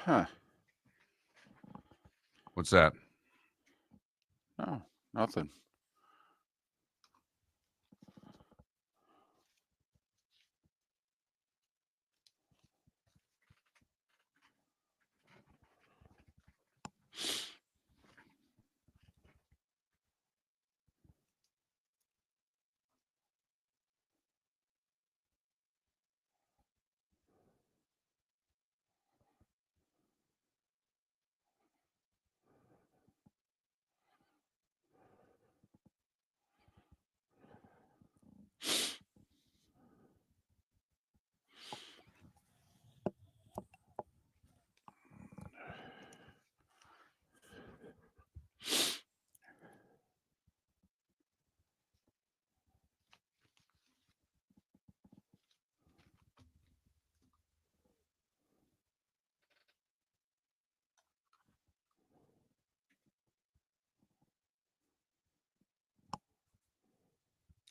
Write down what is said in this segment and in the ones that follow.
Huh. What's that? Oh, nothing.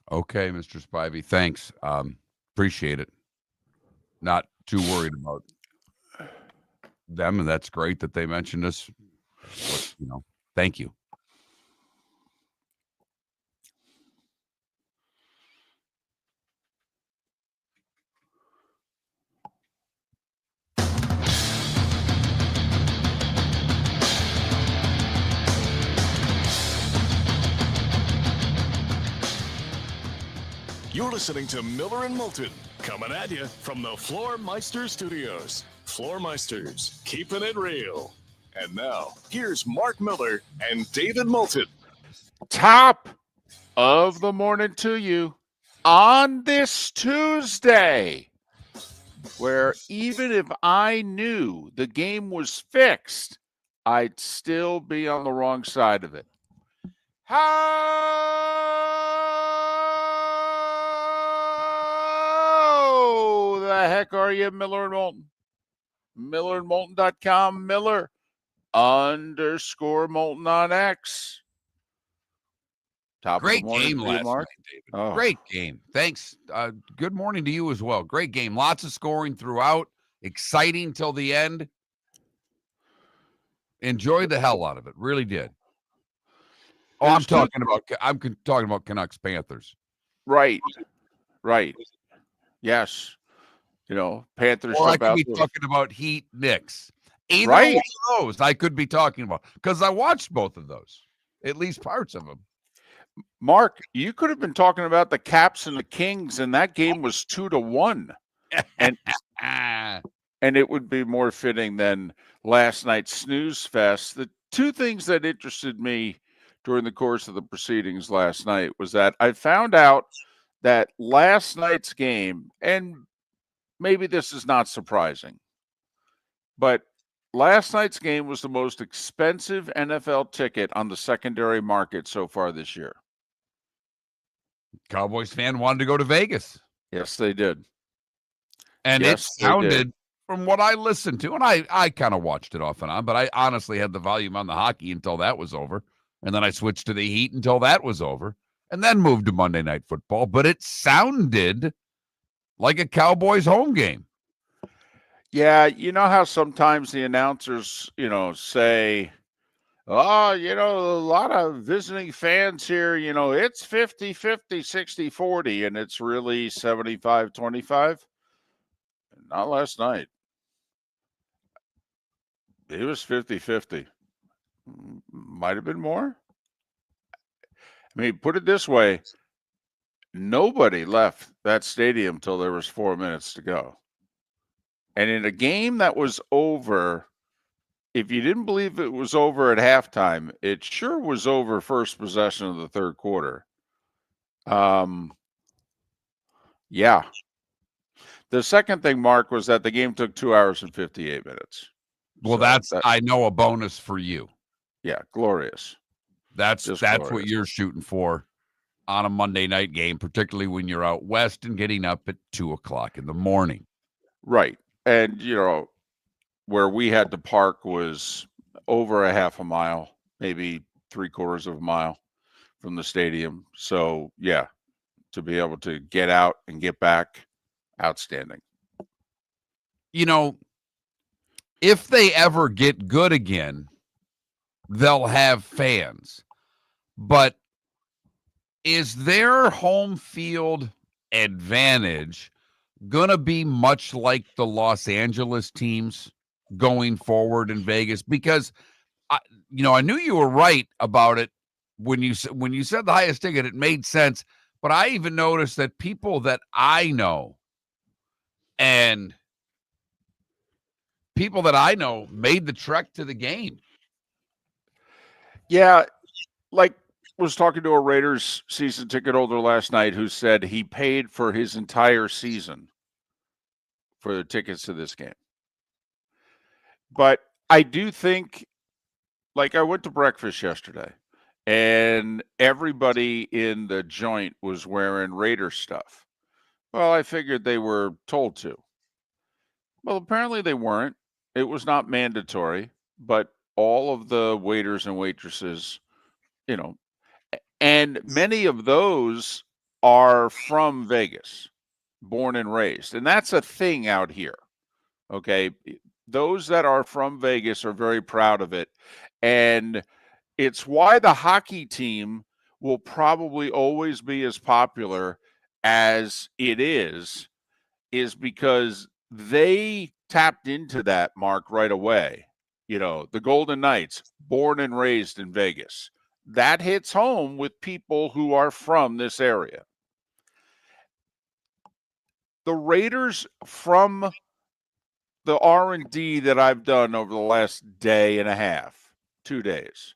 Okay, Mr. Spivey. Thanks. Appreciate it. Not too worried about them, and that's great that they mentioned us. But, thank you. You're listening to Miller and Moulton, coming at you from the Floormeister Studios. Floormeisters, keeping it real. And now, here's Mark Miller and David Moulton. Top of the morning to you on this Tuesday, where even if I knew the game was fixed, I'd still be on the wrong side of it. How the heck are you, Miller and Moulton? MillerandMoulton.com, Miller_Moulton on X. Top Great of the morning game to you, last Mark. night, David. Oh. Great game. Thanks. Good morning to you as well. Great game. Lots of scoring throughout. Exciting till the end. Enjoyed the hell out of it. Really did. Oh, I'm talking about Canucks Panthers. Right. Yes. Panthers. Or I could be talking about Heat Knicks. Either Right. one of those I could be talking about because I watched both of those, at least parts of them. Mark, you could have been talking about the Caps and the Kings, and that game was 2-1. And it would be more fitting than last night's snooze fest. The two things that interested me during the course of the proceedings last night was that I found out that last night's game, and maybe this is not surprising, but last night's game was the most expensive NFL ticket on the secondary market so far this year. Cowboys fan wanted to go to Vegas. Yes, they did. And it sounded, from what I listened to, and I kind of watched it off and on, but I honestly had the volume on the hockey until that was over. And then I switched to the Heat until that was over. And then moved to Monday Night Football. But it sounded like a Cowboys home game. Yeah, you know how sometimes the announcers, say, oh, a lot of visiting fans here, it's 50-50, 60-40, and it's really 75-25. Not last night. It was 50-50. Might have been more. I mean, put it this way. Nobody left that stadium till there was 4 minutes to go. And in a game that was over, if you didn't believe it was over at halftime, it sure was over first possession of the third quarter. Yeah. The second thing, Mark, was that the game took 2 hours and 58 minutes. Well, I know, a bonus for you. Yeah, glorious. That's glorious. What you're shooting for on a Monday night game, particularly when you're out west and getting up at 2:00 in the morning. Right. And, where we had to park was over a half a mile, maybe 3/4 of a mile from the stadium. So, yeah, to be able to get out and get back, outstanding. if they ever get good again, they'll have fans. But is their home field advantage going to be much like the Los Angeles teams going forward in Vegas? Because I knew you were right about it when you said the highest ticket. It made sense, but I even noticed that people that I know and people that I know made the trek to the game. Yeah, like was talking to a Raiders season ticket holder last night who said he paid for his entire season for the tickets to this game. But I do think, like, I went to breakfast yesterday and everybody in the joint was wearing Raider stuff. Well, I figured they were told to. Well, apparently they weren't. It was not mandatory, but all of the waiters and waitresses, and many of those are from Vegas, born and raised. And that's a thing out here. Okay. Those that are from Vegas are very proud of it. And it's why the hockey team will probably always be as popular as it is because they tapped into that, Mark, right away. The Golden Knights, born and raised in Vegas. That hits home with people who are from this area. The Raiders, from the R&D that I've done over the last day and a half, 2 days,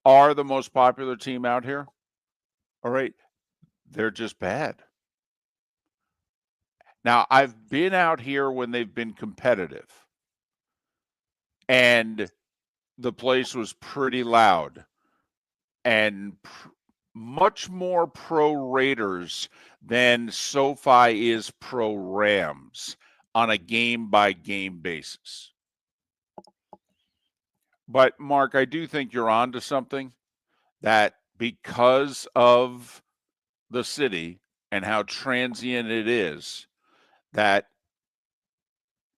are the most popular team out here. All right. They're just bad. Now, I've been out here when they've been competitive, and the place was pretty loud and much more pro Raiders than SoFi is pro Rams on a game-by-game basis. But, Mark, I do think you're on to something, that because of the city and how transient it is, that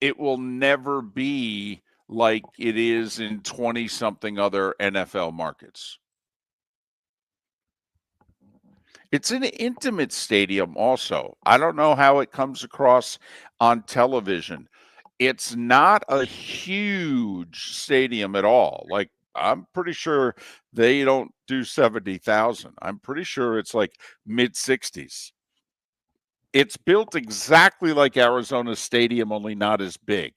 it will never be like it is in 20-something other NFL markets. It's an intimate stadium also. I don't know how it comes across on television. It's not a huge stadium at all. Like, I'm pretty sure they don't do 70,000. I'm pretty sure it's like mid-60s. It's built exactly like Arizona Stadium, only not as big.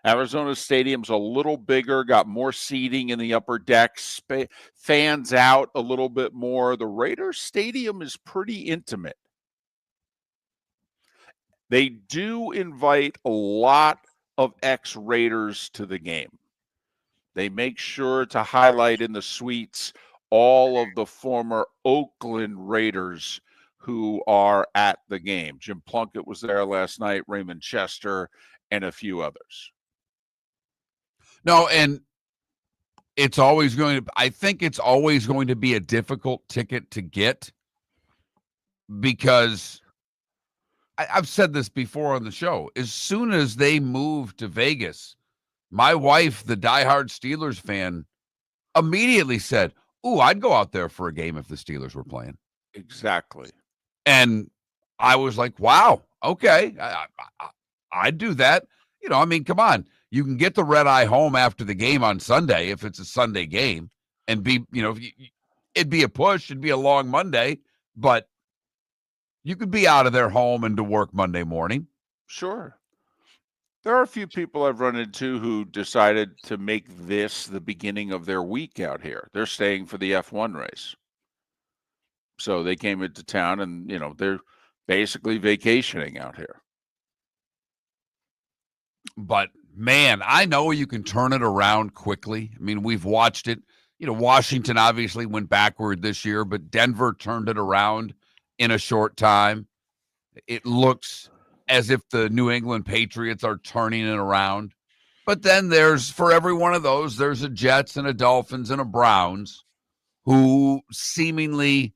Arizona Stadium's a little bigger, got more seating in the upper decks, fans out a little bit more. The Raiders Stadium is pretty intimate. They do invite a lot of ex-Raiders to the game. They make sure to highlight in the suites all of the former Oakland Raiders who are at the game. Jim Plunkett was there last night, Raymond Chester, and a few others. No, and I think it's always going to be a difficult ticket to get, because I've said this before on the show. As soon as they moved to Vegas, my wife, the diehard Steelers fan, immediately said, "Ooh, I'd go out there for a game if the Steelers were playing." Exactly. And I was like, wow, okay, I'd do that. Come on. You can get the red eye home after the game on Sunday if it's a Sunday game, and it'd be a push. It'd be a long Monday, but you could be out of their home and to work Monday morning. Sure. There are a few people I've run into who decided to make this the beginning of their week out here. They're staying for the F1 race. So they came into town and, they're basically vacationing out here. But, man, I know you can turn it around quickly. I mean, we've watched it. Washington obviously went backward this year, but Denver turned it around in a short time. It looks as if the New England Patriots are turning it around. But then for every one of those, there's a Jets and a Dolphins and a Browns who seemingly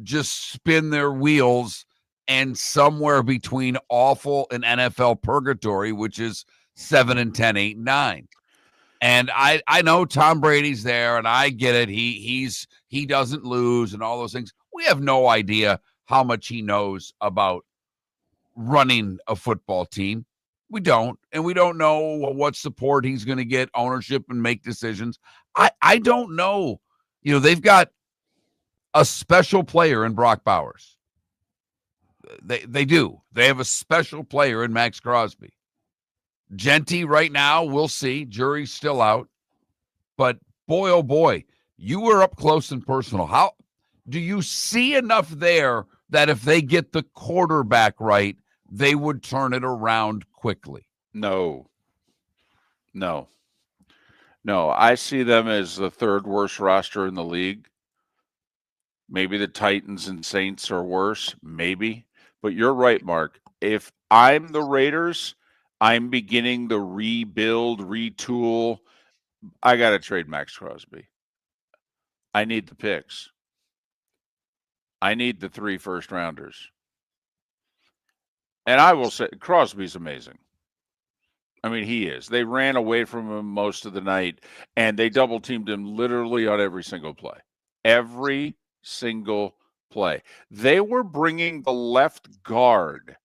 just spin their wheels, and somewhere between awful and NFL purgatory, which is 7-10, 8-9. And I know Tom Brady's there, and I get it. He doesn't lose and all those things. We have no idea how much he knows about running a football team. We don't. And we don't know what support he's going to get, ownership, and make decisions. I don't know. They've got a special player in Brock Bowers. They do. They have a special player in Max Crosby. Genty right now, we'll see. Jury's still out. But boy, oh boy, you were up close and personal. How do you see enough there that if they get the quarterback right, they would turn it around quickly? No. I see them as the third worst roster in the league. Maybe the Titans and Saints are worse. Maybe. But you're right, Mark. If I'm the Raiders, I'm beginning the rebuild, retool. I got to trade Max Crosby. I need the picks. I need the 3 first-rounders. And I will say, Crosby's amazing. I mean, he is. They ran away from him most of the night, and they double-teamed him literally on every single play. Every single play. They were bringing the left guard,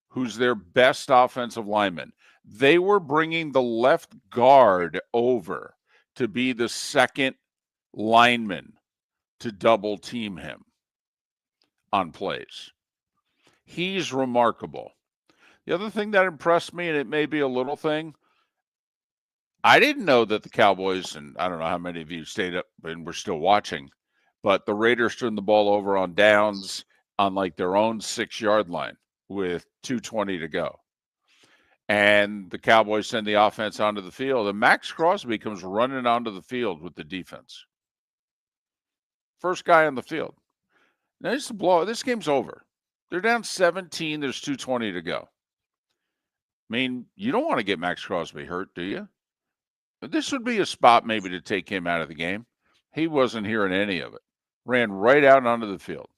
who's their best offensive lineman. They were bringing the left guard over to be the second lineman to double team him on plays. He's remarkable. The other thing that impressed me, and it may be a little thing, I didn't know that the Cowboys, and I don't know how many of you stayed up and were still watching, but the Raiders turned the ball over on downs on like their own 6-yard line with 2:20 to go. And the Cowboys send the offense onto the field, and Max Crosby comes running onto the field with the defense. First guy on the field. Now, this game's over. They're down 17. There's 2:20 to go. I mean, you don't want to get Max Crosby hurt, do you? But this would be a spot maybe to take him out of the game. He wasn't hearing any of it. Ran right out onto the field.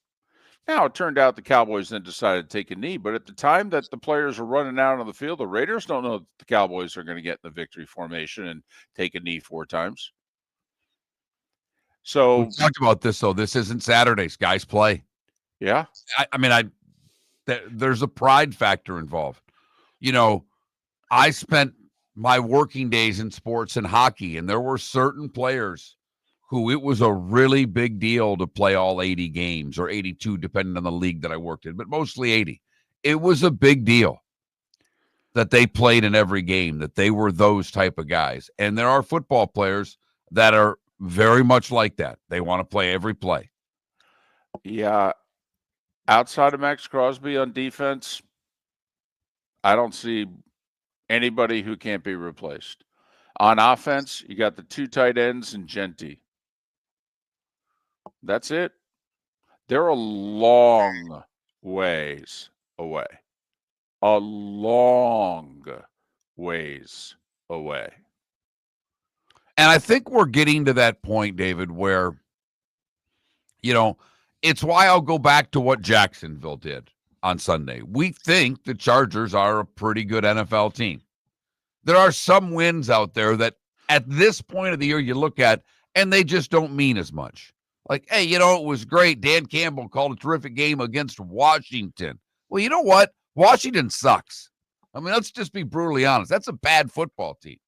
Now, it turned out the Cowboys then decided to take a knee, but at the time that the players are running out on the field, the Raiders don't know that the Cowboys are going to get in the victory formation and take a knee 4 times. So we talked about this, though. This isn't Saturdays. Guys play. Yeah. There's a pride factor involved. I spent my working days in sports and hockey, and there were certain players who it was a really big deal to play all 80 games or 82, depending on the league that I worked in, but mostly 80. It was a big deal that they played in every game, that they were those type of guys. And there are football players that are very much like that. They want to play every play. Yeah. Outside of Max Crosby on defense, I don't see anybody who can't be replaced. On offense, you got the 2 tight ends and Genty. That's it. They're a long ways away. A long ways away. And I think we're getting to that point, David, where, it's why I'll go back to what Jacksonville did on Sunday. We think the Chargers are a pretty good NFL team. There are some wins out there that at this point of the year you look at, and they just don't mean as much. Like, hey, it was great. Dan Campbell called a terrific game against Washington. Well, you know what? Washington sucks. I mean, let's just be brutally honest. That's a bad football team.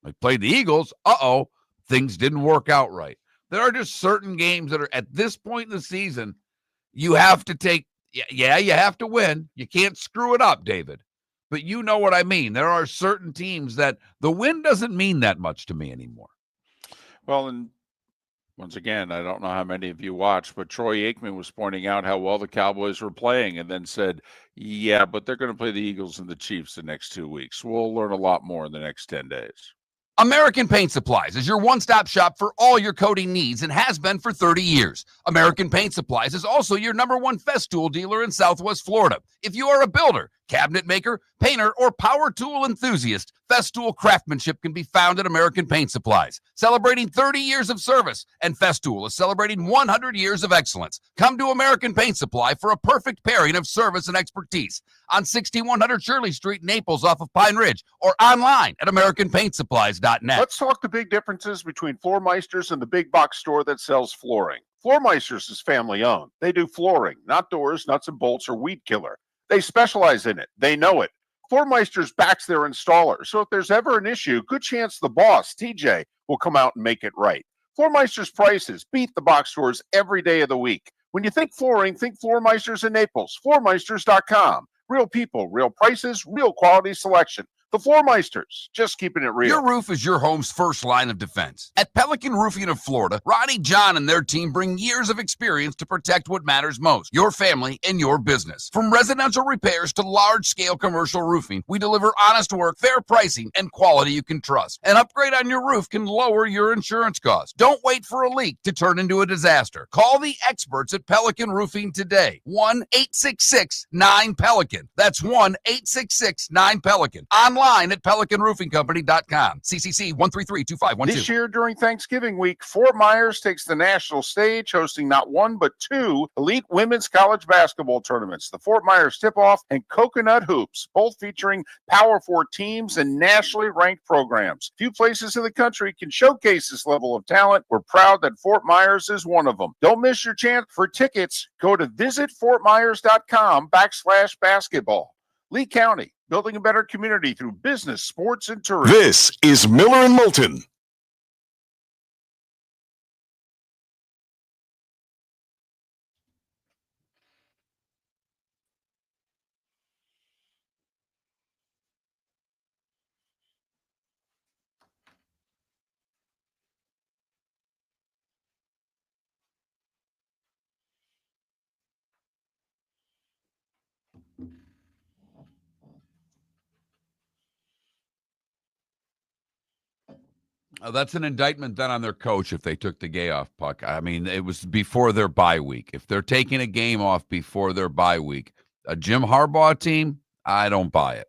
They played the Eagles. Things didn't work out right. There are just certain games that are at this point in the season, you have to take, you have to win. You can't screw it up, David. But you know what I mean. There are certain teams that the win doesn't mean that much to me anymore. Well, and once again, I don't know how many of you watched, but Troy Aikman was pointing out how well the Cowboys were playing and then said, yeah, but they're going to play the Eagles and the Chiefs the next 2 weeks. We'll learn a lot more in the next 10 days. American Paint Supplies is your one-stop shop for all your coating needs and has been for 30 years. American Paint Supplies is also your #1 Festool dealer in Southwest Florida. If you are a builder, Cabinet maker, painter, or power tool enthusiast, Festool craftsmanship can be found at American Paint Supplies. Celebrating 30 years of service, and Festool is celebrating 100 years of excellence. Come to American Paint Supply for a perfect pairing of service and expertise on 6100 Shirley Street, Naples, off of Pine Ridge, or online at AmericanPaintSupplies.net. Let's talk the big differences between Floor Meisters and the big box store that sells flooring. Floor Meisters is family owned. They do flooring, not doors, nuts and bolts, or weed killer. They specialize in it. They know it. Floor Meisters backs their installer, so if there's ever an issue, good chance the boss, TJ, will come out and make it right. Floor Meisters prices beat the box stores every day of the week. When you think flooring, think Floor Meisters in Naples. FloorMeisters.com. Real people, real prices, real quality selection. The Floor Meisters, just keeping it real. Your roof is your home's first line of defense. At Pelican Roofing of Florida, Ronnie, John, and their team bring years of experience to protect what matters most, your family and your business. From residential repairs to large-scale commercial roofing, we deliver honest work, fair pricing, and quality you can trust. An upgrade on your roof can lower your insurance costs. Don't wait for a leak to turn into a disaster. Call the experts at Pelican Roofing today. 1-866-9-PELICAN. That's 1-866-9-PELICAN. Online at PelicanRoofingCompany.com. CCC 1332512. This year during Thanksgiving week, Fort Myers takes the national stage, hosting not one but two elite women's college basketball tournaments, the Fort Myers Tip-Off and Coconut Hoops, both featuring Power 4 teams and nationally ranked programs. Few places in the country can showcase this level of talent. We're proud that Fort Myers is one of them. Don't miss your chance. For tickets, go to visitfortmyers.com/basketball. Lee County, building a better community through business, sports, and tourism. This is Miller and Moulton. That's an indictment then on their coach if they took the game off, Puck. I mean, it was before their bye week. If they're taking a game off before their bye week, a Jim Harbaugh team, I don't buy it.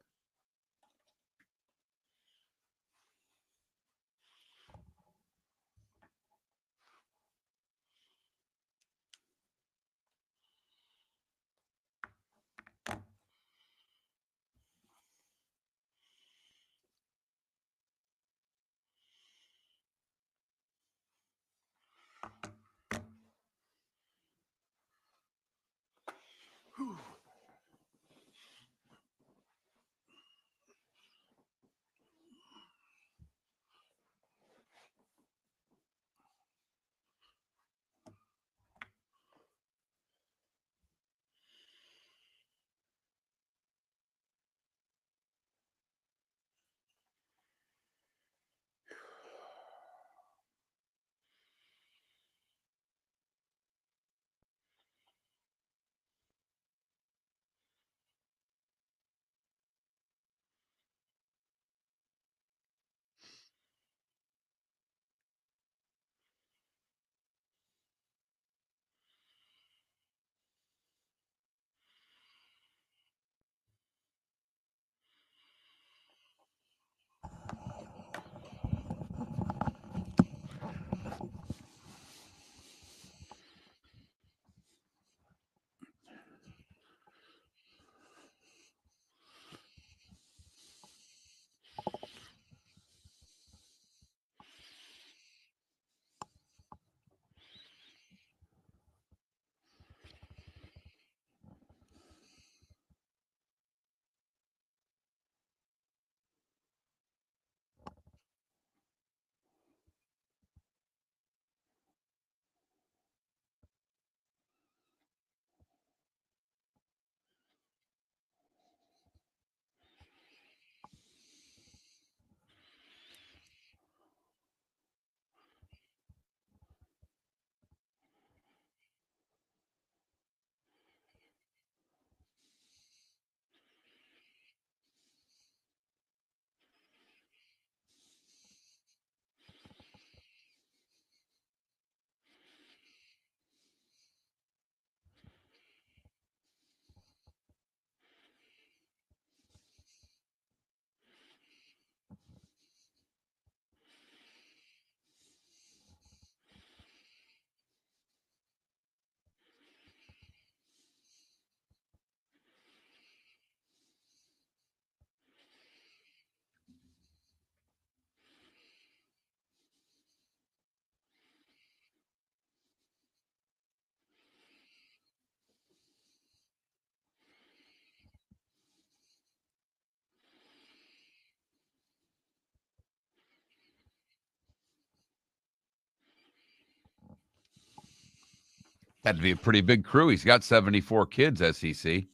Had to be a pretty big crew. He's got 74 kids, SEC.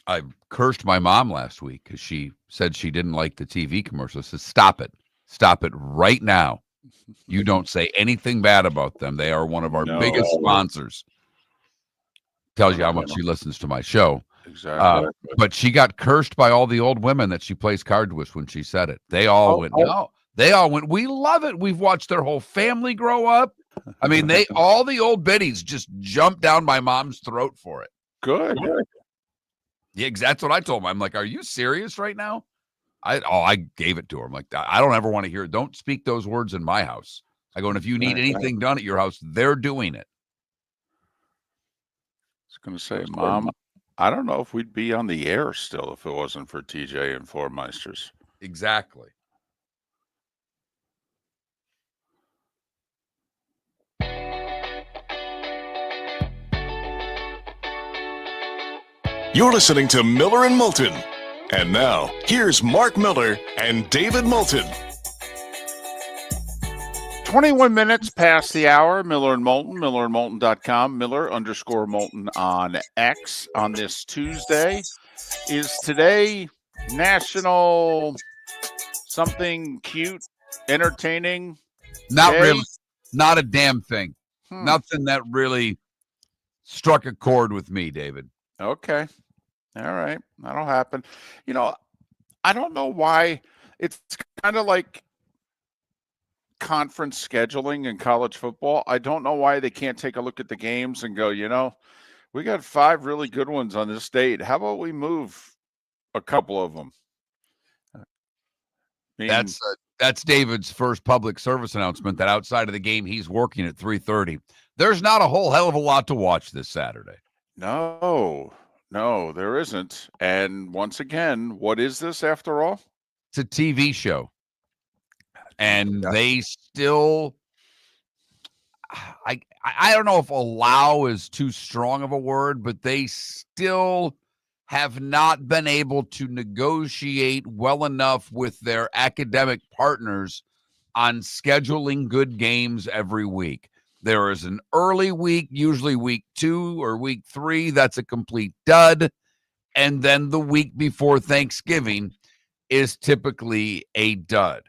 I cursed my mom last week because she said she didn't like the TV commercial. I said, stop it. Stop it right now. You don't say anything bad about them. They are one of our biggest sponsors. Tells you how much she listens to my show. Exactly. But she got cursed by all the old women that she plays cards with when she said it. They all went, no. They all went, we love it. We've watched their whole family grow up. I mean, all the old biddies just jumped down my mom's throat for it. Good. Yeah, that's what I told him. I'm like, are you serious right now? I gave it to her. I'm like, I don't ever want to hear it. Don't speak those words in my house. I go, and if you need anything done at your house, they're doing it. I was going to say, Mom, I don't know if we'd be on the air still if it wasn't for TJ and Floor Meisters. Exactly. You're listening to Miller and Moulton. And now, here's Mark Miller and David Moulton. 21 minutes past the hour. Miller and Moulton, millerandmoulton.com, Miller_Moulton on X on this Tuesday. Is today National something cute, entertaining? Not day? really. Not a damn thing. Hmm. Nothing that really struck a chord with me, David. Okay. All right. That'll happen. You know, I don't know why. It's kind of like conference scheduling in college football. I don't know why they can't take a look at the games and go, we got 5 really good ones on this date. How about we move a couple of them? That's David's first public service announcement that outside of the game he's working at 3:30. There's not a whole hell of a lot to watch this Saturday. No, there isn't. And once again, what is this after all? It's a TV show. And they still, I don't know if allow is too strong of a word, but they still have not been able to negotiate well enough with their academic partners on scheduling good games every week. There is an early week, usually week 2 or week 3. That's a complete dud. And then the week before Thanksgiving is typically a dud.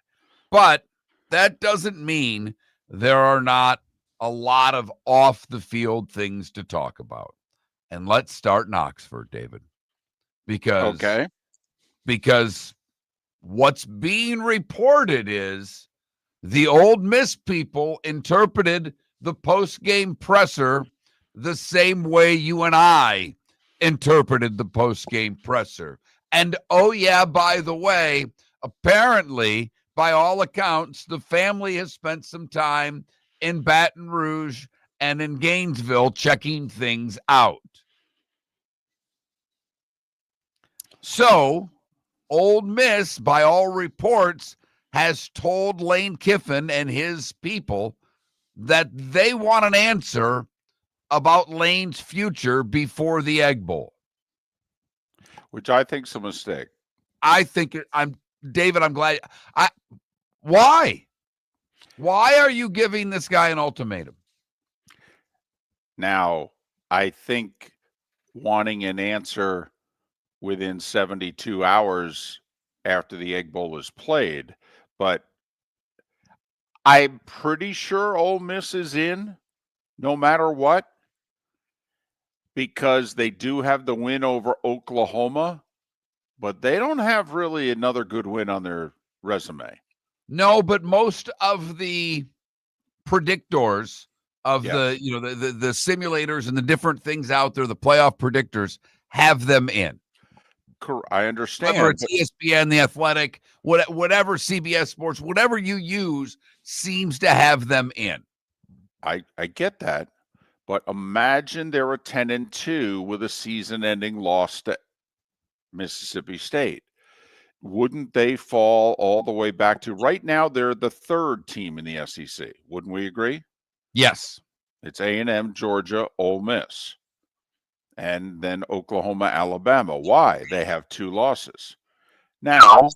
But that doesn't mean there are not a lot of off-the-field things to talk about. And let's start in Oxford, David. Because what's being reported is the Ole Miss people interpreted the post-game presser the same way you and I interpreted the post-game presser. And, oh, yeah, by the way, apparently, by all accounts, the family has spent some time in Baton Rouge and in Gainesville checking things out. So, Ole Miss, by all reports, has told Lane Kiffin and his people that they want an answer about Lane's future before the Egg Bowl. Which I think is a mistake. David, I'm glad. Why? Why are you giving this guy an ultimatum? Now, I think wanting an answer within 72 hours after the Egg Bowl is played, but I'm pretty sure Ole Miss is in no matter what, because they do have the win over Oklahoma, but they don't have really another good win on their resume. No, but most of the predictors of the simulators and the different things out there, the playoff predictors, have them in. I understand. Whether it's ESPN, The Athletic, whatever CBS Sports, whatever you use seems to have them in. I get that, but imagine they're a 10-2 with a season-ending loss to Mississippi State. Wouldn't they fall all the way back to right now? They're the 3rd team in the SEC. Wouldn't we agree? Yes. It's A&M, Georgia, Ole Miss. and then Oklahoma, Alabama. Why? They have 2 losses. Now,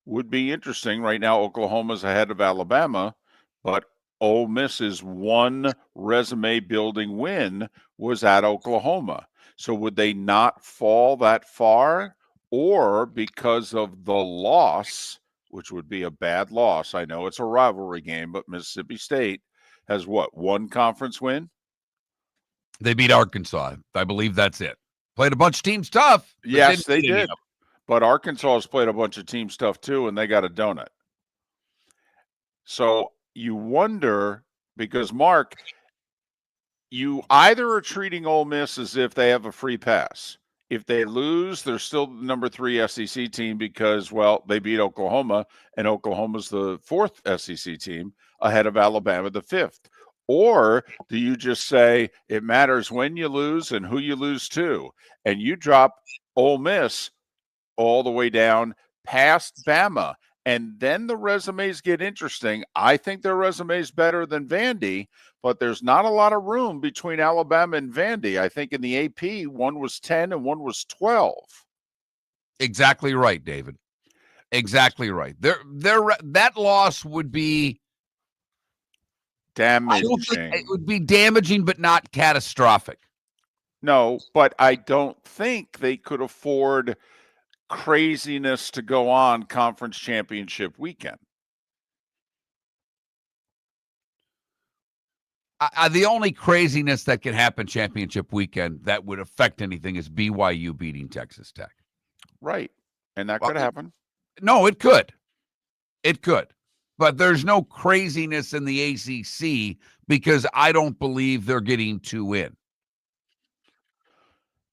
would be interesting. Right now, Oklahoma's ahead of Alabama, but Ole Miss's one resume-building win was at Oklahoma. So would they not fall that far? Or because of the loss, which would be a bad loss, I know it's a rivalry game, but Mississippi State has what, 1 conference win? They beat Arkansas. I believe that's it. Played a bunch of teams tough. Yes, they did. But Arkansas has played a bunch of team stuff too, and they got a donut. So you wonder, because Mark, you either are treating Ole Miss as if they have a free pass. If they lose, they're still the number 3 SEC team because, well, they beat Oklahoma, and Oklahoma's the 4th SEC team ahead of Alabama, the 5th. Or do you just say it matters when you lose and who you lose to, and you drop Ole Miss all the way down past Bama, and then the resumes get interesting. I think their resume is better than Vandy, but there's not a lot of room between Alabama and Vandy. I think in the AP, one was 10 and one was 12. Exactly right, David. Exactly right. That loss would be damaging. It would be damaging, but not catastrophic. No, but I don't think they could afford craziness to go on conference championship weekend. The only craziness that can happen championship weekend that would affect anything is BYU beating Texas Tech. Right. And that could happen. No, it could. It could. But there's no craziness in the ACC because I don't believe they're getting 2 in.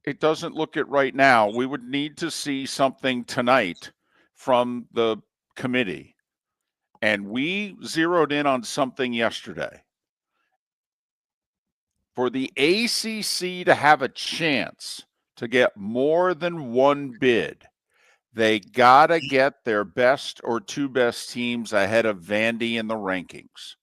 It doesn't look it right now. We would need to see something tonight from the committee. And we zeroed in on something yesterday. For the ACC to have a chance to get more than 1 bid, they got to get their best or 2 best teams ahead of Vandy in the rankings.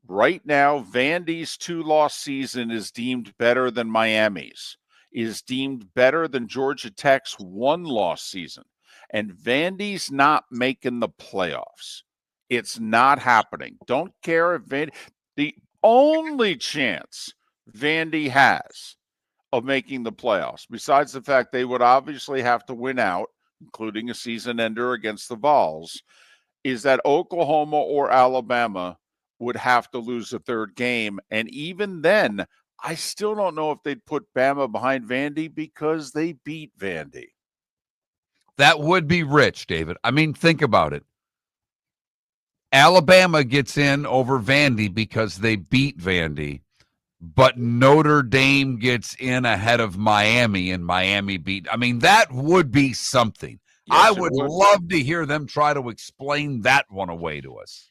Right now, Vandy's 2-loss season is deemed better than Miami's, is deemed better than Georgia Tech's 1-loss season. And Vandy's not making the playoffs. It's not happening. Don't care if Vandy... The only chance Vandy has of making the playoffs, besides the fact they would obviously have to win out, including a season ender against the Vols, is that Oklahoma or Alabama would have to lose a 3rd game. And even then, I still don't know if they'd put Bama behind Vandy because they beat Vandy. That would be rich, David. I mean, think about it. Alabama gets in over Vandy because they beat Vandy, but Notre Dame gets in ahead of Miami, and Miami beat. I mean, that would be something. Yes, I would love to hear them try to explain that one away to us.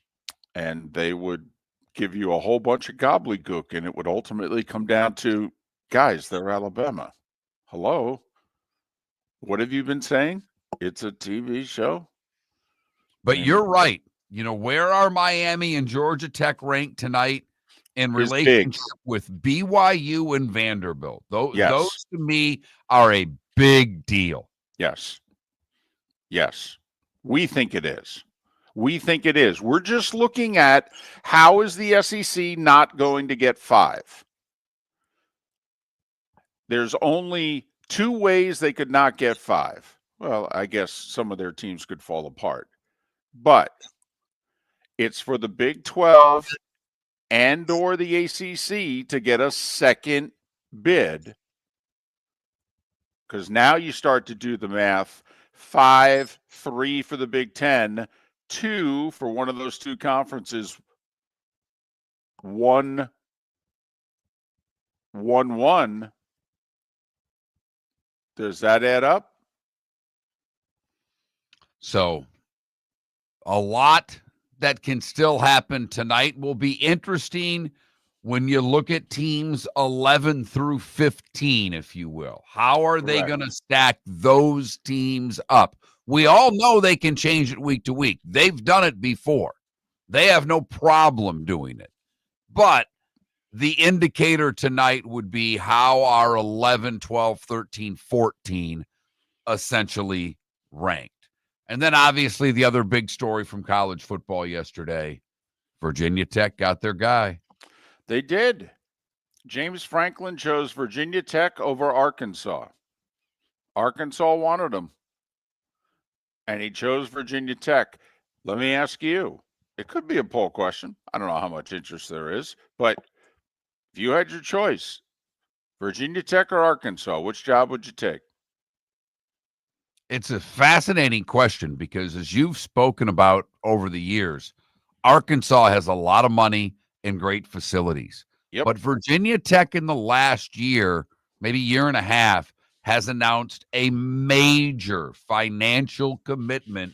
And they would give you a whole bunch of gobbledygook, and it would ultimately come down to, guys, they're Alabama. Hello? What have you been saying? It's a TV show. But you're right. You know, where are Miami and Georgia Tech ranked tonight in relationship with BYU and Vanderbilt? Those to me are a big deal. Yes. Yes. We think it is. We think it is. We're just looking at how is the SEC not going to get 5? There's only 2 ways they could not get 5. Well, I guess some of their teams could fall apart. But it's for the Big 12 and or the ACC to get a 2nd bid. Because now you start to do the math. 5, 3 for the Big 10, 2 for one of those 2 conferences, 1, 1, 1. Does that add up? So a lot that can still happen tonight will be interesting when you look at teams 11 through 15, if you will. How are they going to stack those teams up? We all know they can change it week to week. They've done it before. They have no problem doing it. But The indicator tonight would be how our 11, 12, 13, 14 essentially ranked. And then obviously the other big story from college football yesterday, Virginia Tech got their guy. They did. James Franklin chose Virginia Tech over Arkansas. Arkansas wanted him, and he chose Virginia Tech. Let me ask you, it could be a poll question. I don't know how much interest there is, but if you had your choice, Virginia Tech or Arkansas, which job would you take? It's a fascinating question because, as you've spoken about over the years, Arkansas has a lot of money and great facilities. Yep. But Virginia Tech in the last year, maybe year and a half, has announced a major financial commitment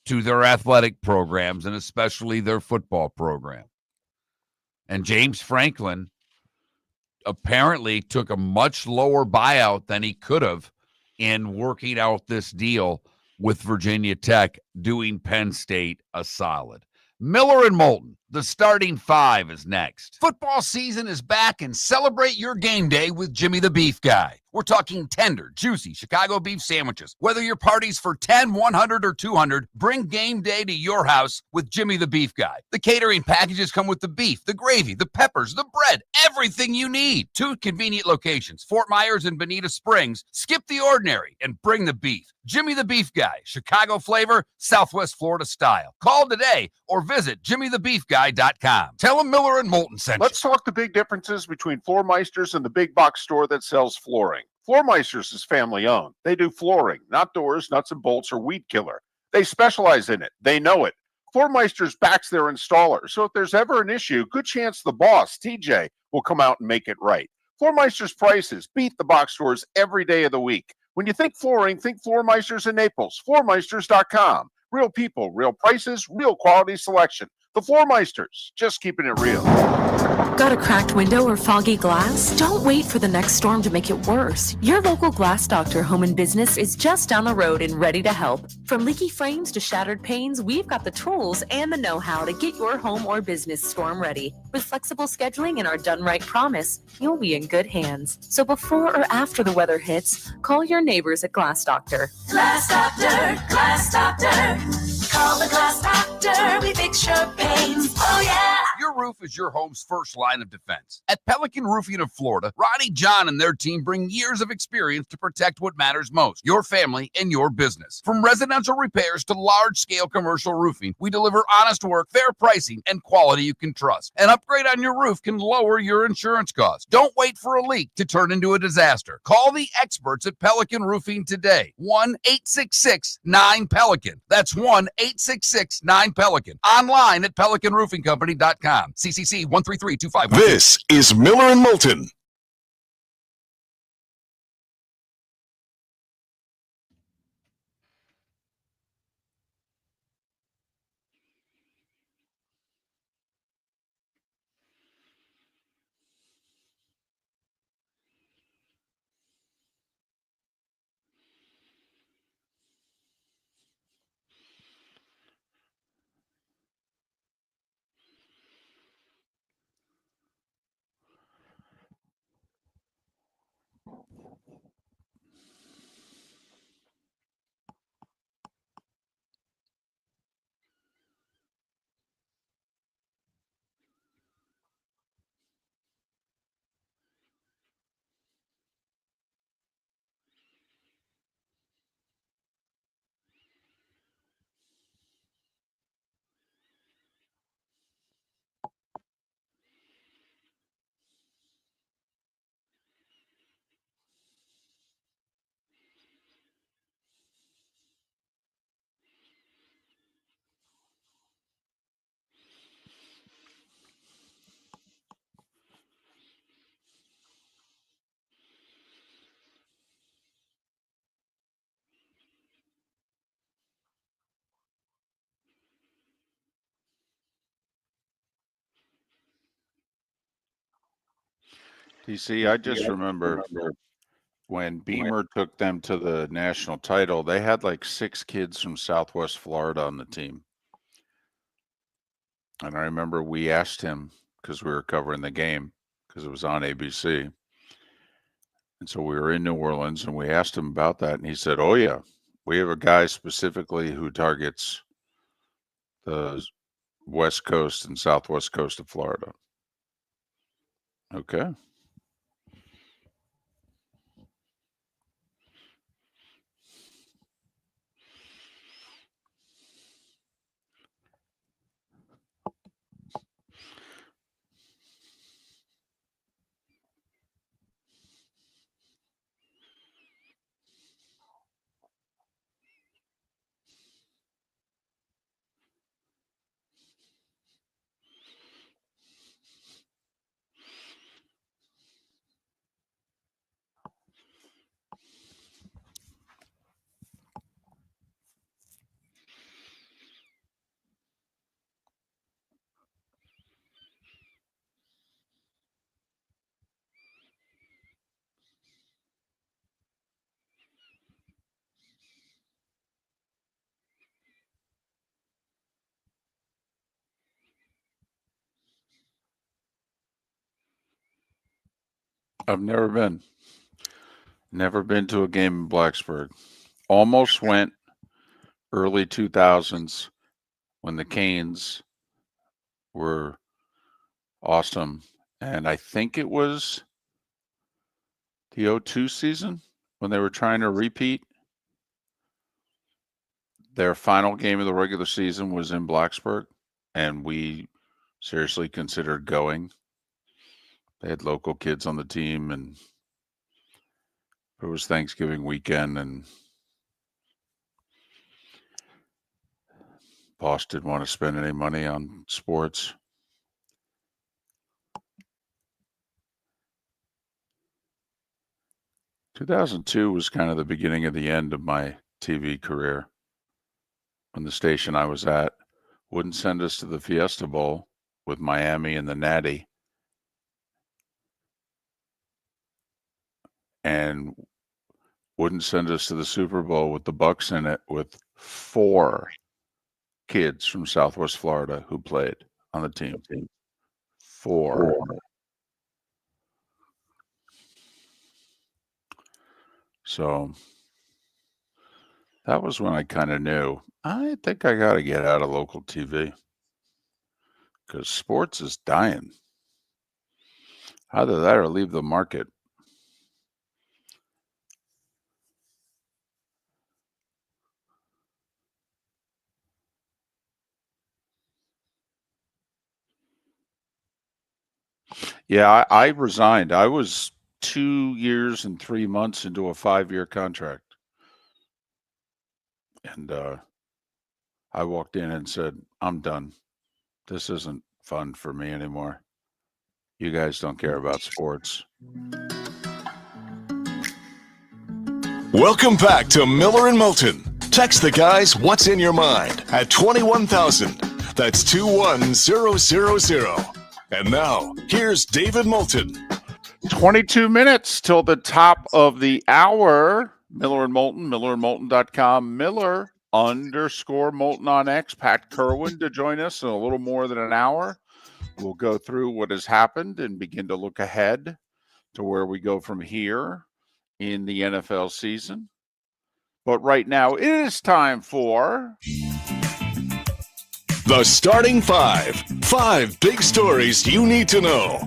to their athletic programs and especially their football program. And James Franklin apparently took a much lower buyout than he could have in working out this deal with Virginia Tech, doing Penn State a solid. Miller and Moulton, the starting five, is next. Football season is back, and celebrate your game day with Jimmy the Beef Guy. We're talking tender, juicy Chicago beef sandwiches. Whether your party's for 10, 100, or 200, bring game day to your house with Jimmy the Beef Guy. The catering packages come with the beef, the gravy, the peppers, the bread, everything you need. 2 convenient locations, Fort Myers and Bonita Springs. Skip the ordinary and bring the beef. Jimmy the Beef Guy, Chicago flavor, Southwest Florida style. Call today or visit jimmythebeefguy.com. Tell him Miller and Moulton sent you. Let's talk the big differences between Floor Meisters and the big box store that sells flooring. Floor Meisters is family owned. They do flooring, not doors, nuts and bolts, or weed killer. They specialize in it. They know it. Floor Meisters backs their installer, so if there's ever an issue, good chance the boss, TJ, will come out and make it right. Floor Meisters prices beat the box stores every day of the week. When you think flooring, think Floor Meisters in Naples. FloorMeisters.com. Real people, real prices, real quality selection. The Floor Meisters, just keeping it real. Got a cracked window or foggy glass? Don't wait for the next storm to make it worse. Your local Glass Doctor Home and Business is just down the road and ready to help. From leaky frames to shattered panes, we've got the tools and the know-how to get your home or business storm ready. With flexible scheduling and our done right promise, you'll be in good hands. So before or after the weather hits, call your neighbors at Glass Doctor. Glass Doctor, Glass Doctor. Call the Glass Doctor, we fix your pains. Oh yeah! Your roof is your home's first line of defense. At Pelican Roofing of Florida, Ronnie John and their team bring years of experience to protect what matters most, your family and your business. From residential repairs to large-scale commercial roofing, we deliver honest work, fair pricing, and quality you can trust. An upgrade on your roof can lower your insurance costs. Don't wait for a leak to turn into a disaster. Call the experts at Pelican Roofing today. 1-866-9-PELICAN. That's 1-866-9-PELICAN. Online at PelicanRoofingCompany.com. CCC 13325. This is Miller and Moulton. TC, I just remember when Beamer took them to the national title, they had like 6 kids from Southwest Florida on the team. And I remember we asked him, because we were covering the game, because it was on ABC. And so we were in New Orleans, and we asked him about that, and he said, "Oh yeah, we have a guy specifically who targets the West Coast and Southwest coast of Florida." Okay. I've never been to a game in Blacksburg. Almost went early 2000s when the Canes were awesome. And I think it was the 02 season when they were trying to repeat. Their final game of the regular season was in Blacksburg, and we seriously considered going. They had local kids on the team, and it was Thanksgiving weekend, and boss didn't want to spend any money on sports. "2002 was kind of the beginning of the end of my TV career. When the station I was at wouldn't send us to the Fiesta Bowl with Miami and the Natty, and wouldn't send us to the Super Bowl with the Bucks in it, with 4 kids from Southwest Florida who played on the team. 4. So that was when I kind of knew, I think I got to get out of local TV because sports is dying. Either that or leave the market. Yeah, I resigned. I was 2 years and 3 months into a 5-year contract. And I walked in and said, "I'm done. This isn't fun for me anymore. You guys don't care about sports." Welcome back to Miller and Moulton. Text the guys what's in your mind at 21,000. That's 21000. And now, here's David Moulton. 22 minutes till the top of the hour. Miller and Moulton, millerandmoulton.com, Miller_Moulton on X. Pat Kirwan to join us in a little more than an hour. We'll go through what has happened and begin to look ahead to where we go from here in the NFL season. But right now, it is time for The Starting Five. 5 big stories you need to know.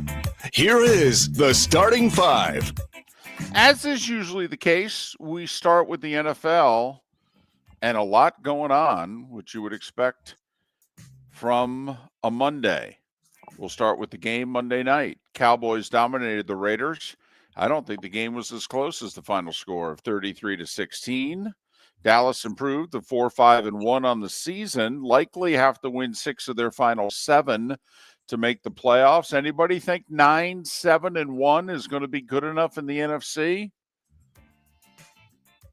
Here is the Starting Five. As is usually the case, we start with the NFL, and a lot going on, which you would expect from a Monday. We'll start with the game Monday night. Cowboys dominated the Raiders. I don't think the game was as close as the final score of 33-16. Dallas improved to 4-5-1 on the season. Likely have to win 6 of their final 7 to make the playoffs. Anybody think 9-7-1 is going to be good enough in the NFC?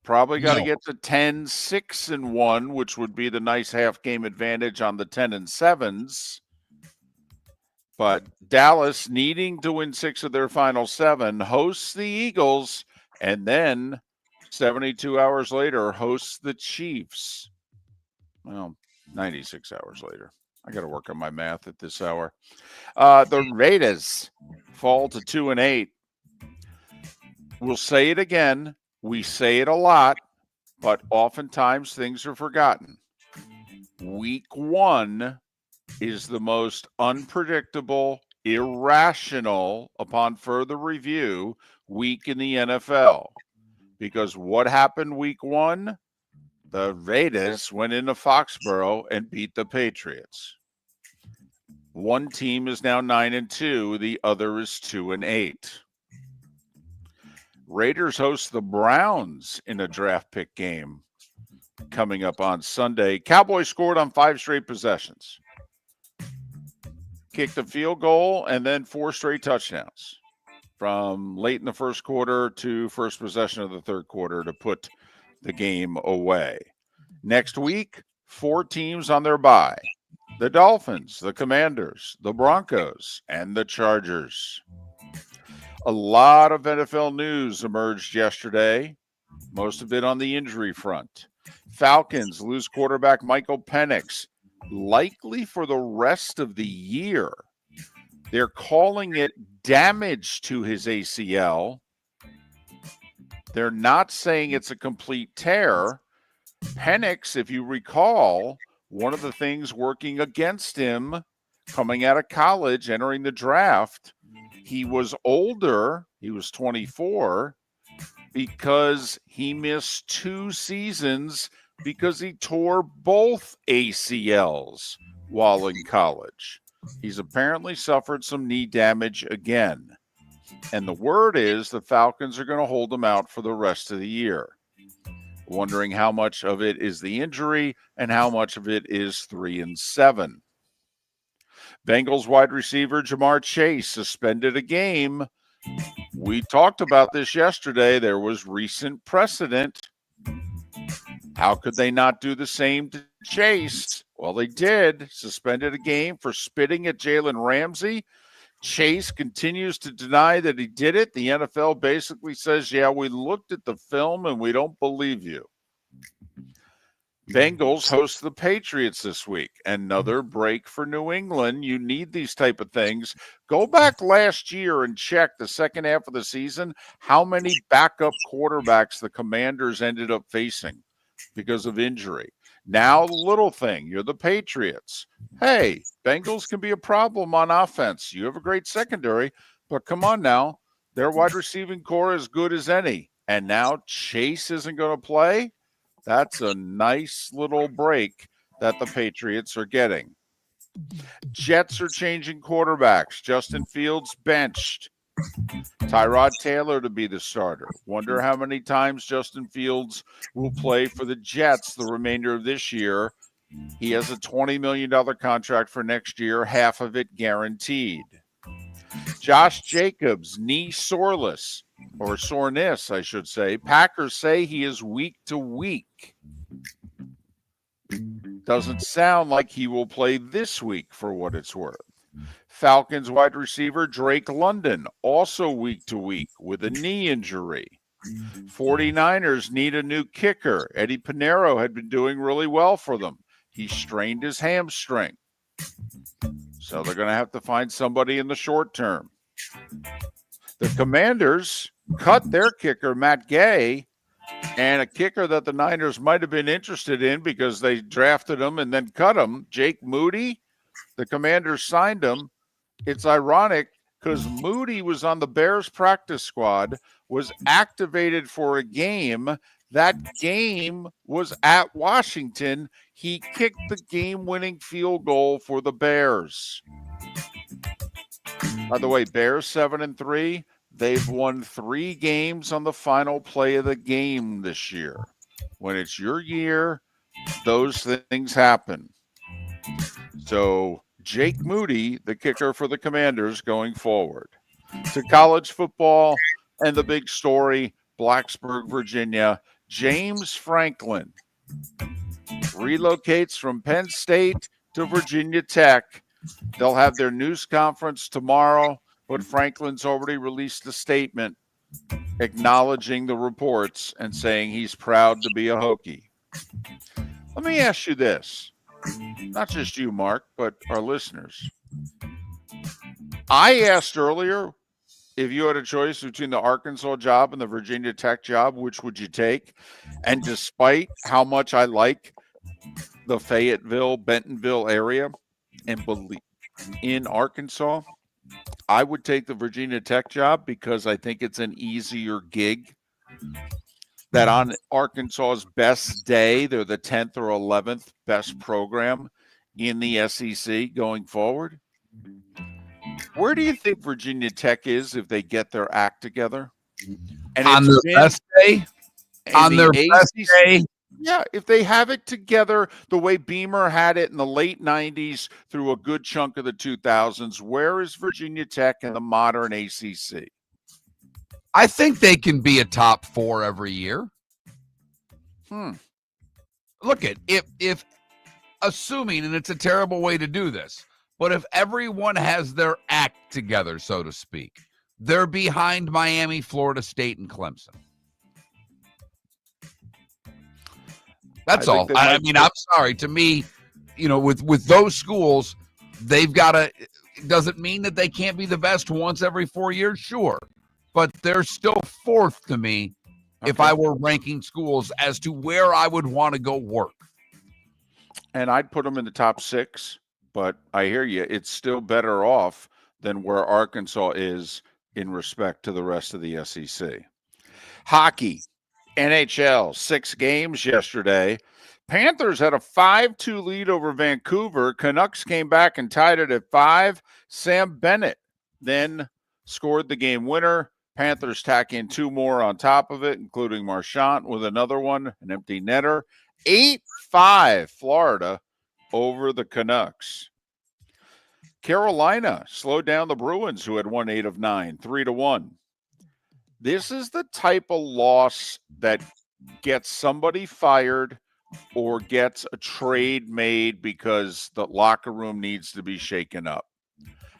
Probably got to get to 10-6-1, which would be the nice half game advantage on the 10-7s. But Dallas, needing to win 6 of their final 7, hosts the Eagles, and then 72 hours later hosts the Chiefs. Well, 96 hours later. I got to work on my math at this hour. The Raiders fall to 2-8. We'll say it again. We say it a lot, but oftentimes things are forgotten. Week 1 is the most unpredictable, irrational, upon further review, week in the NFL. Because what happened week 1? The Raiders went into Foxborough and beat the Patriots. One team is now 9-2. The other is 2-8. Raiders host the Browns in a draft pick game coming up on Sunday. Cowboys scored on 5 straight possessions. Kicked a field goal and then 4 straight touchdowns from late in the first quarter to first possession of the third quarter to put the game away. Next week, 4 teams on their bye. The Dolphins, the Commanders, the Broncos, and the Chargers. A lot of NFL news emerged yesterday, most of it on the injury front. Falcons lose quarterback Michael Penix, likely for the rest of the year. They're calling it damage to his ACL. They're not saying it's a complete tear. Penix, if you recall, one of the things working against him coming out of college, entering the draft, he was older, he was 24, because he missed 2 seasons because he tore both ACLs while in college. He's apparently suffered some knee damage again. And the word is the Falcons are going to hold him out for the rest of the year. Wondering how much of it is the injury and how much of it is 3-7. Bengals wide receiver Jamar Chase suspended a game. We talked about this yesterday. There was recent precedent. How could they not do the same to Chase? Well, they did. Suspended a game for spitting at Jalen Ramsey. Chase continues to deny that he did it. The NFL basically says, yeah, we looked at the film and we don't believe you. Bengals host the Patriots this week. Another break for New England. You need these type of things. Go back last year and check the second half of the season, how many backup quarterbacks the Commanders ended up facing because of injury. Now, the little thing, you're the Patriots. Hey, Bengals can be a problem on offense. You have a great secondary, but come on now. Their wide receiving core is good as any. And now Chase isn't going to play? That's a nice little break that the Patriots are getting. Jets are changing quarterbacks. Justin Fields benched. Tyrod Taylor to be the starter. Wonder how many times Justin Fields will play for the Jets the remainder of this year. He has a $20 million contract for next year, half of it guaranteed. Josh Jacobs, knee soreness, or soreness, I should say. Packers say he is week to week. Doesn't sound like he will play this week for what it's worth. Falcons wide receiver Drake London, also week to week with a knee injury. 49ers need a new kicker. Eddie Pinheiro had been doing really well for them. He strained his hamstring. So they're going to have to find somebody in the short term. The Commanders cut their kicker, Matt Gay, and a kicker that the Niners might have been interested in because they drafted him and then cut him, Jake Moody. The Commanders signed him. It's ironic because Moody was on the Bears practice squad, was activated for a game. That game was at Washington. He kicked the game-winning field goal for the Bears. By the way, Bears 7-3. They've won 3 games on the final play of the game this year. When it's your year, those things happen. So Jake Moody, the kicker for the Commanders going forward. To college football and the big story, Blacksburg, Virginia. James Franklin relocates from Penn State to Virginia Tech. They'll have their news conference tomorrow, but Franklin's already released a statement acknowledging the reports and saying he's proud to be a Hokie. Let me ask you this. not just you, Mark, but our listeners. I asked earlier, if you had a choice between the Arkansas job and the Virginia Tech job, which would you take? And despite how much I like the Fayetteville, Bentonville area and believe in Arkansas, I would take the Virginia Tech job because I think it's an easier gig. That on Arkansas's best day, they're the 10th or 11th best program in the SEC going forward. Where do you think Virginia Tech is if they get their act together? And on their best day? On their best day? Yeah, if they have it together the way Beamer had it in the late 90s through a good chunk of the 2000s, where is Virginia Tech in the modern ACC? I think they can be a top 4 every year. Look at if assuming, and it's a terrible way to do this, but if everyone has their act together, so to speak, they're behind Miami, Florida State, and Clemson. That's all. I mean, I'm sorry. To me, with those schools, they've got to. Doesn't mean that they can't be the best once every 4 years, sure, but they're still 4th to me if I were ranking schools as to where I would want to go work. And I'd put them in the top 6, but I hear you. It's still better off than where Arkansas is in respect to the rest of the SEC. Hockey, NHL, 6 games yesterday. Panthers had a 5-2 lead over Vancouver. Canucks came back and tied it at 5. Sam Bennett then scored the game winner. Panthers tack in 2 more on top of it, including Marchand with another one, an empty netter. 8-5 Florida over the Canucks. Carolina slowed down the Bruins, who had won 8 of 9, 3-1. This is the type of loss that gets somebody fired or gets a trade made because the locker room needs to be shaken up.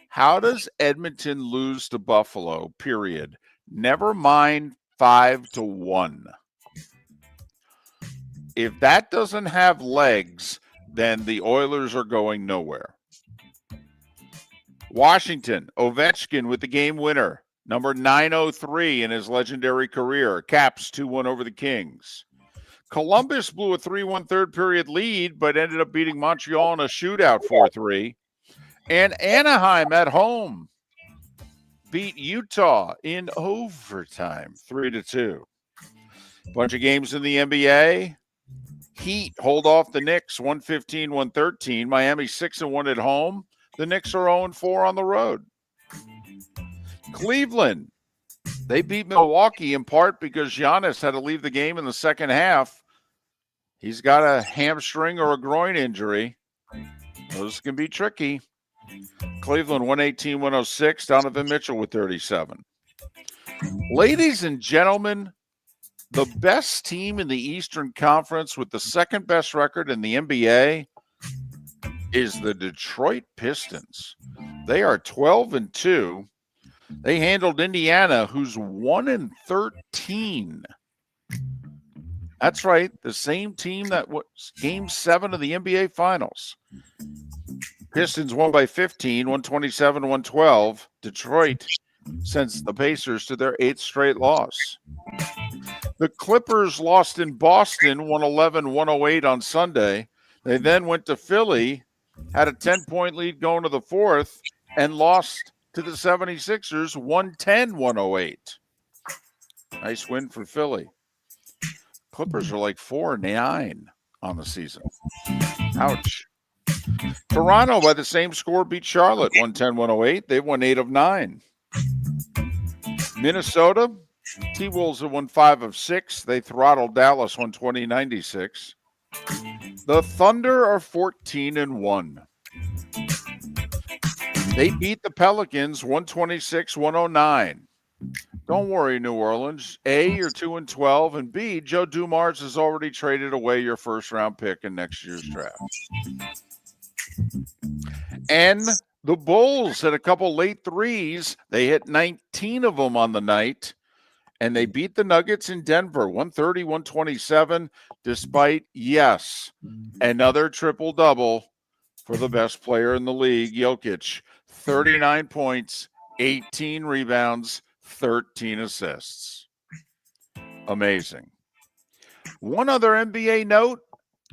How does Edmonton lose to Buffalo, period? Never mind 5-1. If that doesn't have legs, then the Oilers are going nowhere. Washington, Ovechkin with the game winner, number 903 in his legendary career. Caps 2-1 over the Kings. Columbus blew a 3-1 third period lead, but ended up beating Montreal in a shootout 4-3. And Anaheim at home beat Utah in overtime 3-2. Bunch of games in the NBA. Heat hold off the Knicks 115-113. Miami 6-1 at home. The Knicks are 0-4 on the road. Cleveland, they beat Milwaukee in part because Giannis had to leave the game in the second half. He's got a hamstring or a groin injury. Those can be tricky. Cleveland 118-106. Donovan Mitchell with 37. Ladies and gentlemen, the best team in the Eastern Conference with the second best record in the NBA is the Detroit Pistons. They are 12-2. They handled Indiana, who's 1-13. That's right, the same team that was Game 7 of the NBA Finals. Pistons won by 15, 127-112. Detroit sends the Pacers to their 8th straight loss. The Clippers lost in Boston, 111-108 on Sunday. They then went to Philly, had a 10-point lead going to the 4th, and lost to the 76ers, 110-108. Nice win for Philly. Clippers are like 4-9 on the season. Ouch. Toronto, by the same score, beat Charlotte 110-108. They've won 8 of 9. Minnesota, T-Wolves have won 5 of 6. They throttled Dallas 120-96. The Thunder are 14-1. They beat the Pelicans 126-109. Don't worry, New Orleans. A, you're 2-12, and B, Joe Dumars has already traded away your first-round pick in next year's draft. And the Bulls hit a couple late threes. They hit 19 of them on the night, And they beat the Nuggets in Denver 130-127, despite, yes, another triple-double for the best player in the league, Jokic. 39 points, 18 rebounds, 13 assists. Amazing. One other NBA note,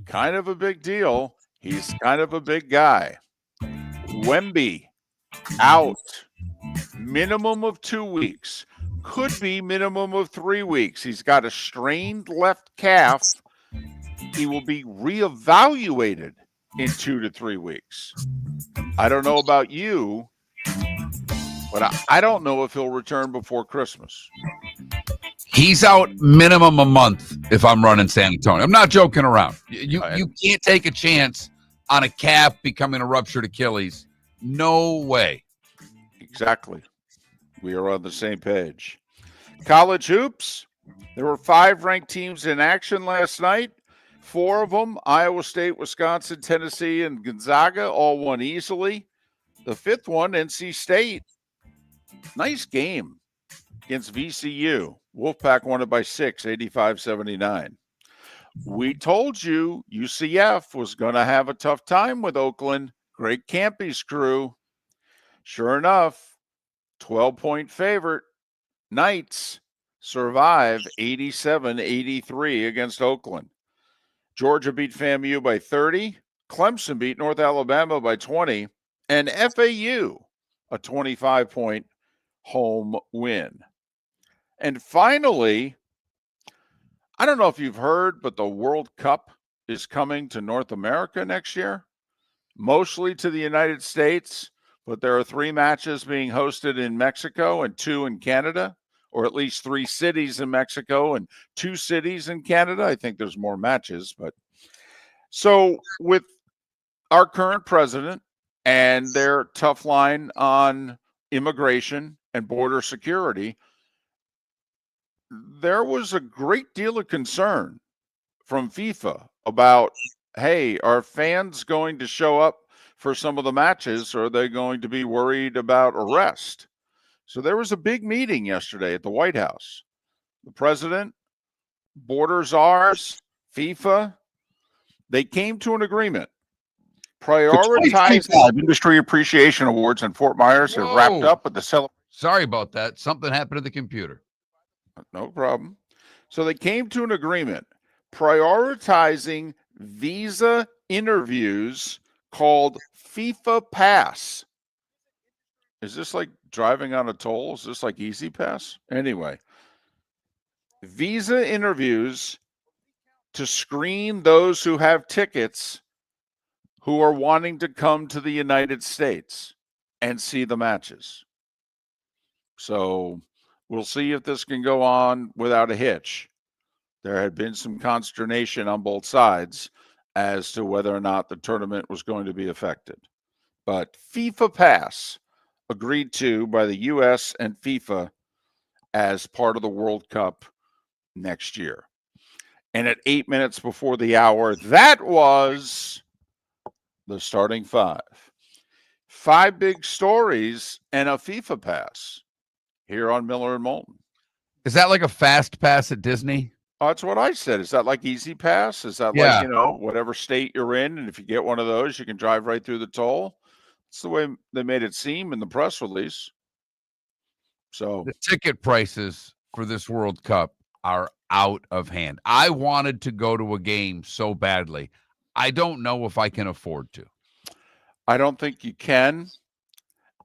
kind of a big deal. He's kind of a big guy. Wemby, out. Minimum of 2 weeks. Could be minimum of 3 weeks. He's got a strained left calf. He will be reevaluated in 2 to 3 weeks. I don't know about you, but I don't know if he'll return before Christmas. He's out minimum a month if I'm running San Antonio. I'm not joking around. You can't take a chance on a calf becoming a ruptured Achilles. No way. Exactly. We are on the same page. College hoops. There were 5 ranked teams in action last night. 4 of them, Iowa State, Wisconsin, Tennessee, and Gonzaga, all won easily. The 5th one, NC State. Nice game against VCU. Wolfpack won it by 6, 85-79. We told you UCF was going to have a tough time with Oakland. Greg Campy's crew. Sure enough, 12-point favorite. Knights survive 87-83 against Oakland. Georgia beat FAMU by 30. Clemson beat North Alabama by 20. And FAU, a 25-point home win. And finally, I don't know if you've heard, but the World Cup is coming to North America next year, mostly to the United States, but there are 3 matches being hosted in Mexico and 2 in Canada, or at least 3 cities in Mexico and 2 cities in Canada. I think there's more matches, but so with our current president and their tough line on immigration and border security, there was a great deal of concern from FIFA about, hey, are fans going to show up for some of the matches, or are they going to be worried about arrest? So there was a big meeting yesterday at the White House. The president, border czars, FIFA, they came to an agreement. The Industry Appreciation Awards in Fort Myers have wrapped up with the celebration. Sorry about that. Something happened to the computer. No problem. So they came to an agreement prioritizing visa interviews called FIFA Pass. Is this like driving on a toll? Is this like Easy Pass? Anyway, visa interviews to screen those who have tickets who are wanting to come to the United States and see the matches. So we'll see if this can go on without a hitch. There had been some consternation on both sides as to whether or not the tournament was going to be affected. But FIFA Pass, agreed to by the U.S. and FIFA as part of the World Cup next year. And at 8 minutes before the hour, that was the starting 5. 5 big stories and a FIFA Pass here on Miller and Moulton. Is that like a fast pass at Disney? Oh, that's what I said. Is that like Easy Pass? Is that like, whatever state you're in, and if you get one of those, you can drive right through the toll? It's the way they made it seem in the press release. So the ticket prices for this World Cup are out of hand. I wanted to go to a game so badly. I don't know if I can afford to. I don't think you can.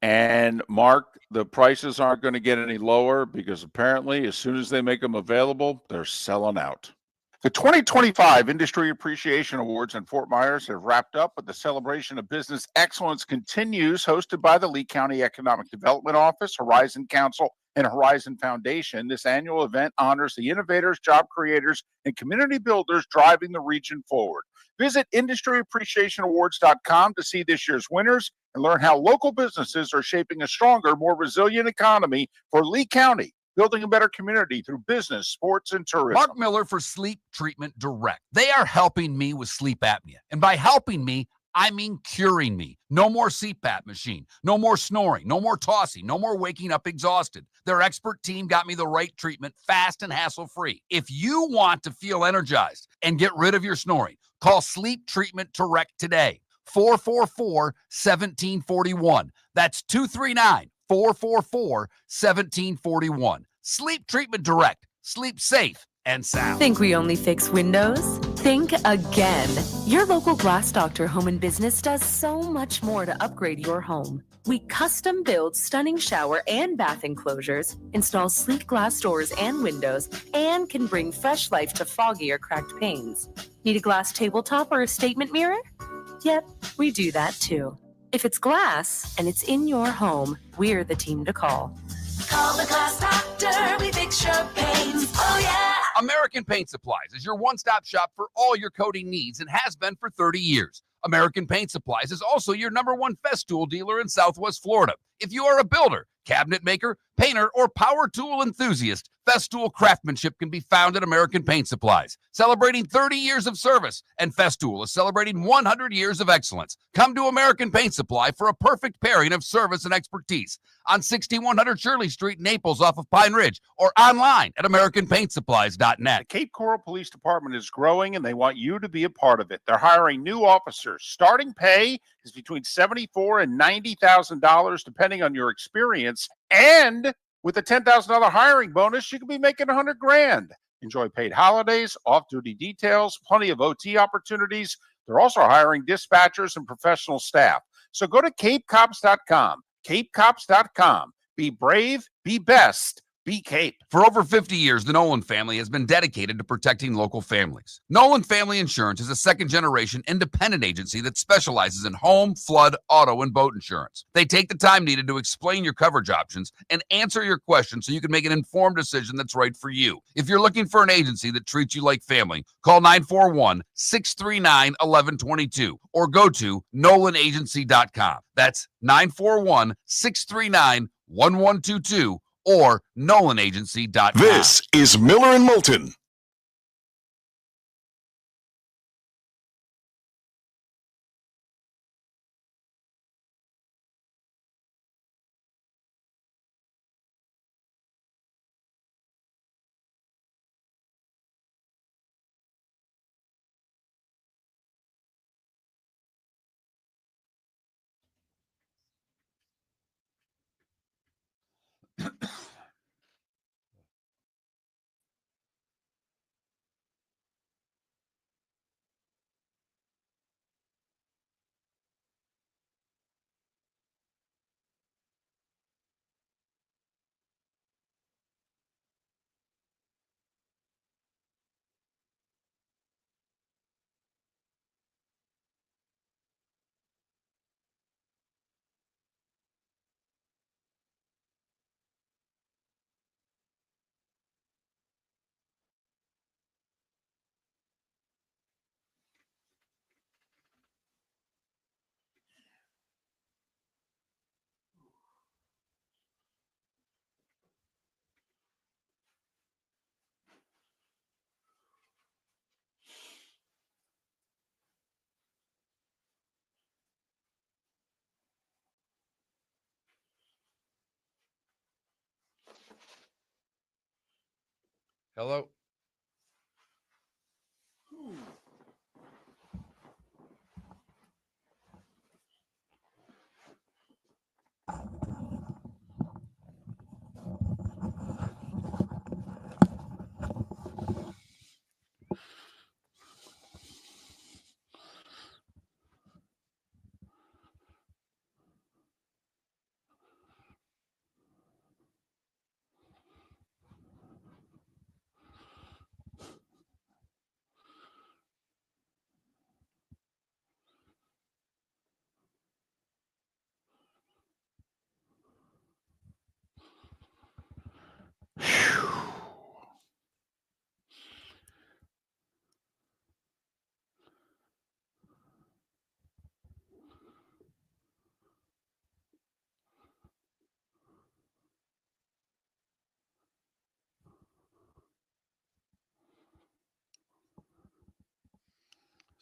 And Mark, the prices aren't going to get any lower because apparently as soon as they make them available, they're selling out. The 2025 Industry Appreciation Awards in Fort Myers have wrapped up, but the celebration of business excellence continues, hosted by the Lee County Economic Development Office, Horizon Council, and Horizon Foundation. This annual event honors the innovators, job creators, and community builders driving the region forward. Visit industryappreciationawards.com to see this year's winners and learn how local businesses are shaping a stronger, more resilient economy for Lee County, building a better community through business, sports, and tourism. Mark Miller for Sleep Treatment Direct. They are helping me with sleep apnea. And by helping me, I mean curing me. No more CPAP machine, no more snoring, no more tossing, no more waking up exhausted. Their expert team got me the right treatment fast and hassle-free. If you want to feel energized and get rid of your snoring, call Sleep Treatment Direct today. 444-1741. That's 239-444-1741. Sleep Treatment Direct. Sleep safe and sound. Think we only fix windows? Think again. Your local Glass Doctor Home and Business does so much more to upgrade your home. We custom build stunning shower and bath enclosures, install sleek glass doors and windows, and can bring fresh life to foggy or cracked panes. Need a glass tabletop or a statement mirror? Yep, we do that too. If it's glass and it's in your home, we're the team to call. Call the Glass Doctor, we fix your pains. Oh yeah! American Paint Supplies is your one-stop shop for all your coating needs and has been for 30 years. American Paint Supplies is also your #1 Festool dealer in Southwest Florida. If you are a builder, cabinet maker, painter, or power tool enthusiast, Festool craftsmanship can be found at American Paint Supplies. Celebrating 30 years of service, and Festool is celebrating 100 years of excellence. Come to American Paint Supply for a perfect pairing of service and expertise on 6100 Shirley Street, Naples, off of Pine Ridge, or online at AmericanPaintSupplies.net. The Cape Coral Police Department is growing, and they want you to be a part of it. They're hiring new officers. Starting pay is between $74,000 and $90,000, depending on your experience. And with a $10,000 hiring bonus, you could be making $100,000. Enjoy paid holidays, off-duty details, plenty of OT opportunities. They're also hiring dispatchers and professional staff. So go to CapeCops.com. CapeCops.com. Be brave, be best, be Cape. For over 50 years, the Nolan family has been dedicated to protecting local families. Nolan Family Insurance is a second-generation independent agency that specializes in home, flood, auto, and boat insurance. They take the time needed to explain your coverage options and answer your questions so you can make an informed decision that's right for you. If you're looking for an agency that treats you like family, call 941-639-1122 or go to NolanAgency.com. That's 941-639-1122 or NolanAgency.com. This is Miller and Moulton. Hello.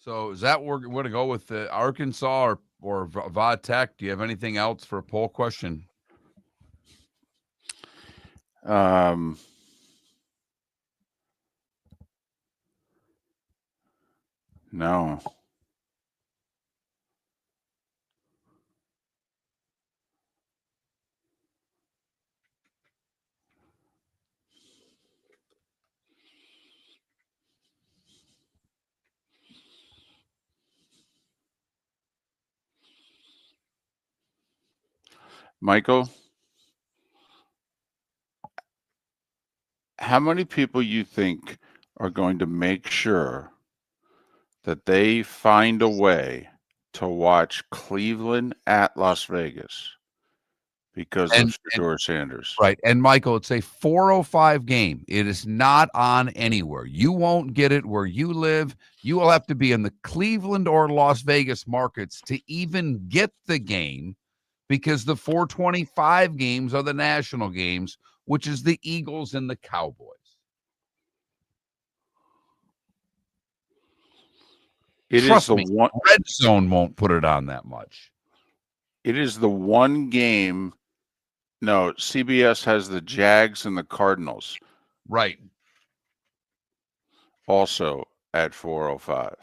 So is that we're going to go with Arkansas or Va Tech? Do you have anything else for a poll question? No. Michael, how many people you think are going to make sure that they find a way to watch Cleveland at Las Vegas because of Shedeur Sanders? Right. And Michael, it's a 4:05 game. It is not on anywhere. You won't get it where you live. You will have to be in the Cleveland or Las Vegas markets to even get the game, because the 4:25 games are the national games, which is the Eagles and the Cowboys. Trust me, Red Zone won't put it on that much. It is the one game. No, CBS has the Jags and the Cardinals. Right. Also at 4:05.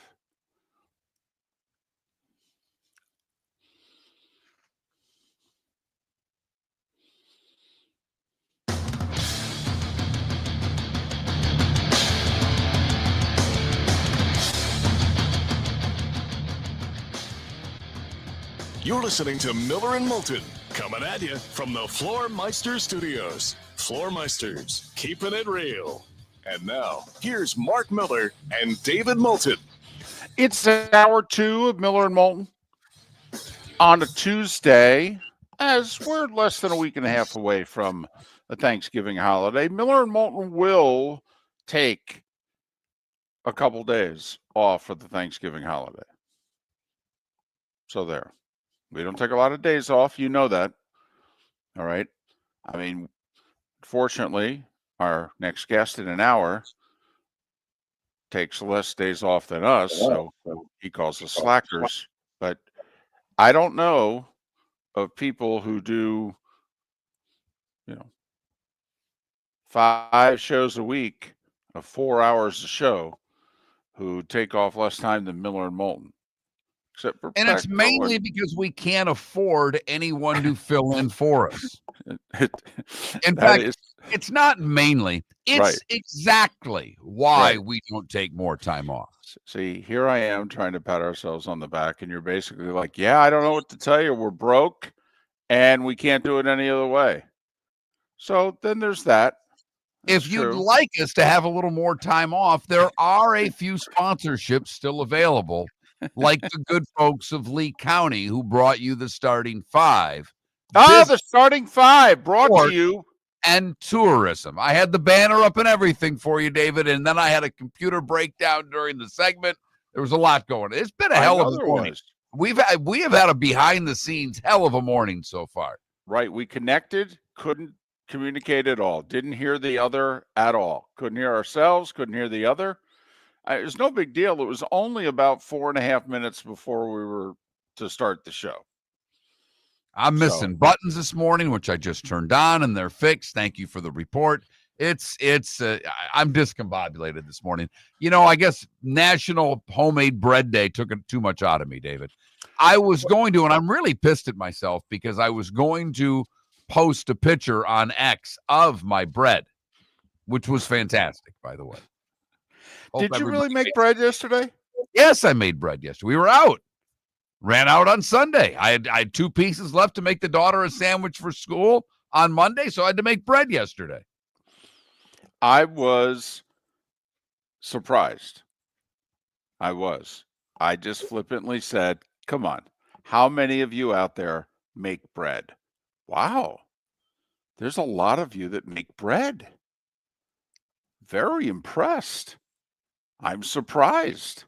You're listening to Miller and Moulton, coming at you from the Floor Meister Studios. Floor Meisters, keeping it real. And now, here's Mark Miller and David Moulton. It's hour 2 of Miller and Moulton on a Tuesday, as we're less than a week and a half away from the Thanksgiving holiday. Miller and Moulton will take a couple days off for the Thanksgiving holiday. So there. We don't take a lot of days off. You know that. All right. I mean, fortunately, our next guest in an hour takes less days off than us, so he calls us slackers. But I don't know of people who do, 5 shows a week of 4 hours a show who take off less time than Miller and Moulton. Except for and it's mainly because we can't afford anyone to fill in for us. In fact, it's not mainly. It's right. Exactly why we don't take more time off. See, here I am trying to pat ourselves on the back, and you're basically like, yeah, I don't know what to tell you. We're broke, and we can't do it any other way. So then there's that. If you'd like us to have a little more time off, there are a few sponsorships still available, like the good folks of Lee County who brought you the starting 5. The starting 5 brought to you. And tourism. I had the banner up and everything for you, David, and then I had a computer breakdown during the segment. There was a lot going on. It's been a hell of a morning. We have had a behind-the-scenes hell of a morning so far. Right. We connected, couldn't communicate at all. Didn't hear the other at all. Couldn't hear ourselves, couldn't hear the other. It was no big deal. It was only about 4.5 minutes before we were to start the show. I'm missing buttons this morning, which I just turned on, and they're fixed. Thank you for the report. I'm discombobulated this morning. I guess National Homemade Bread Day took it too much out of me, David. I was going to, and I'm really pissed at myself because I was going to post a picture on X of my bread, which was fantastic, by the way. Did you really make bread yesterday? Yes, I made bread yesterday. We were out. Ran out on Sunday. I had 2 pieces left to make the daughter a sandwich for school on Monday, so I had to make bread yesterday. I was surprised. I just flippantly said, come on, how many of you out there make bread? Wow. There's a lot of you that make bread. Very impressed. I'm surprised,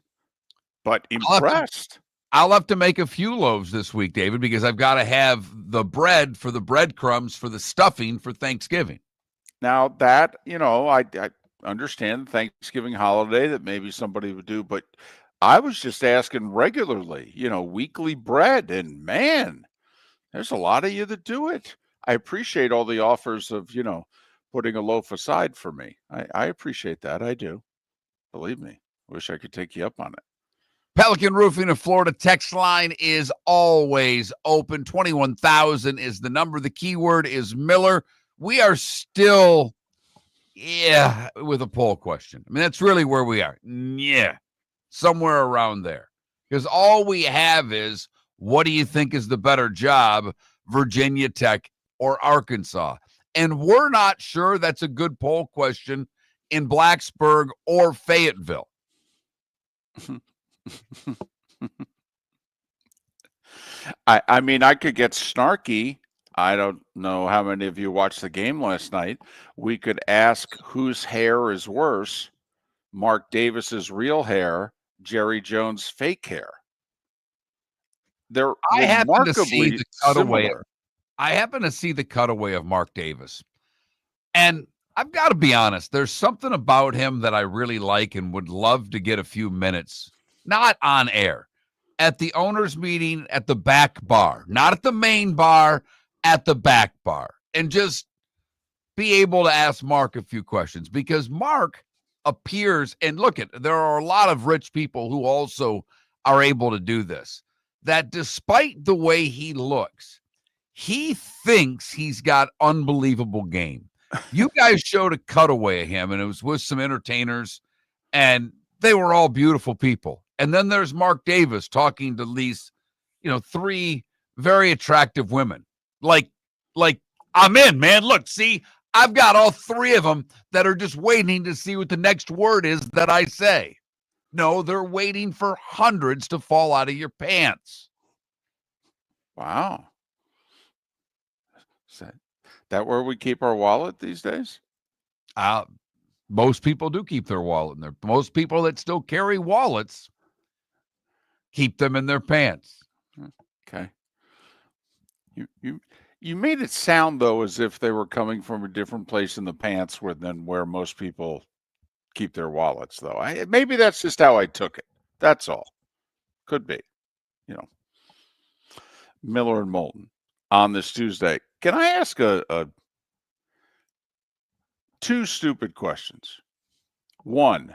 but impressed. I'll have to make a few loaves this week, David, because I've got to have the bread for the breadcrumbs for the stuffing for Thanksgiving. Now that, I understand the Thanksgiving holiday that maybe somebody would do, but I was just asking regularly, weekly bread, and man, there's a lot of you that do it. I appreciate all the offers of, putting a loaf aside for me. I appreciate that. I do. Believe me. Wish I could take you up on it. Pelican Roofing of Florida text line is always open. 21,000 is the number. The keyword is Miller. We are still, with a poll question. I mean, that's really where we are. Yeah, somewhere around there. Because all we have is, what do you think is the better job, Virginia Tech or Arkansas? And we're not sure that's a good poll question in Blacksburg or Fayetteville. I mean, I could get snarky. I don't know how many of you watched the game last night. We could ask whose hair is worse, Mark Davis's real hair, Jerry Jones' fake hair. They're I happen to see remarkably the cutaway. similar. I happen to see the cutaway of Mark Davis. And I've got to be honest, there's something about him that I really like and would love to get a few minutes, not on air, at the owners' meeting at the back bar, not at the main bar, at the back bar, and just be able to ask Mark a few questions, because Mark appears, and look, there are a lot of rich people who also are able to do this, that despite the way he looks, he thinks he's got unbelievable game. You guys showed a cutaway of him, and it was with some entertainers, and they were all beautiful people. And then there's Mark Davis talking to these, three very attractive women. Like, I'm in, man. Look, see, I've got all three of them that are just waiting to see what the next word is that I say. No, they're waiting for hundreds to fall out of your pants. Wow. Is that where we keep our wallet these days? Most people do keep their wallet in there. Most people that still carry wallets keep them in their pants. Okay. You made it sound, though, as if they were coming from a different place in the pants than where most people keep their wallets, though. Maybe that's just how I took it. That's all. Could be. Miller and Moulton on this Tuesday. Can I ask two stupid questions? One,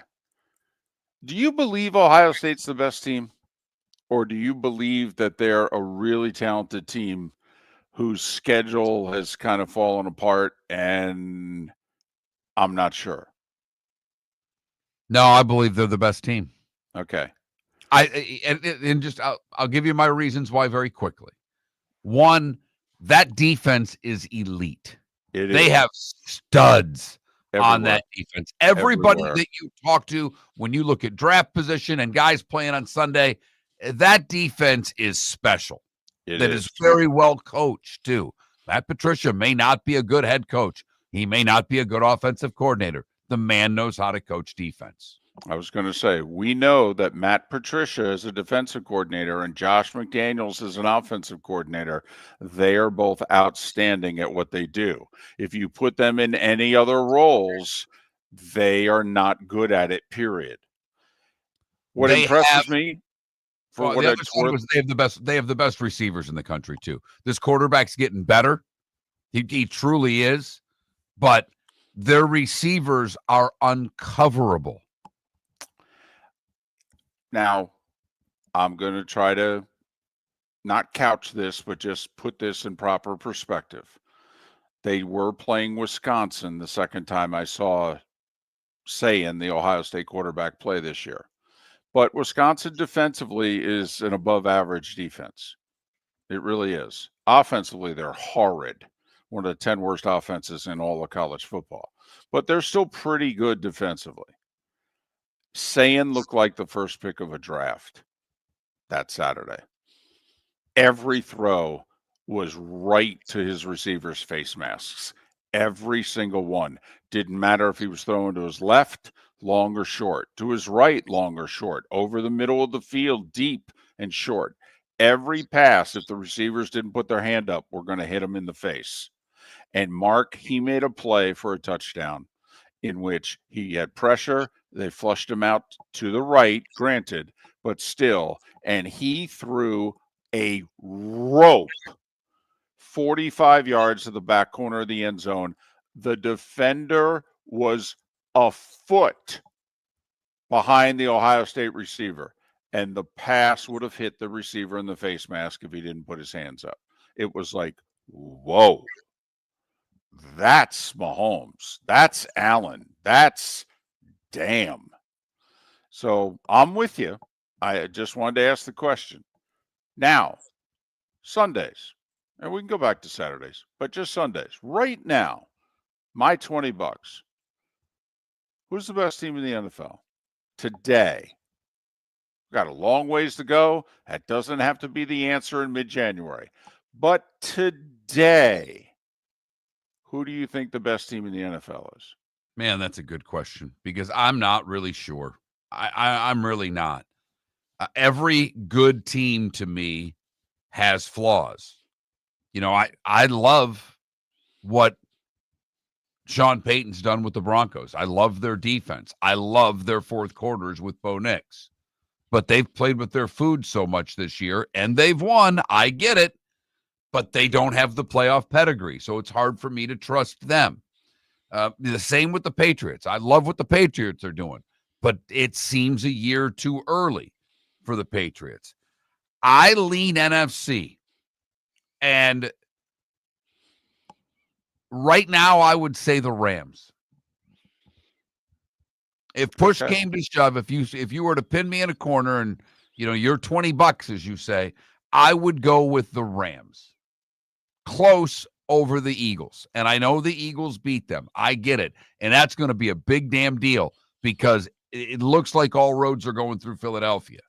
do you believe Ohio State's the best team? Or do you believe that they're a really talented team whose schedule has kind of fallen apart, and I'm not sure? No, I believe they're the best team. Okay. I'll give you my reasons why very quickly. One, that defense is elite. They have studs everywhere on that defense. Everybody that you talk to, when you look at draft position and guys playing on Sunday, that defense is special. It is very well coached, too. Matt Patricia may not be a good head coach. He may not be a good offensive coordinator. The man knows how to coach defense. I was going to say, we know that Matt Patricia is a defensive coordinator and Josh McDaniels is an offensive coordinator. They are both outstanding at what they do. If you put them in any other roles, they are not good at it, period. What impresses me, for what it's worth, they have the best receivers in the country, too. This quarterback's getting better. He truly is. But their receivers are uncoverable. Now, I'm going to try to not couch this, but just put this in proper perspective. They were playing Wisconsin the second time I saw Sayin, the Ohio State quarterback, play this year. But Wisconsin defensively is an above-average defense. It really is. Offensively, they're horrid. One of the 10 worst offenses in all of college football. But they're still pretty good defensively. Sayin looked like the first pick of a draft that Saturday. Every throw was right to his receivers' face masks. Every single one. Didn't matter if he was throwing to his left, long or short, to his right, long or short, over the middle of the field, deep and short. Every pass, if the receivers didn't put their hand up, we're going to hit him in the face. And Mark, he made a play for a touchdown. in which he had pressure. They flushed him out to the right, granted, but still. And he threw a rope 45 yards to the back corner of the end zone. The defender was a foot behind the Ohio State receiver, and the pass would have hit the receiver in the face mask if he didn't put his hands up. It was like, whoa, that's Mahomes. That's Allen. That's damn. So I'm with you. I just wanted to ask the question. Now, Sundays, and we can go back to Saturdays, but just Sundays. Right now, my $20. Who's the best team in the NFL today? Got a long ways to go. That doesn't have to be the answer in mid-January. But today, who do you think the best team in the NFL is? Man, that's a good question because I'm not really sure. I'm really not. Every good team to me has flaws. You know, I love what Sean Payton's done with the Broncos. I love their defense. I love their fourth quarters with Bo Nix. But they've played with their food so much this year, and they've won. I get it. But they don't have the playoff pedigree, so it's hard for me to trust them. The same with the Patriots. I love what the Patriots are doing, but it seems a year too early for the Patriots. I lean NFC, and right now I would say the Rams. If push came to shove, if you were to pin me in a corner and you're $20, as you say, I would go with the Rams. Close over the Eagles. And I know the Eagles beat them. I get it. And that's going to be a big damn deal because it looks like all roads are going through Philadelphia.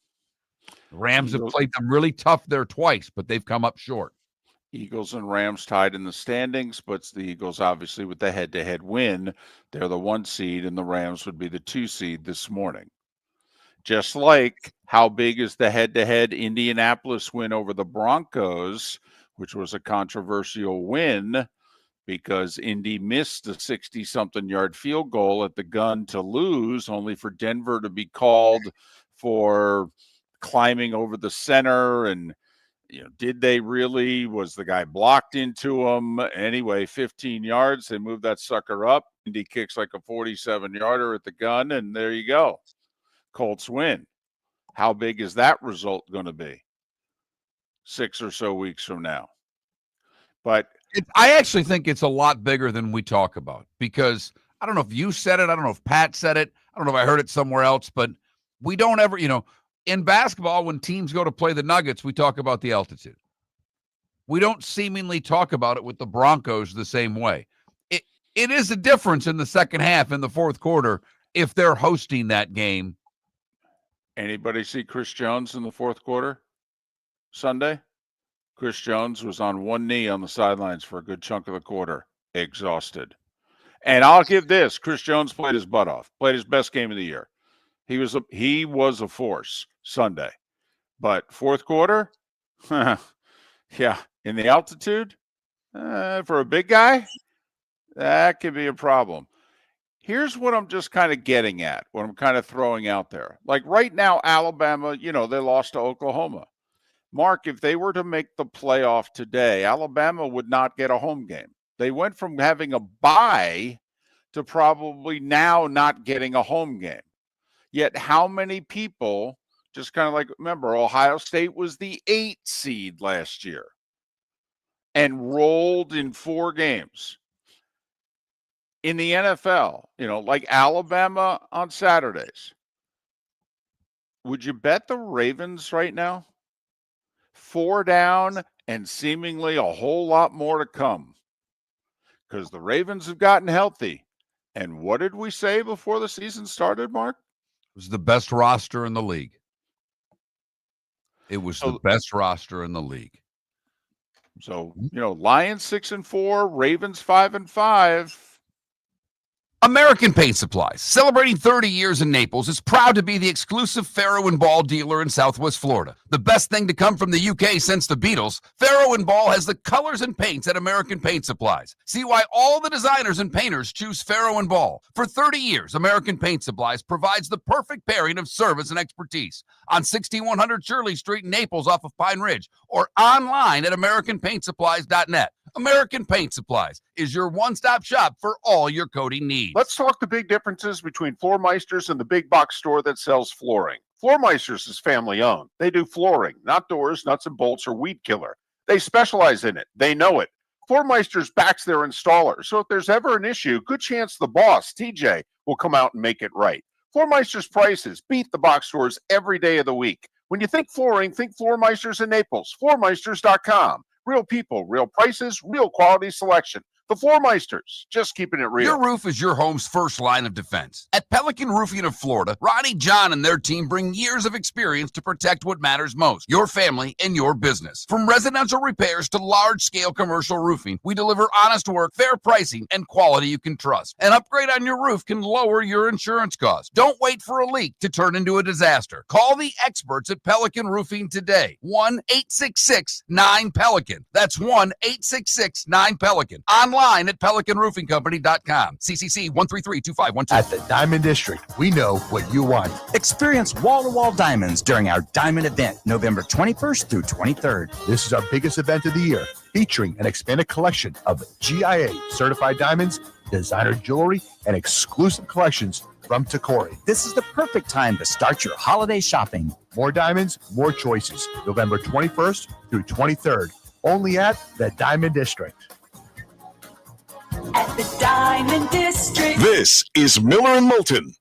The Rams have played them really tough there twice, but they've come up short. Eagles and Rams tied in the standings, but the Eagles obviously with the head-to-head win, they're the 1 seed, and the Rams would be the 2 seed this morning. Just like how big is the head-to-head Indianapolis win over the Broncos, which was a controversial win because Indy missed a 60-something yard field goal at the gun to lose, only for Denver to be called for climbing over the center. And, did they really? Was the guy blocked into him? Anyway, 15 yards. They moved that sucker up. Indy kicks like a 47-yarder at the gun, and there you go. Colts win. How big is that result going to be 6 or so weeks from now? But I actually think it's a lot bigger than we talk about because I don't know if you said it. I don't know if Pat said it. I don't know if I heard it somewhere else, but we don't ever, in basketball, when teams go to play the Nuggets, we talk about the altitude. We don't seemingly talk about it with the Broncos the same way. It is a difference in the second half, in the fourth quarter, if they're hosting that game. Anybody see Chris Jones in the fourth quarter Sunday? Chris Jones was on one knee on the sidelines for a good chunk of the quarter, exhausted. And I'll give this, Chris Jones played his butt off, played his best game of the year. He was a force Sunday. But fourth quarter, yeah, in the altitude, for a big guy, that could be a problem. Here's what I'm just kind of getting at, what I'm kind of throwing out there. Like right now, Alabama, they lost to Oklahoma. Mark, if they were to make the playoff today, Alabama would not get a home game. They went from having a bye to probably now not getting a home game. Yet how many people, just kind of like, remember, Ohio State was the 8 seed last year and rolled in 4 games. In the NFL, like Alabama on Saturdays, would you bet the Ravens right now? 4 down and seemingly a whole lot more to come because the Ravens have gotten healthy. And what did we say before the season started, Mark? It was the best roster in the league. It was the best roster in the league. So, Lions 6-4, Ravens 5-5. American Paint Supplies, celebrating 30 years in Naples, is proud to be the exclusive Farrow & Ball dealer in Southwest Florida. The best thing to come from the UK since the Beatles, Farrow & Ball has the colors and paints at American Paint Supplies. See why all the designers and painters choose Farrow & Ball. For 30 years, American Paint Supplies provides the perfect pairing of service and expertise on 6100 Shirley Street in Naples off of Pine Ridge or online at AmericanPaintSupplies.net. American Paint Supplies is your one-stop shop for all your coating needs. Let's talk the big differences between Floormeisters and the big box store that sells flooring. Floormeisters is family owned. They do flooring, not doors, nuts and bolts, or weed killer. They specialize in it. They know it. Floormeisters backs their installer, so if there's ever an issue, good chance the boss, TJ, will come out and make it right. Floormeisters prices beat the box stores every day of the week. When you think flooring, think Floormeisters in Naples. Floormeisters.com. Real people, real prices, real quality selection. The Floormeisters, just keeping it real. Your roof is your home's first line of defense. At Pelican Roofing of Florida, Ronnie John and their team bring years of experience to protect what matters most, your family and your business. From residential repairs to large-scale commercial roofing, we deliver honest work, fair pricing, and quality you can trust. An upgrade on your roof can lower your insurance costs. Don't wait for a leak to turn into a disaster. Call the experts at Pelican Roofing today. 1-866-9-PELICAN. That's 1-866-9-PELICAN. Online at PelicanRoofingCompany.com. CCC 1332512. At the Diamond District, we know what you want. Experience wall-to-wall diamonds during our Diamond event, November 21st through 23rd. This is our biggest event of the year, featuring an expanded collection of GIA certified diamonds, designer jewelry, and exclusive collections from Takori. This is the perfect time to start your holiday shopping. More diamonds, more choices. November 21st through 23rd, only at the Diamond District. At the Diamond District. This is Miller and Moulton.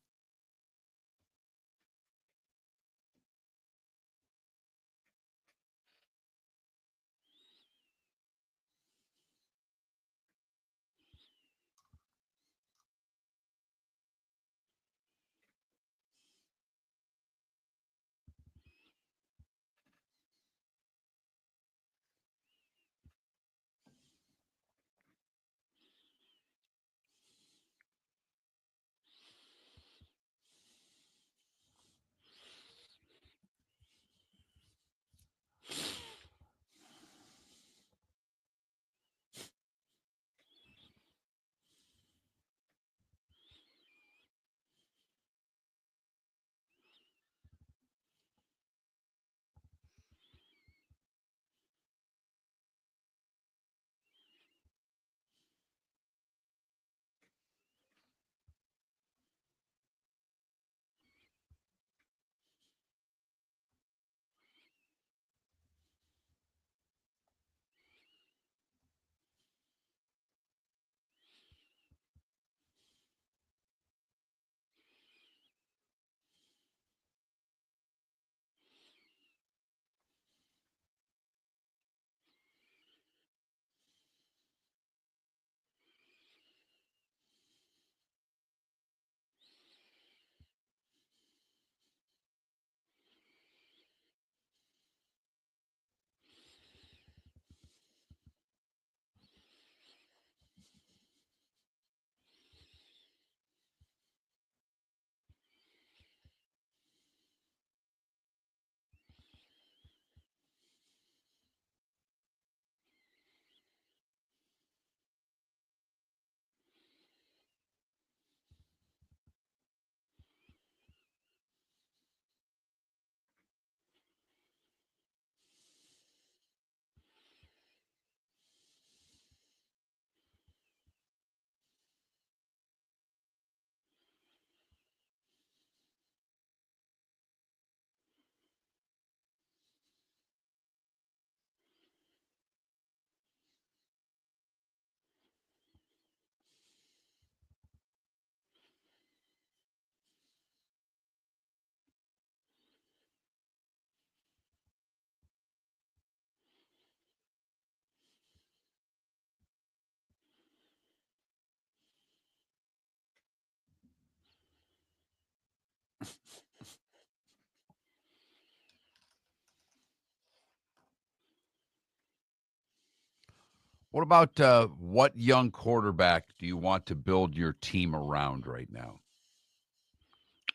What about what young quarterback do you want to build your team around right now?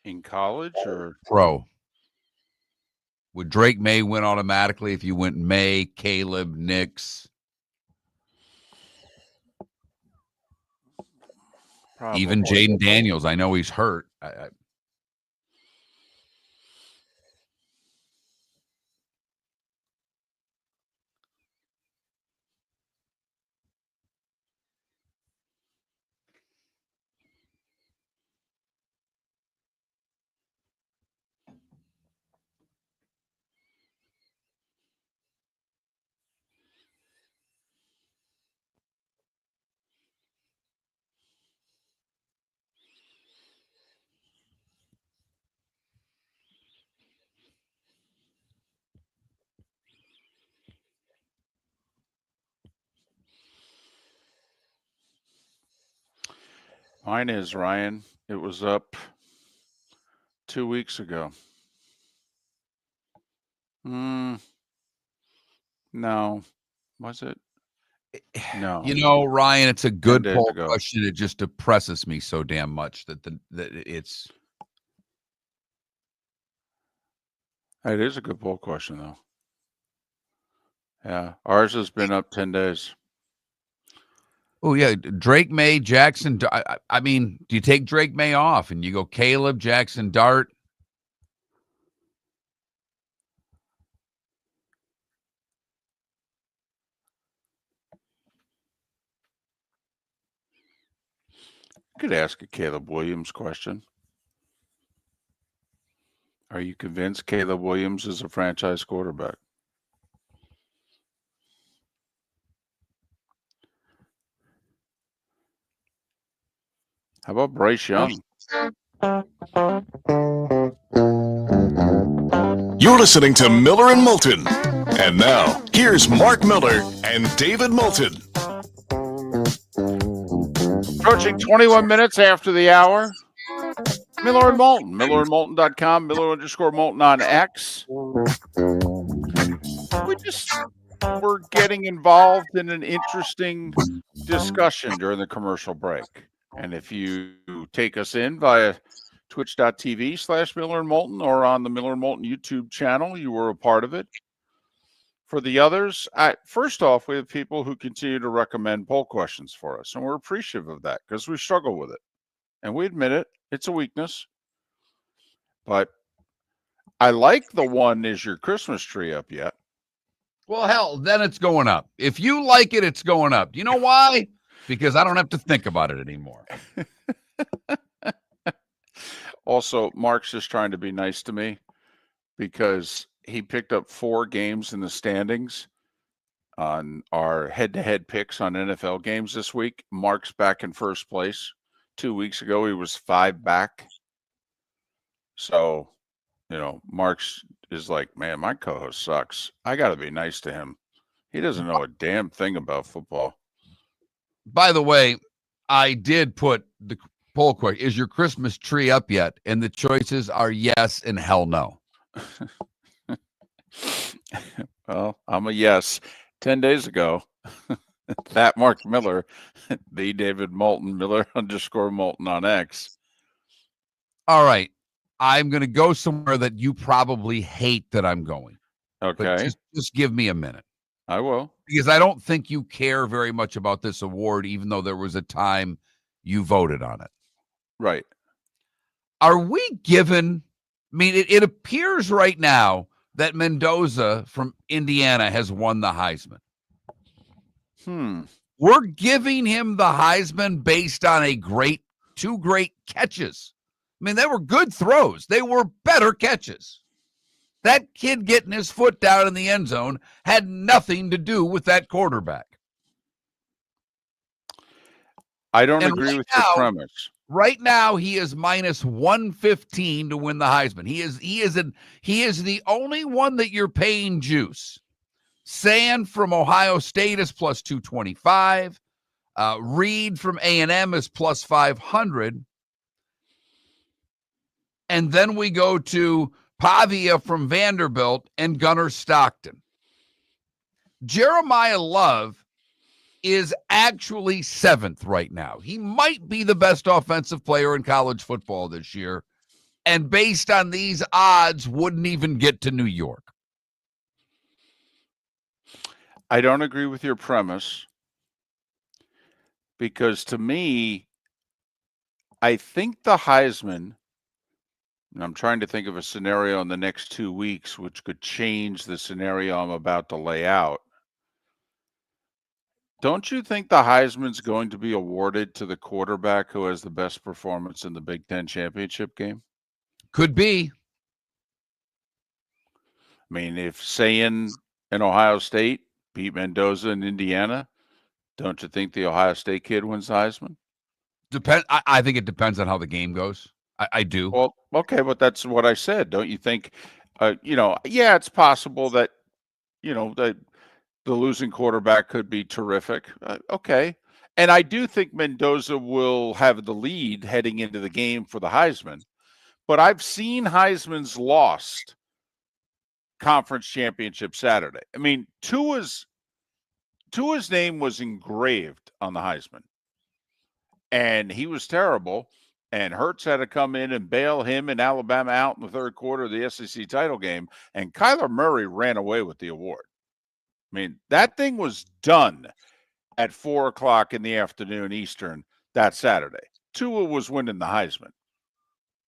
In college or pro? Would Drake May win automatically if you went May, Caleb, Nix? Probably. Even Jaden Daniels. I know he's hurt. Mine is, Ryan. It was up 2 weeks ago. No. Was it? No. You know, Ryan, it's a good poll question. It just depresses me so damn much that it's. It is a good poll question, though. Yeah, ours has been up 10 days. Oh, yeah. Drake May, Jackson. I mean, do you take Drake May off and you go Caleb, Jackson, Dart? You could ask a Caleb Williams question. Are you convinced Caleb Williams is a franchise quarterback? How about Bryce Young? You're listening to Miller and Moulton. And now, here's Mark Miller and David Moulton. Approaching 21 minutes after the hour. Miller and Moulton. MillerandMoulton.com. Miller_Moulton on X. We're getting involved in an interesting discussion during the commercial break. And if you take us in via twitch.tv/Miller and Moulton or on the Miller and Moulton YouTube channel, you were a part of it. For the others, first off, we have people who continue to recommend poll questions for us, and we're appreciative of that because we struggle with it. And we admit it. It's a weakness. But I like the one, is your Christmas tree up yet? Well, hell, then it's going up. If you like it, it's going up. Do you know why? Because I don't have to think about it anymore. Also, Mark's just trying to be nice to me because he picked up 4 games in the standings on our head-to-head picks on NFL games this week. Mark's back in first place. 2 weeks ago, he was 5 back. So, Mark's is like, man, my co-host sucks. I got to be nice to him. He doesn't know a damn thing about football. By the way, I did put the poll question, is your Christmas tree up yet? And the choices are yes and hell no. Well, I'm a yes. 10 days ago, that Mark Miller, the David Moulton, Miller_Moulton on X. All right. I'm going to go somewhere that you probably hate that I'm going. Okay. Just give me a minute. I will. Because I don't think you care very much about this award, even though there was a time you voted on it. Right. Are we given, it appears right now that Mendoza from Indiana has won the Heisman. We're giving him the Heisman based on 2 great catches. They were good throws. They were better catches. That kid getting his foot down in the end zone had nothing to do with that quarterback. I don't agree with the premise. Right now, he is minus 115 to win the Heisman. He is the only one that you're paying juice. Sand from Ohio State is plus 225. Reed from A&M is plus 500. And then we go to Pavia from Vanderbilt and Gunnar Stockton. Jeremiah Love is actually 7th right now. He might be the best offensive player in college football this year. And based on these odds, wouldn't even get to New York. I don't agree with your premise because to me, I think the Heisman, and I'm trying to think of a scenario in the next 2 weeks which could change the scenario I'm about to lay out. Don't you think the Heisman's going to be awarded to the quarterback who has the best performance in the Big Ten championship game? Could be. I mean, if Sayin and Ohio State beat Mendoza in Indiana, don't you think the Ohio State kid wins the Heisman? I think it depends on how the game goes. I do. Well, okay, but that's what I said. Don't you think, yeah, it's possible that, that the losing quarterback could be terrific. Okay. And I do think Mendoza will have the lead heading into the game for the Heisman. But I've seen Heisman's lost conference championship Saturday. I mean, Tua's name was engraved on the Heisman. And he was terrible. And Hurts had to come in and bail him and Alabama out in the third quarter of the SEC title game. And Kyler Murray ran away with the award. I mean, that thing was done at 4:00 in the afternoon Eastern that Saturday. Tua was winning the Heisman.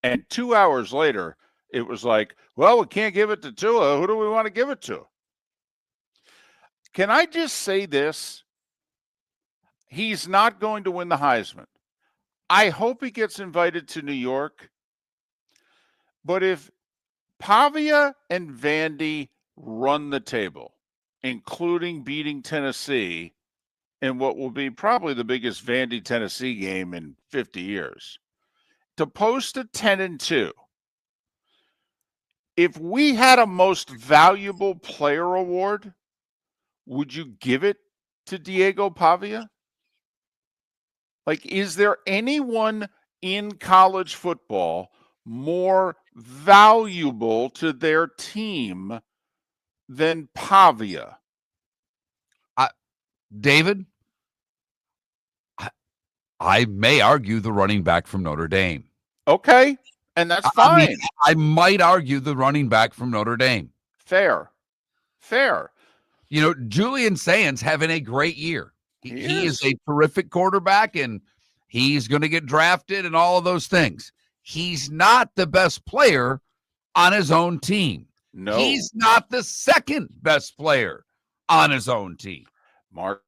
And 2 hours later, it was like, well, we can't give it to Tua. Who do we want to give it to? Can I just say this? He's not going to win the Heisman. I hope he gets invited to New York. But if Pavia and Vandy run the table, including beating Tennessee in what will be probably the biggest Vandy-Tennessee game in 50 years, to post a 10-2, if we had a most valuable player award, would you give it to Diego Pavia? Like, is there anyone in college football more valuable to their team than Pavia? David, I may argue the running back from Notre Dame. Okay, and that's fine. I mean, I might argue the running back from Notre Dame. Fair. Julian Sayans having a great year. He is a terrific quarterback, and he's going to get drafted and all of those things. He's not the best player on his own team. No. He's not the second best player on his own team. Mark,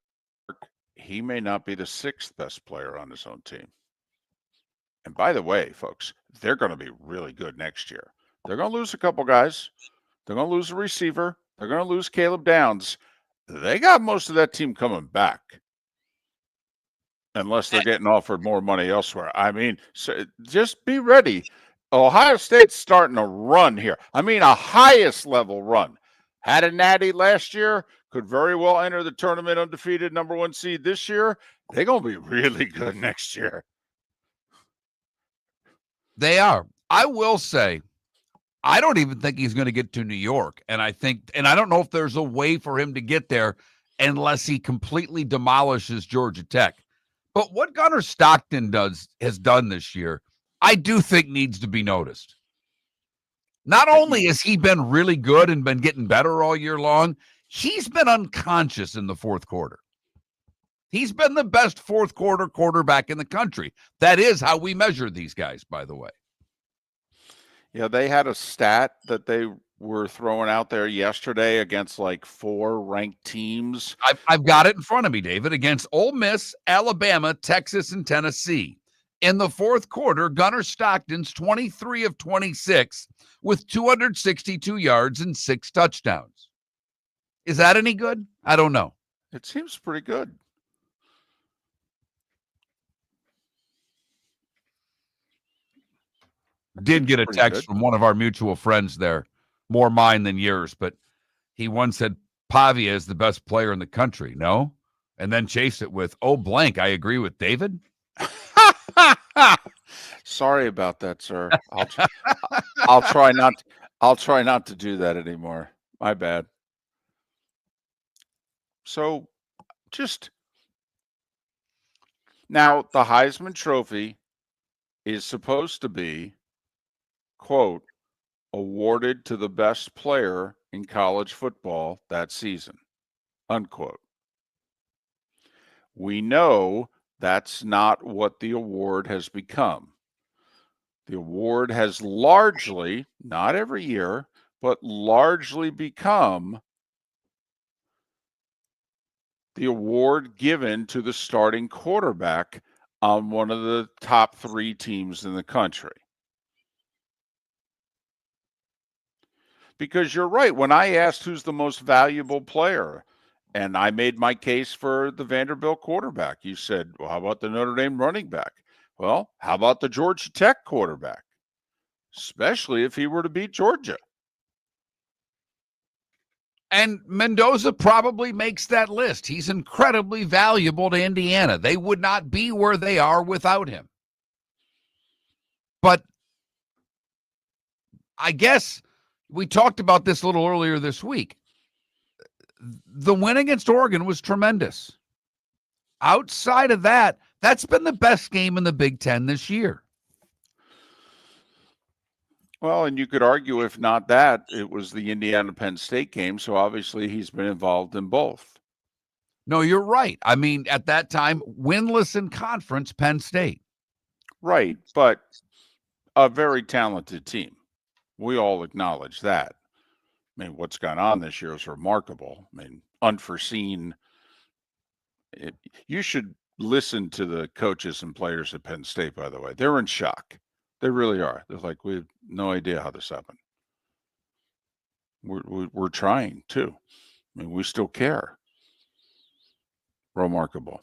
he may not be the 6th best player on his own team. And by the way, folks, they're going to be really good next year. They're going to lose a couple guys. They're going to lose a receiver. They're going to lose Caleb Downs. They got most of that team coming back. Unless they're getting offered more money elsewhere. I mean, so just be ready. Ohio State's starting a run here. I mean, a highest level run. Had a natty last year, could very well enter the tournament undefeated number 1 seed this year. They're going to be really good next year. They are. I will say, I don't even think he's going to get to New York. And I don't know if there's a way for him to get there unless he completely demolishes Georgia Tech. But what Gunnar Stockton has done this year, I do think needs to be noticed. Not only has he been really good and been getting better all year long, he's been unconscious in the fourth quarter. He's been the best fourth quarter quarterback in the country. That is how we measure these guys, by the way. Yeah, they had a stat that they were throwing out there yesterday against like 4 ranked teams. I've got it in front of me, David, against Ole Miss, Alabama, Texas, and Tennessee. In the fourth quarter, Gunnar Stockton's 23 of 26 with 262 yards and 6 touchdowns. Is that any good? I don't know. It seems pretty good. Did get a text from one of our mutual friends there, more mine than yours, but he once said Pavia is the best player in the country. No? And then chased it with, oh, blank, I agree with David. Sorry about that, sir. I'll try not to do that anymore. My bad. So just Now, the Heisman Trophy is supposed to be, quote, awarded to the best player in college football that season, unquote. We know that's not what the award has become. The award has largely, not every year, but largely become the award given to the starting quarterback on one of the top 3 teams in the country. Because you're right. When I asked who's the most valuable player, and I made my case for the Vanderbilt quarterback, you said, well, how about the Notre Dame running back? Well, how about the Georgia Tech quarterback? Especially if he were to beat Georgia. And Mendoza probably makes that list. He's incredibly valuable to Indiana. They would not be where they are without him. But I guess we talked about this a little earlier this week. The win against Oregon was tremendous. Outside of that, that's been the best game in the Big Ten this year. Well, and you could argue, if not that, it was the Indiana-Penn State game, so obviously he's been involved in both. No, you're right. I mean, at that time, winless in conference, Penn State. Right, but a very talented team. We all acknowledge that. I mean, what's gone on this year is remarkable. I mean, unforeseen. You should listen to the coaches and players at Penn State, by the way. They're in shock. They really are. They're like, we have no idea how this happened. We're trying too. I mean, we still care. Remarkable.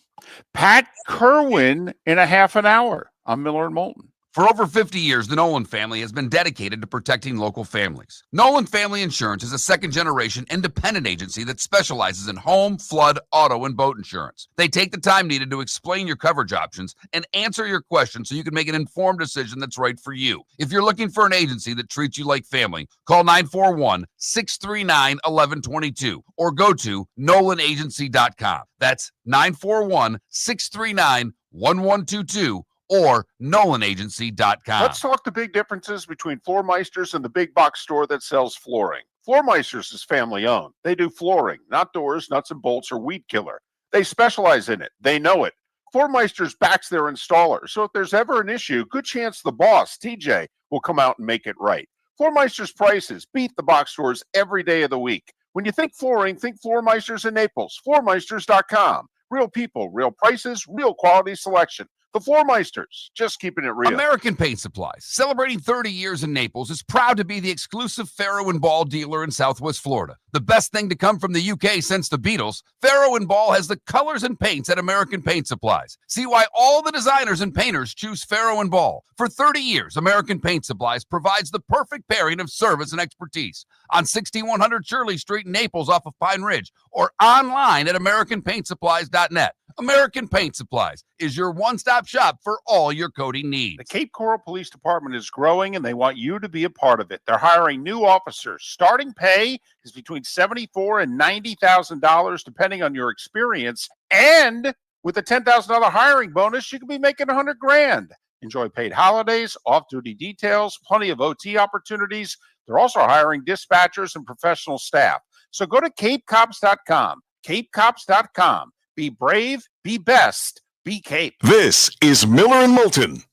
Pat Kirwan in a half an hour on Miller and Moulton. For over 50 years, the Nolan family has been dedicated to protecting local families. Nolan Family Insurance is a second-generation independent agency that specializes in home, flood, auto, and boat insurance. They take the time needed to explain your coverage options and answer your questions so you can make an informed decision that's right for you. If you're looking for an agency that treats you like family, call 941-639-1122 or go to nolanagency.com. That's 941-639-1122 or nolanagency.com. Let's talk the big differences between Floor Meisters and the big box store that sells flooring. Floor Meisters is family owned. They do flooring, not doors, nuts and bolts, or weed killer. They specialize in it. They know it. Floor Meisters backs their installer, so if there's ever an issue, good chance the boss, TJ, will come out and make it right. Floor Meisters prices beat the box stores every day of the week. When you think flooring, think Floor Meisters in Naples. FloorMeisters.com. Real people, real prices, real quality selection. The Floor Meisters, just keeping it real. American Paint Supplies, celebrating 30 years in Naples, is proud to be the exclusive Faro and Ball dealer in Southwest Florida. The best thing to come from the UK since the Beatles, Faro and Ball has the colors and paints at American Paint Supplies. See why all the designers and painters choose Faro and Ball. For 30 years, American Paint Supplies provides the perfect pairing of service and expertise on 6100 Shirley Street in Naples off of Pine Ridge or online at AmericanPaintSupplies.net. American Paint Supplies is your one-stop shop for all your coating needs. The Cape Coral Police Department is growing, and they want you to be a part of it. They're hiring new officers. Starting pay is between $74,000 and $90,000, depending on your experience. And with a $10,000 hiring bonus, you can be making $100,000. Enjoy paid holidays, off-duty details, plenty of OT opportunities. They're also hiring dispatchers and professional staff. So go to CapeCops.com. CapeCops.com. Be brave, be best, be Cape. This is Miller and Moulton.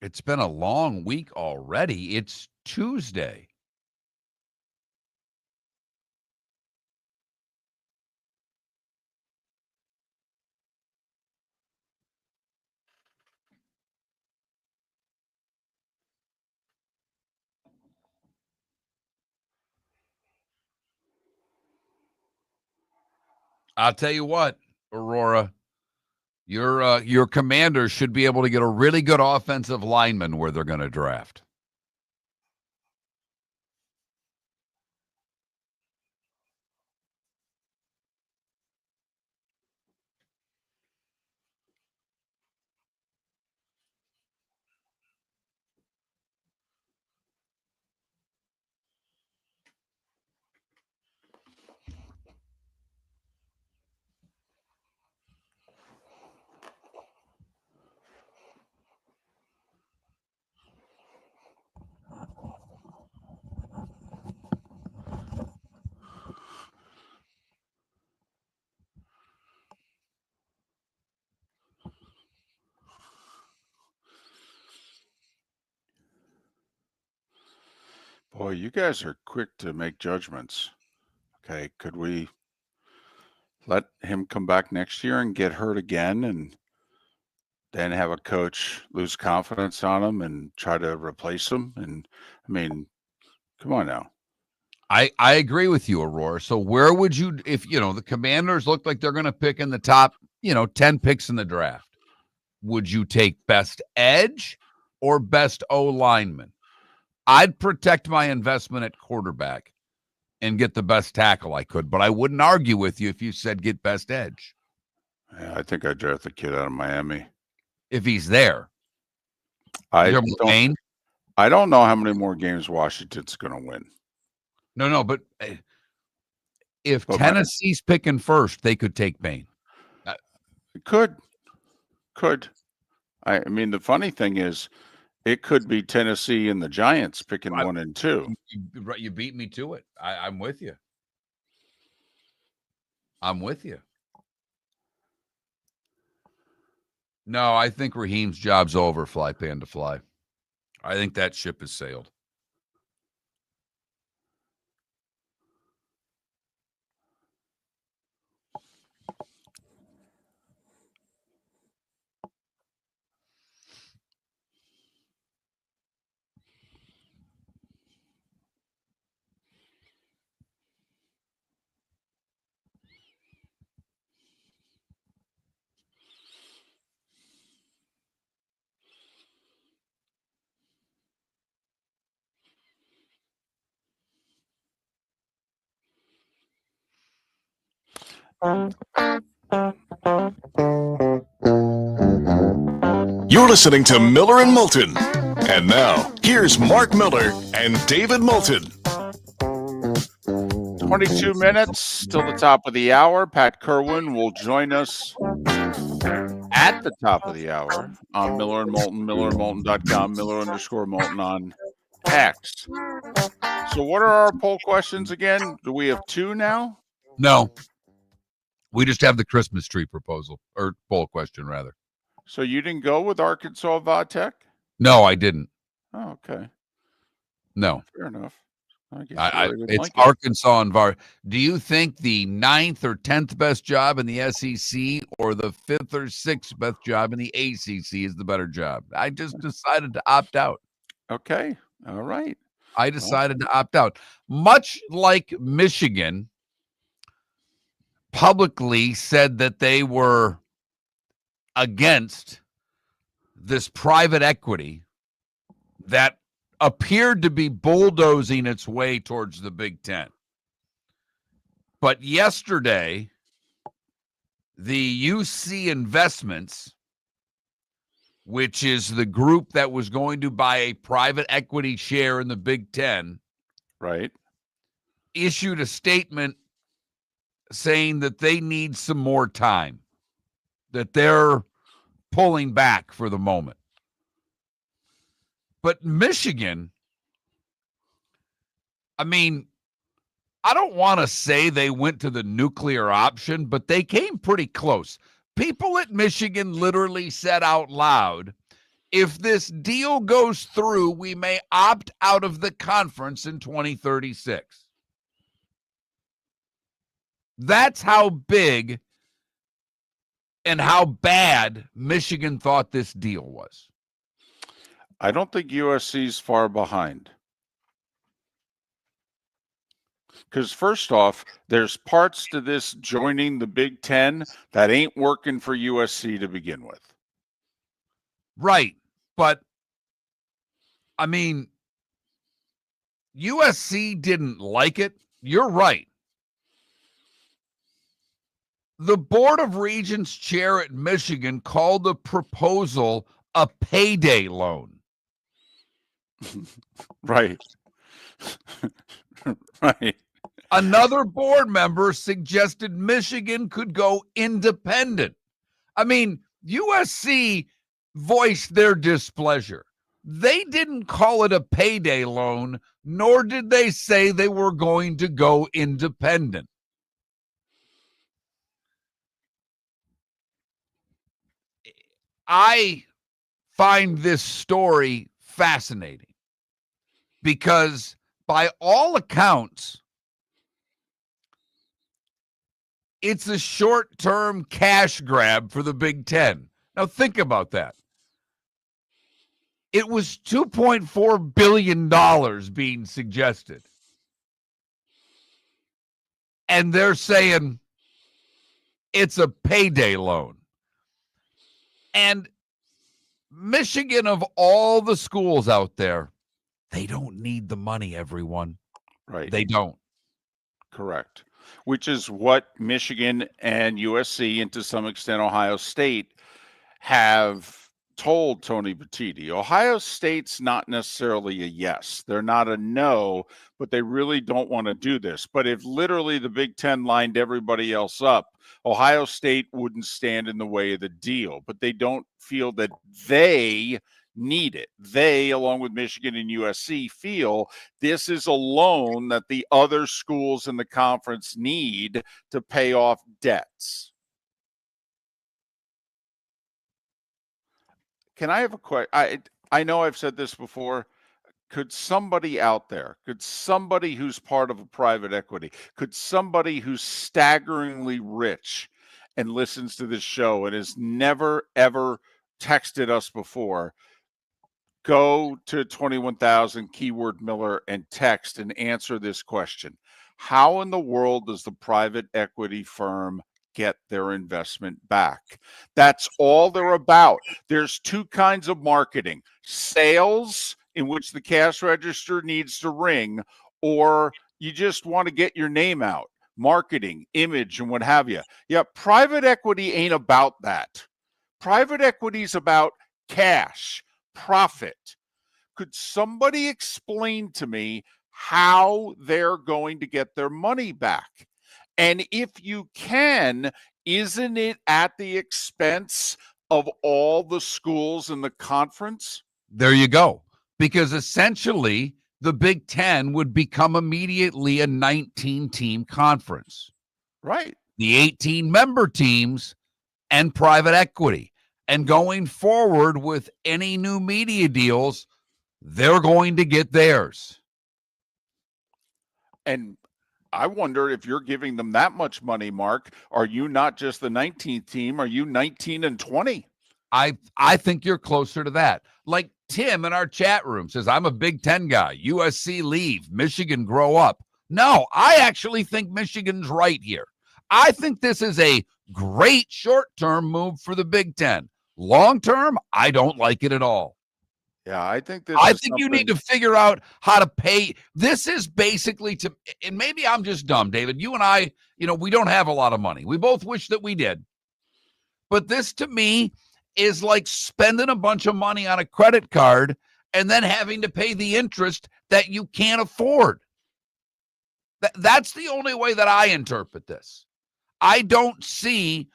It's been a long week already. It's Tuesday. I'll tell you what, Aurora, your Commanders should be able to get a really good offensive lineman where they're going to draft. Boy, you guys are quick to make judgments. Okay, could we let him come back next year and get hurt again and then have a coach lose confidence on him and try to replace him? And I mean, come on now. I agree with you, Aurora. So where would you, if, the Commanders look like they're going to pick in the top, 10 picks in the draft, would you take best edge or best O lineman? I'd protect my investment at quarterback and get the best tackle I could, but I wouldn't argue with you if you said get best edge. Yeah, I think I'd draft the kid out of Miami. If he's there. I don't know how many more games Washington's going to win. No, but if Tennessee's picking first, they could take Bain. Could. I mean, the funny thing is, it could be Tennessee and the Giants picking 1 and 2. You beat me to it. I'm with you. No, I think Raheem's job's over, Fly Panda Fly. I think that ship has sailed. You're listening to Miller and Moulton. And now, here's Mark Miller and David Moulton. 22 minutes till the top of the hour. Pat Kirwan will join us at the top of the hour on Miller and Moulton, millerandmoulton.com, Miller_Moulton on X. So what are our poll questions again? Do we have 2 now? No. We just have the Christmas tree proposal, or poll question, rather. So you didn't go with Arkansas Vatech? No, I didn't. Oh, okay. No. Fair enough. It's Arkansas and VAR. Do you think the 9th or 10th best job in the SEC or the 5th or 6th best job in the ACC is the better job? I just decided to opt out. Okay. All right. I decided to opt out. Much like Michigan publicly said that they were against this private equity that appeared to be bulldozing its way towards the Big Ten. But yesterday, the UC Investments, which is the group that was going to buy a private equity share in the Big Ten, right, issued a statement saying that they need some more time, that they're pulling back for the moment. But Michigan, I mean, I don't want to say they went to the nuclear option, but they came pretty close. People at Michigan literally said out loud, If this deal goes through, we may opt out of the conference in 2036. That's how big and how bad Michigan thought this deal was. I don't think USC's far behind. Because first off, there's parts to this joining the Big Ten that ain't working for USC to begin with. Right. But, I mean, USC didn't like it. You're right. The Board of Regents chair at Michigan called the proposal a payday loan. Right. Right. Another board member suggested Michigan could go independent. I mean, USC voiced their displeasure. They didn't call it a payday loan, nor did they say they were going to go independent. I find this story fascinating because by all accounts, it's a short-term cash grab for the Big Ten. Now think about that. It was $2.4 billion being suggested. And they're saying it's a payday loan. And Michigan, of all the schools out there, they don't need the money, everyone. Right. They don't. Correct. Which is what Michigan and USC, and to some extent Ohio State, have told Tony Petitti. Ohio State's not necessarily a yes. They're not a no, but they really don't want to do this. But if literally the Big Ten lined everybody else up, Ohio State wouldn't stand in the way of the deal. But they don't feel that they need it. They, along with Michigan and USC, feel this is a loan that the other schools in the conference need to pay off debts. Can I have a question? I know I've said this before. Could somebody out there, could somebody who's part of a private equity, could somebody who's staggeringly rich and listens to this show and has never, ever texted us before, go to 21,000 keyword Miller and text and answer this question? How in the world does the private equity firm get their investment back? That's all they're about. There's two kinds of marketing: sales, in which the cash register needs to ring, or you just want to get your name out, marketing, image, and what have you. Yeah, private equity ain't about that. Private equity is about cash, profit. Could somebody explain to me how they're going to get their money back? And if you can, isn't it at the expense of all the schools in the conference? There you go. Because essentially, the Big Ten would become immediately a 19-team conference. Right. The 18 member teams and private equity. And going forward with any new media deals, they're going to get theirs. And I wonder, if you're giving them that much money, Mark, are you not just the 19th team? Are you 19 and 20? I think you're closer to that. Like Tim in our chat room says, I'm a Big Ten guy. USC leave, Michigan grow up. No, I actually think Michigan's right here. I think this is a great short-term move for the Big Ten. Long-term, I don't like it at all. Yeah, I think you need to figure out how to pay. This is basically and maybe I'm just dumb, David. You and I, we don't have a lot of money. We both wish that we did. But this to me is like spending a bunch of money on a credit card and then having to pay the interest that you can't afford. That's the only way that I interpret this. I don't see,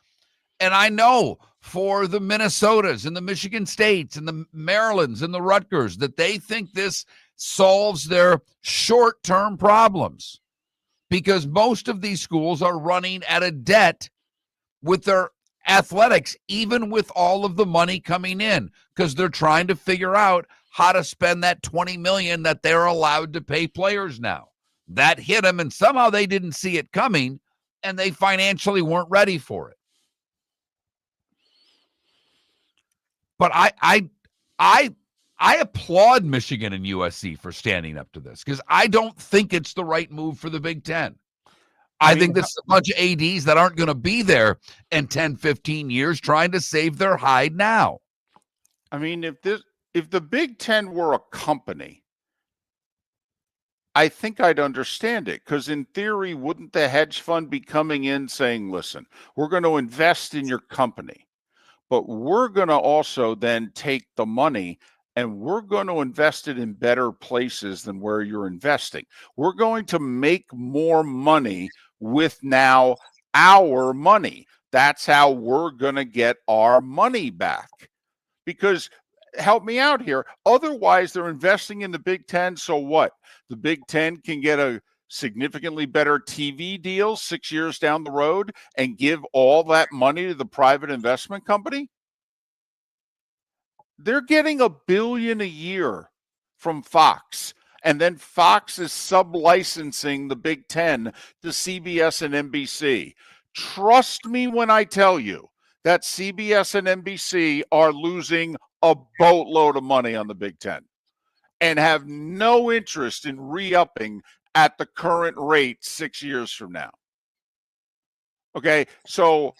and I know for the Minnesotas and the Michigan States and the Marylands and the Rutgers that they think this solves their short-term problems, because most of these schools are running at a debt with their athletics, even with all of the money coming in, because they're trying to figure out how to spend that $20 million that they're allowed to pay players now. That hit them, and somehow they didn't see it coming, and they financially weren't ready for it. But I applaud Michigan and USC for standing up to this, because I don't think it's the right move for the Big Ten. I think this is a bunch of ADs that aren't going to be there in 10, 15 years trying to save their hide now. I mean, if the Big Ten were a company, I think I'd understand it, because in theory, wouldn't the hedge fund be coming in saying, listen, we're going to invest in your company, but we're going to also then take the money and we're going to invest it in better places than where you're investing. We're going to make more money with now our money. That's how we're going to get our money back. Because help me out here. Otherwise, they're investing in the Big Ten. So what? The Big Ten can get a significantly better TV deal 6 years down the road and give all that money to the private investment company? They're getting $1 billion a year from Fox, and then Fox is sub-licensing the Big Ten to CBS and NBC. Trust me when I tell you that CBS and NBC are losing a boatload of money on the Big Ten and have no interest in re-upping at the current rate 6 years from now. Okay, so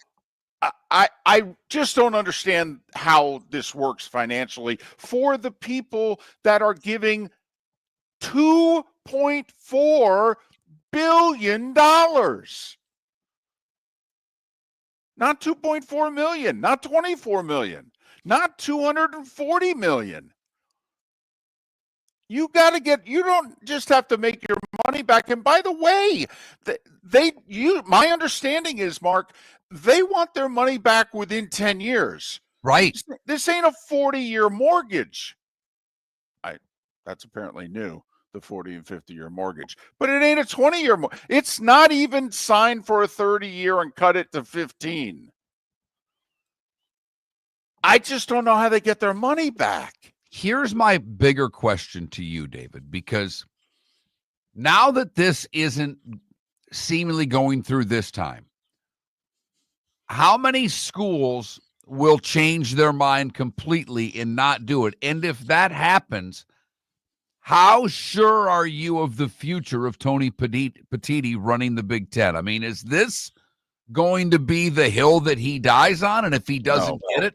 I just don't understand how this works financially for the people that are giving $2.4 billion. Not $2.4 million, not $24 million, not $240 million. You don't just have to make your money back. And by the way, my understanding is, Mark, they want their money back within 10 years. Right. This ain't a 40-year mortgage. That's apparently new, the 40 and 50-year mortgage. But it ain't a 20-year mortgage. It's not even signed for a 30-year and cut it to 15. I just don't know how they get their money back. Here's my bigger question to you, David, because now that this isn't seemingly going through this time, how many schools will change their mind completely and not do it? And if that happens, how sure are you of the future of Tony Petitti running the Big Ten? I mean, is this going to be the hill that he dies on? And if he doesn't get it?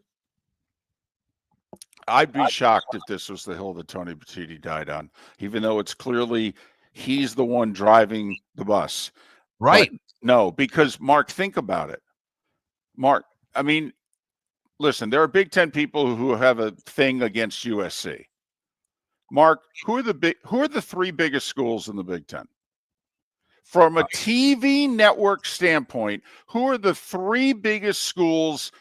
I'd be shocked if this was the hill that Tony Petitti died on, even though it's clearly he's the one driving the bus. Right. But no, because, Mark, think about it. Mark, I mean, listen, there are Big Ten people who have a thing against USC. Mark, who are the three biggest schools in the Big Ten? From a TV network standpoint, who are the three biggest schools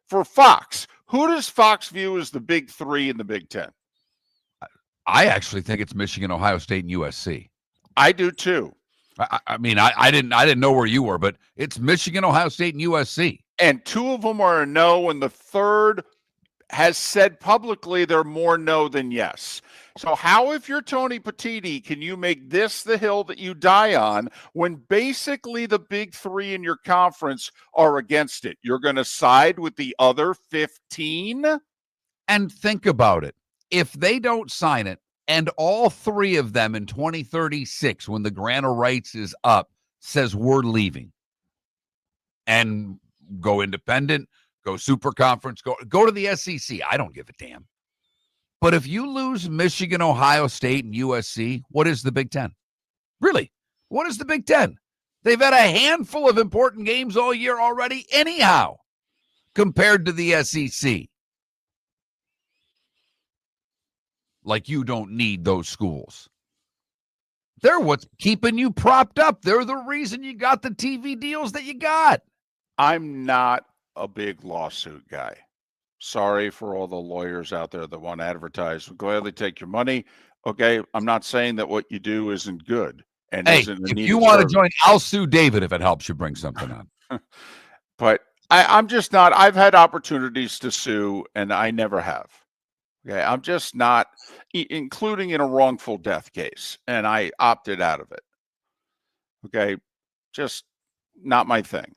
for Fox? Who does Fox view as the big three in the Big Ten? I actually think it's Michigan, Ohio State, and USC. I do too. I mean, I didn't know where you were, but it's Michigan, Ohio State, and USC. And two of them are a no, and the third has said publicly they're more no than yes. So how, if you're Tony Petitti, can you make this the hill that you die on when basically the big three in your conference are against it? You're going to side with the other 15? And think about it. If they don't sign it, and all three of them in 2036, when the grant of rights is up, says we're leaving and go independent, go super conference, go to the SEC. I don't give a damn. But if you lose Michigan, Ohio State, and USC, what is the Big Ten? Really? What is the Big Ten? They've had a handful of important games all year already anyhow, compared to the SEC. Like, you don't need those schools. They're what's keeping you propped up. They're the reason you got the TV deals that you got. I'm not a big lawsuit guy. Sorry for all the lawyers out there that want to advertise. We'll gladly take your money. Okay, I'm not saying that what you do isn't good. And hey, isn't if you want to join, I'll sue David if it helps you bring something on. But I'm just not. I've had opportunities to sue, and I never have. Okay, I'm just not, including in a wrongful death case, and I opted out of it. Okay, just not my thing.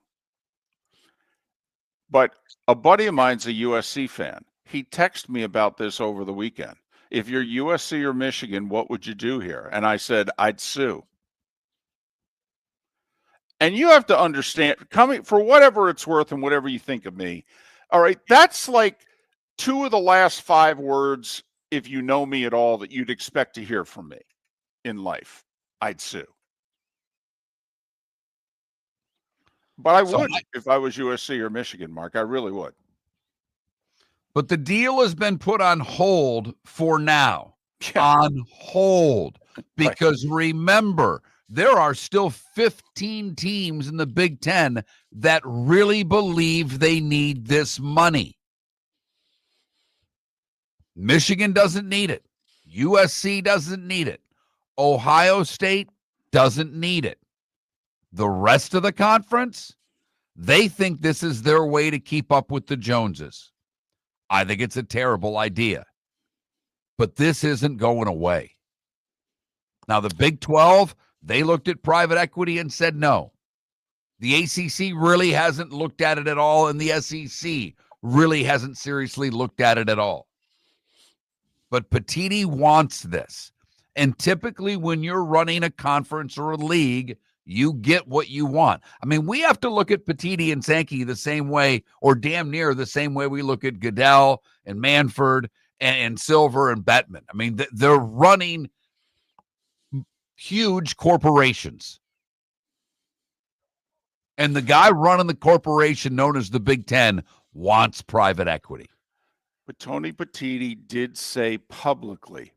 But a buddy of mine's a USC fan. He texted me about this over the weekend. If you're USC or Michigan, what would you do here? And I said, I'd sue. And you have to understand, coming for whatever it's worth and whatever you think of me, all right, that's like 2 of the last 5 words, if you know me at all, that you'd expect to hear from me in life. I'd sue. But I would if I was USC or Michigan, Mark. I really would. But the deal has been put on hold for now. Yeah. On hold. Because remember, there are still 15 teams in the Big Ten that really believe they need this money. Michigan doesn't need it. USC doesn't need it. Ohio State doesn't need it. The rest of the conference, they think this is their way to keep up with the Joneses. I think it's a terrible idea. But this isn't going away. Now, the Big 12, they looked at private equity and said no. The ACC really hasn't looked at it at all, and the SEC really hasn't seriously looked at it at all. But Petitti wants this. And typically when you're running a conference or a league, you get what you want. I mean, we have to look at Petitti and Sankey the same way, or damn near the same way we look at Goodell and Manford and Silver and Bettman. I mean, they're running huge corporations. And the guy running the corporation known as the Big Ten wants private equity. But Tony Petitti did say publicly,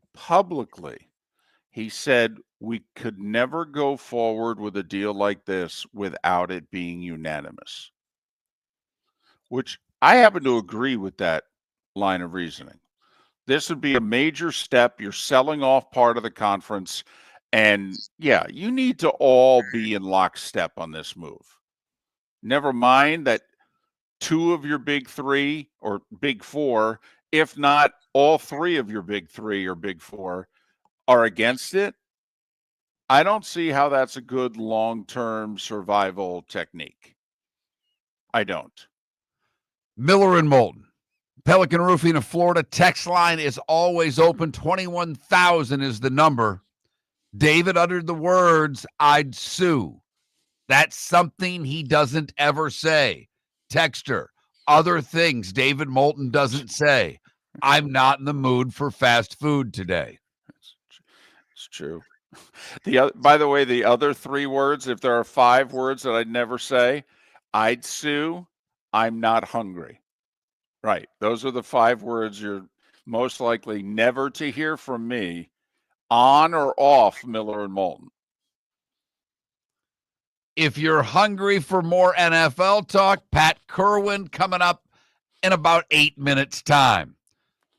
he said we could never go forward with a deal like this without it being unanimous, which I happen to agree with that line of reasoning. This would be a major step. You're selling off part of the conference. And yeah, you need to all be in lockstep on this move. Never mind that 2 of your big 3 or big 4, if not all 3 of your big 3 or big 4 are against it. I don't see how that's a good long-term survival technique. I don't. Miller and Moulton. Pelican Roofing of Florida. Text line is always open. 21,000 is the number. David uttered the words, I'd sue. That's something he doesn't ever say. Texter. Other things David Moulton doesn't say. I'm not in the mood for fast food today. It's true. By the way, the other 3 words, if there are 5 words that I'd never say, I'd sue, I'm not hungry. Right. Those are the 5 words you're most likely never to hear from me on or off Miller and Moulton. If you're hungry for more NFL talk, Pat Kirwan coming up in about 8 minutes' time.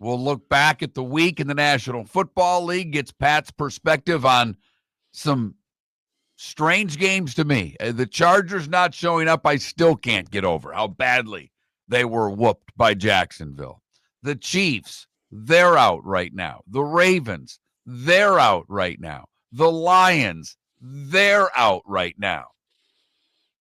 We'll look back at the week in the National Football League, gets Pat's perspective on some strange games to me. The Chargers not showing up, I still can't get over how badly they were whooped by Jacksonville. The Chiefs, they're out right now. The Ravens, they're out right now. The Lions, they're out right now.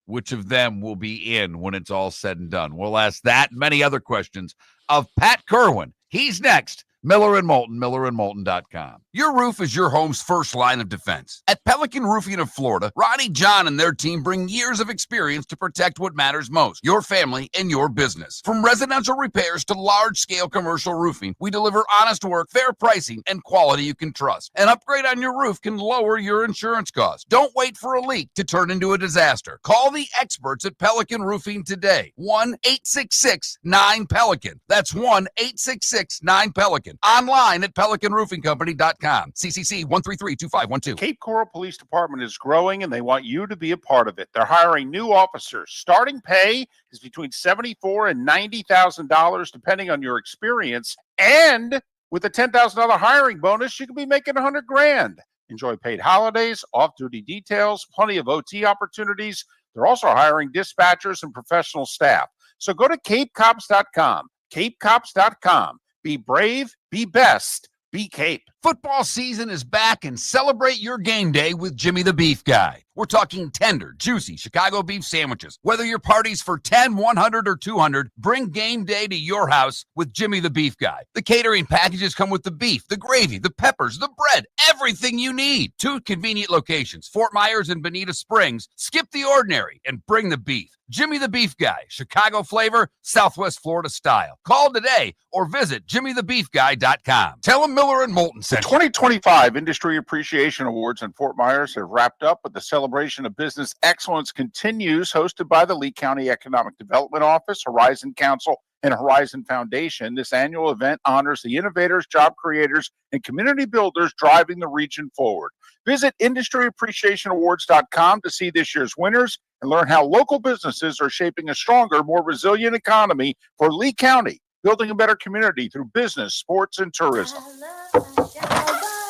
Which of them will be in when it's all said and done? We'll ask that and many other questions of Pat Kirwan. He's next. Miller and Moulton, millerandmoulton.com. Your roof is your home's first line of defense. At Pelican Roofing of Florida, Ronnie John and their team bring years of experience to protect what matters most, your family and your business. From residential repairs to large-scale commercial roofing, we deliver honest work, fair pricing, and quality you can trust. An upgrade on your roof can lower your insurance costs. Don't wait for a leak to turn into a disaster. Call the experts at Pelican Roofing today. 1-866-9-PELICAN. That's 1-866-9-PELICAN. Online at PelicanRoofingCompany.com. CCC 1332512. Cape Coral Police Department is growing, and they want you to be a part of it. They're hiring new officers. Starting pay is between $74,000 and $90,000, depending on your experience. And with a $10,000 hiring bonus, you could be making $100,000. Enjoy paid holidays, off-duty details, plenty of OT opportunities. They're also hiring dispatchers and professional staff. So go to capecops.com. capecops.com. Be brave, be best, be Cape. Football season is back, and celebrate your game day with Jimmy the Beef Guy. We're talking tender, juicy Chicago beef sandwiches. Whether your party's for 10, 100, or 200, bring game day to your house with Jimmy the Beef Guy. The catering packages come with the beef, the gravy, the peppers, the bread, everything you need. 2 convenient locations, Fort Myers and Bonita Springs. Skip the ordinary and bring the beef. Jimmy the Beef Guy, Chicago flavor, Southwest Florida style. Call today or visit jimmythebeefguy.com. Tell him Miller and Moulton The sent you. 2025 Industry Appreciation Awards in Fort Myers have wrapped up, but the celebration of business excellence continues, hosted by the Lee County Economic Development Office, Horizon Council, and Horizon Foundation. This annual event honors the innovators, job creators, and community builders driving the region forward. Visit industryappreciationawards.com to see this year's winners and learn how local businesses are shaping a stronger, more resilient economy for Lee County, building a better community through business, sports, and tourism.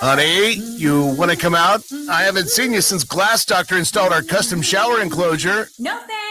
Honey, you want to come out? I haven't seen you since Glass Doctor installed our custom shower enclosure. No thanks.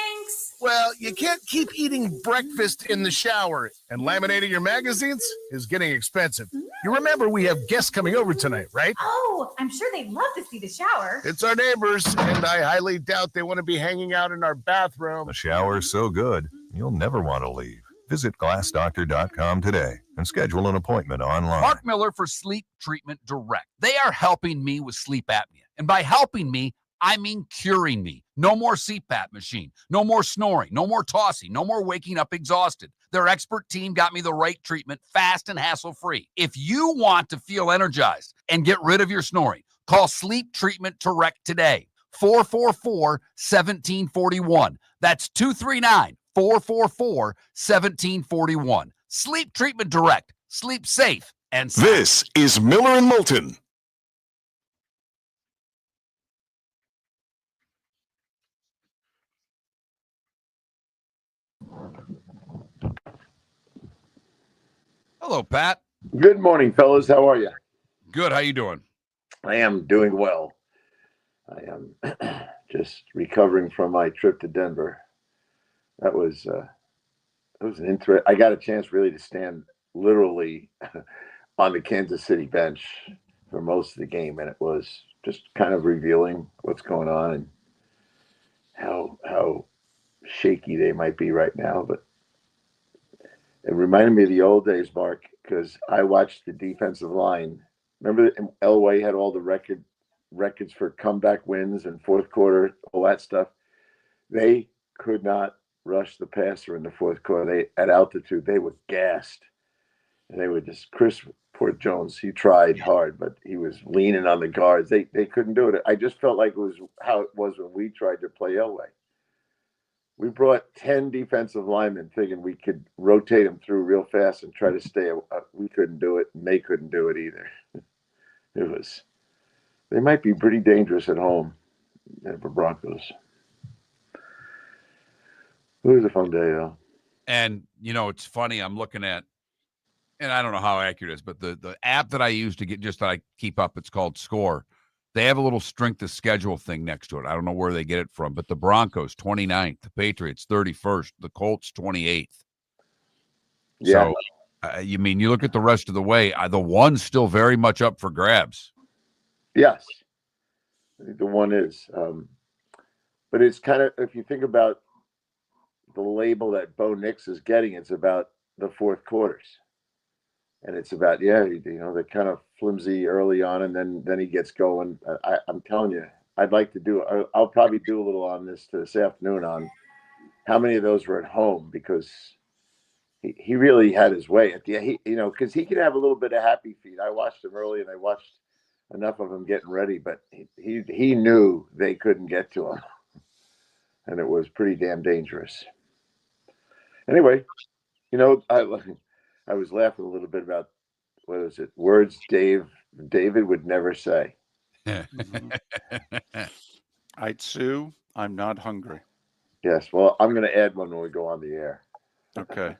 Well, you can't keep eating breakfast in the shower, and laminating your magazines is getting expensive. You remember we have guests coming over tonight, right? Oh, I'm sure they'd love to see the shower. It's our neighbors, and I highly doubt they want to be hanging out in our bathroom. The shower's so good, you'll never want to leave. Visit glassdoctor.com today and schedule an appointment online. Mark Miller for Sleep Treatment Direct. They are helping me with sleep apnea. And by helping me, I mean curing me. No more CPAP machine, no more snoring, no more tossing, no more waking up exhausted. Their expert team got me the right treatment, fast and hassle-free. If you want to feel energized and get rid of your snoring, call Sleep Treatment Direct today. 444-1741. That's 239-444-1741. Sleep Treatment Direct. Sleep safe and sound. This is Miller and Moulton. Hello, Pat. Good morning, fellas. How are you? Good. How you doing? I am doing well. I am just recovering from my trip to Denver. That was an interest. I got a chance really to stand literally on the Kansas City bench for most of the game, and it was just kind of revealing what's going on and how shaky they might be right now. But it reminded me of the old days, Mark, because I watched the defensive line. Remember Elway had all the records for comeback wins and fourth quarter, all that stuff. They could not rush the passer in the fourth quarter. At altitude, they were gassed. And they were just, poor Jones, he tried hard, but he was leaning on the guards. They couldn't do it. I just felt like it was how it was when we tried to play Elway. We brought 10 defensive linemen thinking we could rotate them through real fast and try to stay. We couldn't do it, and they couldn't do it either. They might be pretty dangerous at home, Denver Broncos. It was a fun day, though. And, it's funny. I'm looking at, and I don't know how accurate it is, but the app that I use to get just that I keep up, it's called Score. They have a little strength of schedule thing next to it. I don't know where they get it from, but the Broncos 29th, the Patriots 31st, the Colts 28th. Yeah. So, you look at the rest of the way, the one's still very much up for grabs. Yes, I think the one is. But it's kind of, if you think about the label that Bo Nix is getting, it's about the fourth quarters. And it's about, they're kind of flimsy early on, and then he gets going. I'm telling you, I'd like to I'll probably do a little on this afternoon on how many of those were at home, because he really had his way at the end. Because he could have a little bit of happy feet. I watched him early, and I watched enough of him getting ready, but he knew they couldn't get to him, and it was pretty damn dangerous. Anyway, I was laughing a little bit about, what is it? Words David would never say. I'd sue. I'm not hungry. Yes. Well, I'm going to add one when we go on the air. Okay.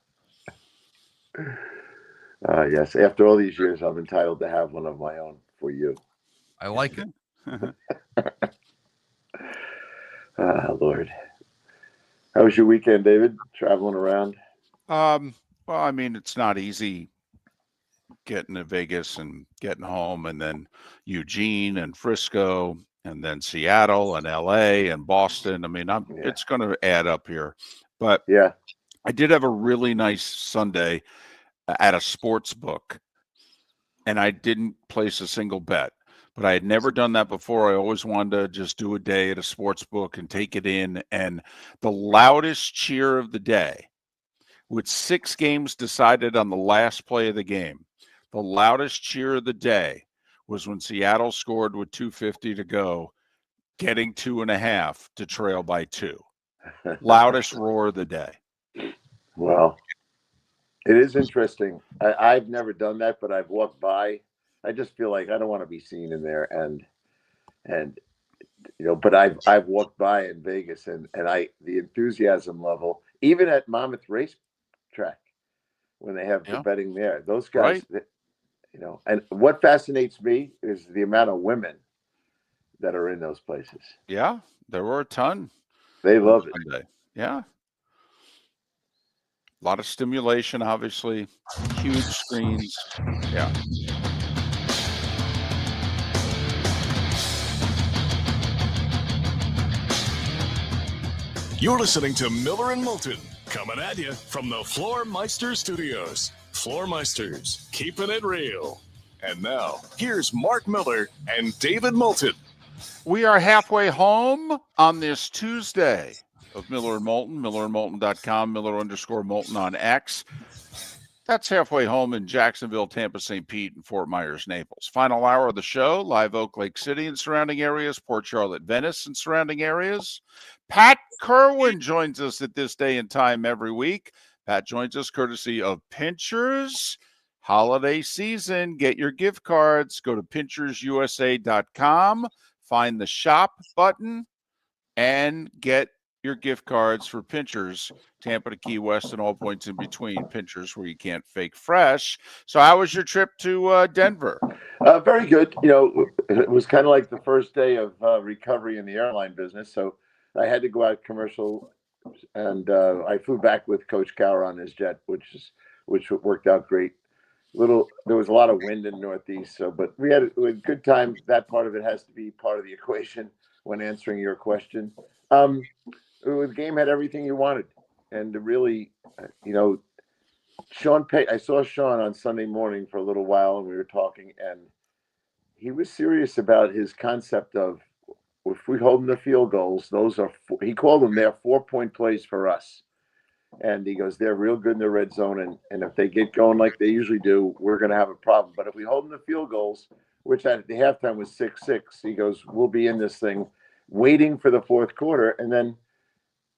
Yes. After all these years, I'm entitled to have one of my own for you. I like it. Lord. How was your weekend, David? Traveling around? Well, I mean, it's not easy getting to Vegas and getting home, and then Eugene and Frisco, and then Seattle and LA and Boston. I mean, it's going to add up here. But yeah, I did have a really nice Sunday at a sports book, and I didn't place a single bet. But I had never done that before. I always wanted to just do a day at a sports book and take it in. And the loudest cheer of the day, with 6 games decided on the last play of the game, the loudest cheer of the day was when Seattle scored with 2:50 to go, getting 2.5 to trail by 2. Loudest roar of the day. Well, it is interesting. I've never done that, but I've walked by. I just feel like I don't want to be seen in there, and but I've walked by in Vegas, and the enthusiasm level, even at Monmouth Racetrack, when they have the betting there, those guys, and what fascinates me is the amount of women that are in those places. Yeah, there were a ton. They love it. Sunday. Yeah. A lot of stimulation, obviously. Huge screens. Yeah. You're listening to Miller and Moulton, coming at you from the Floor Meister Studios. Floor Meisters, keeping it real. And now, here's Mark Miller and David Moulton. We are halfway home on this Tuesday of Miller and Moulton, millerandmoulton.com, Miller_Moulton on X. That's halfway home in Jacksonville, Tampa, St. Pete, and Fort Myers, Naples. Final hour of the show, Live Oak Lake City and surrounding areas, Port Charlotte, Venice and surrounding areas. Pat Kirwan joins us at this day and time every week. Pat joins us courtesy of Pinchers. Holiday season, get your gift cards. Go to pinchersusa.com, find the shop button, and get your gift cards for Pinchers, Tampa to Key West and all points in between. Pinchers, where you can't fake fresh. So how was your trip to Denver? Very good. It was kind of like the first day of recovery in the airline business. So I had to go out commercial, and I flew back with Coach Kirwan on his jet, which worked out great. There was a lot of wind in the Northeast, but we had a good time. That part of it has to be part of the equation when answering your question. The game had everything you wanted, and really, Sean Payton. I saw Sean on Sunday morning for a little while, and we were talking, and he was serious about his concept of if we hold them to field goals, those are he called them they're 4-point plays for us. And he goes, they're real good in the red zone, and if they get going like they usually do, we're going to have a problem. But if we hold them to field goals, which at the halftime was 6-6, he goes, we'll be in this thing waiting for the fourth quarter. And then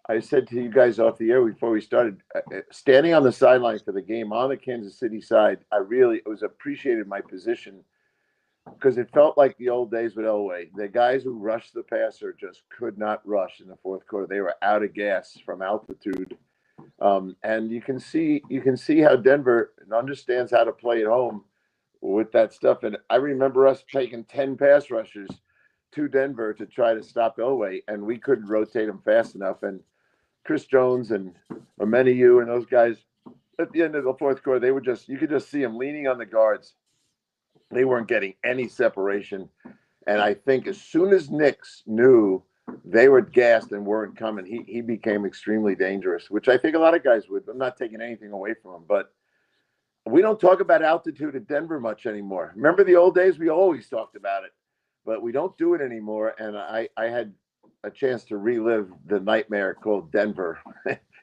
I said to you guys off the air before we started, standing on the sideline for the game on the Kansas City side, it was appreciated my position because it felt like the old days with Elway. The guys who rushed the passer just could not rush in the fourth quarter. They were out of gas from altitude. And you can see how Denver understands how to play at home with that stuff. And I remember us taking 10 pass rushers to Denver to try to stop Elway, and we couldn't rotate them fast enough. And Chris Jones and Omenihu and those guys, at the end of the fourth quarter, you could just see them leaning on the guards. They weren't getting any separation. And I think as soon as Knicks knew they were gassed and weren't coming, he became extremely dangerous, which I think a lot of guys would. I'm not taking anything away from him, but we don't talk about altitude at Denver much anymore. Remember the old days? We always talked about it, but we don't do it anymore. And I had a chance to relive the nightmare called Denver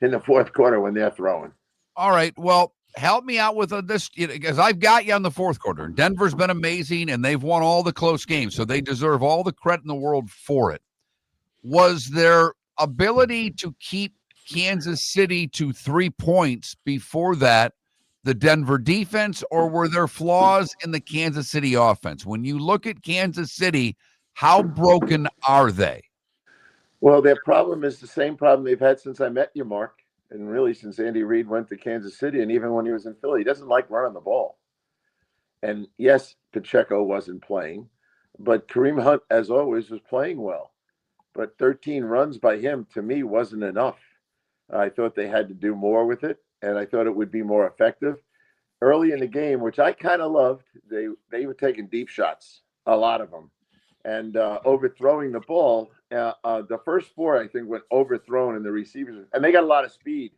in the fourth quarter when they're throwing. All right. Well, help me out with this, because I've got you on the fourth quarter. Denver's been amazing, and they've won all the close games, so they deserve all the credit in the world for it. Was their ability to keep Kansas City to 3 points before that the Denver defense, or were there flaws in the Kansas City offense? When you look at Kansas City, how broken are they? Well, their problem is the same problem they've had since I met you, Mark, and really since Andy Reid went to Kansas City, and even when he was in Philly. He doesn't like running the ball. And yes, Pacheco wasn't playing, but Kareem Hunt, as always, was playing well. But 13 runs by him, to me, wasn't enough. I thought they had to do more with it, and I thought it would be more effective. Early in the game, which I kind of loved, they were taking deep shots, a lot of them, and overthrowing the ball. The first four, I think, went overthrown in the receivers, and they got a lot of speed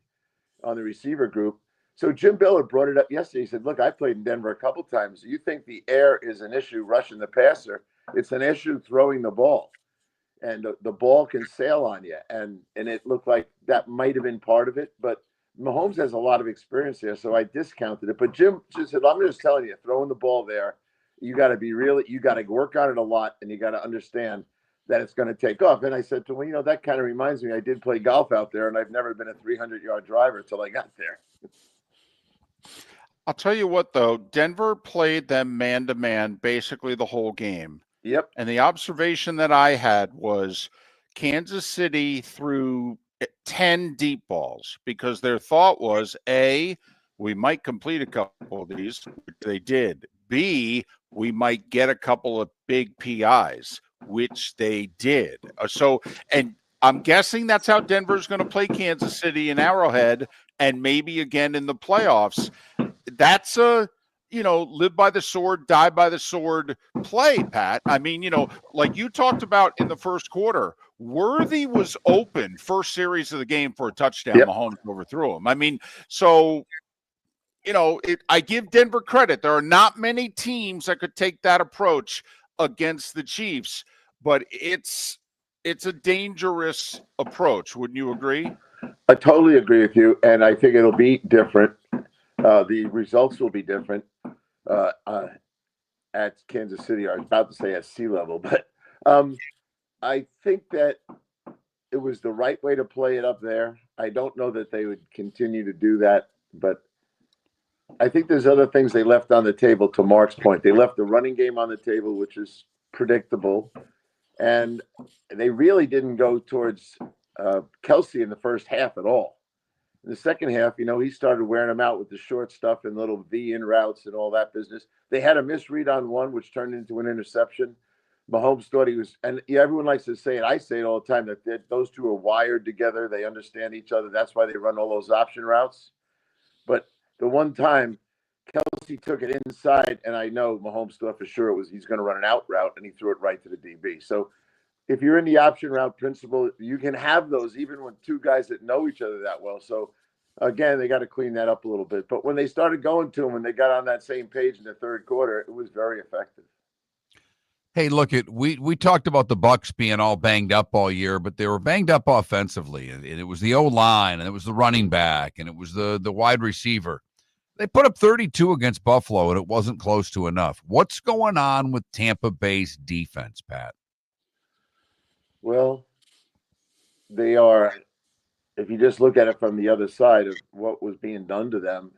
on the receiver group. So Jim Miller brought it up yesterday. He said, look, I played in Denver a couple times. You think the air is an issue rushing the passer. It's an issue throwing the ball. And the ball can sail on you. And it looked like that might have been part of it. But Mahomes has a lot of experience there, so I discounted it. But Jim just said, I'm just telling you, throwing the ball there, you got to work on it a lot, and you got to understand that it's going to take off. And I said to him, that kind of reminds me, I did play golf out there, and I've never been a 300-yard driver until I got there. I'll tell you what, though, Denver played them man-to-man basically the whole game. Yep. And the observation that I had was Kansas City threw 10 deep balls because their thought was, A, we might complete a couple of these, which they did. B, we might get a couple of big PIs, which they did. And I'm guessing that's how Denver's going to play Kansas City in Arrowhead and maybe again in the playoffs. That's a, live by the sword, die by the sword play, Pat. I mean, like you talked about in the first quarter, Worthy was open first series of the game for a touchdown. Yep. Mahomes overthrew him. I mean, so, I give Denver credit. There are not many teams that could take that approach against the Chiefs, but it's a dangerous approach. Wouldn't you agree? I totally agree with you, and I think it'll be different. The results will be different at Kansas City. I was about to say at sea level, but I think that it was the right way to play it up there. I don't know that they would continue to do that, but I think there's other things they left on the table, to Mark's point. They left the running game on the table, which is predictable, and they really didn't go towards Kelsey in the first half at all. In the second half, he started wearing them out with the short stuff and little V-in routes and all that business. They had a misread on one, which turned into an interception. Mahomes thought he was, and everyone likes to say it. I say it all the time, that those two are wired together. They understand each other. That's why they run all those option routes. But the one time Kelsey took it inside, and I know Mahomes thought for sure he's going to run an out route, and he threw it right to the DB. So if you're in the option route principle, you can have those even with two guys that know each other that well. So again, they got to clean that up a little bit. But when they started going to him, when they got on that same page in the third quarter, it was very effective. Hey, look, we talked about the Bucs being all banged up all year, but they were banged up offensively. And it was the O-line, and it was the running back, and it was the wide receiver. They put up 32 against Buffalo, and it wasn't close to enough. What's going on with Tampa Bay's defense, Pat? Well, they are, if you just look at it from the other side of what was being done to them,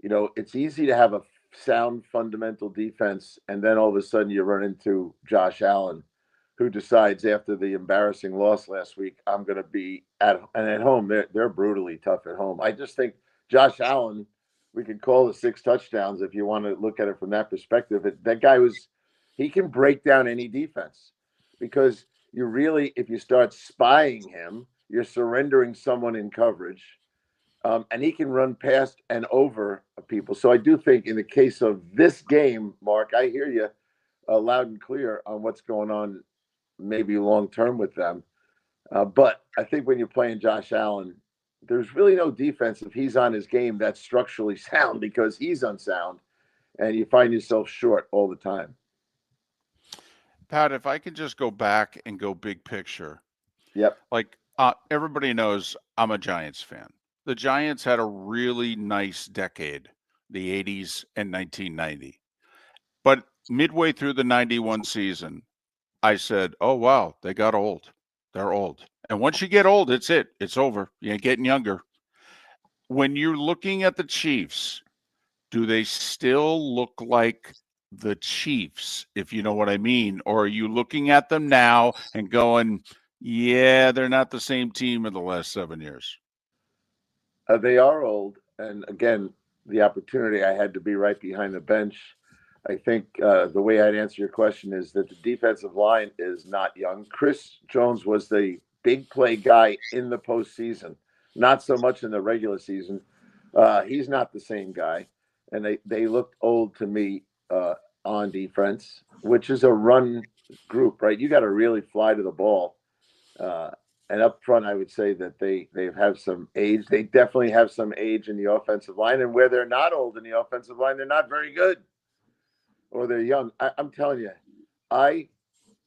it's easy to have a sound fundamental defense, and then all of a sudden you run into Josh Allen, who decides after the embarrassing loss last week, I'm going to be at home. They're brutally tough at home. I just think Josh Allen, we could call it 6 touchdowns if you want to look at it from that perspective. That guy he can break down any defense, because if you start spying him, you're surrendering someone in coverage. And he can run past and over people. So I do think in the case of this game, Mark, I hear you loud and clear on what's going on maybe long-term with them. But I think when you're playing Josh Allen, there's really no defense if he's on his game that's structurally sound, because he's unsound, and you find yourself short all the time. Pat, if I could just go back and go big picture. Yep. Like everybody knows I'm a Giants fan. The Giants had a really nice decade, the 80s and 1990. But midway through the 91 season, I said, oh, wow, they got old. They're old. And once you get old, it's it. It's over. You ain't getting younger. When you're looking at the Chiefs, do they still look like the Chiefs, if you know what I mean? Or are you looking at them now and going, yeah, they're not the same team in the last 7 years? They are old. And again, the opportunity I had to be right behind the bench. I think the way I'd answer your question is that the defensive line is not young. Chris Jones was the big play guy in the postseason. not so much in the regular season. He's not the same guy. And they looked old to me on defense, which is a run group, right? You got to really fly to the ball. And up front, I would say that they have some age. They definitely have some age in the offensive line. And where they're not old in the offensive line, they're not very good. Or they're young. I'm telling you,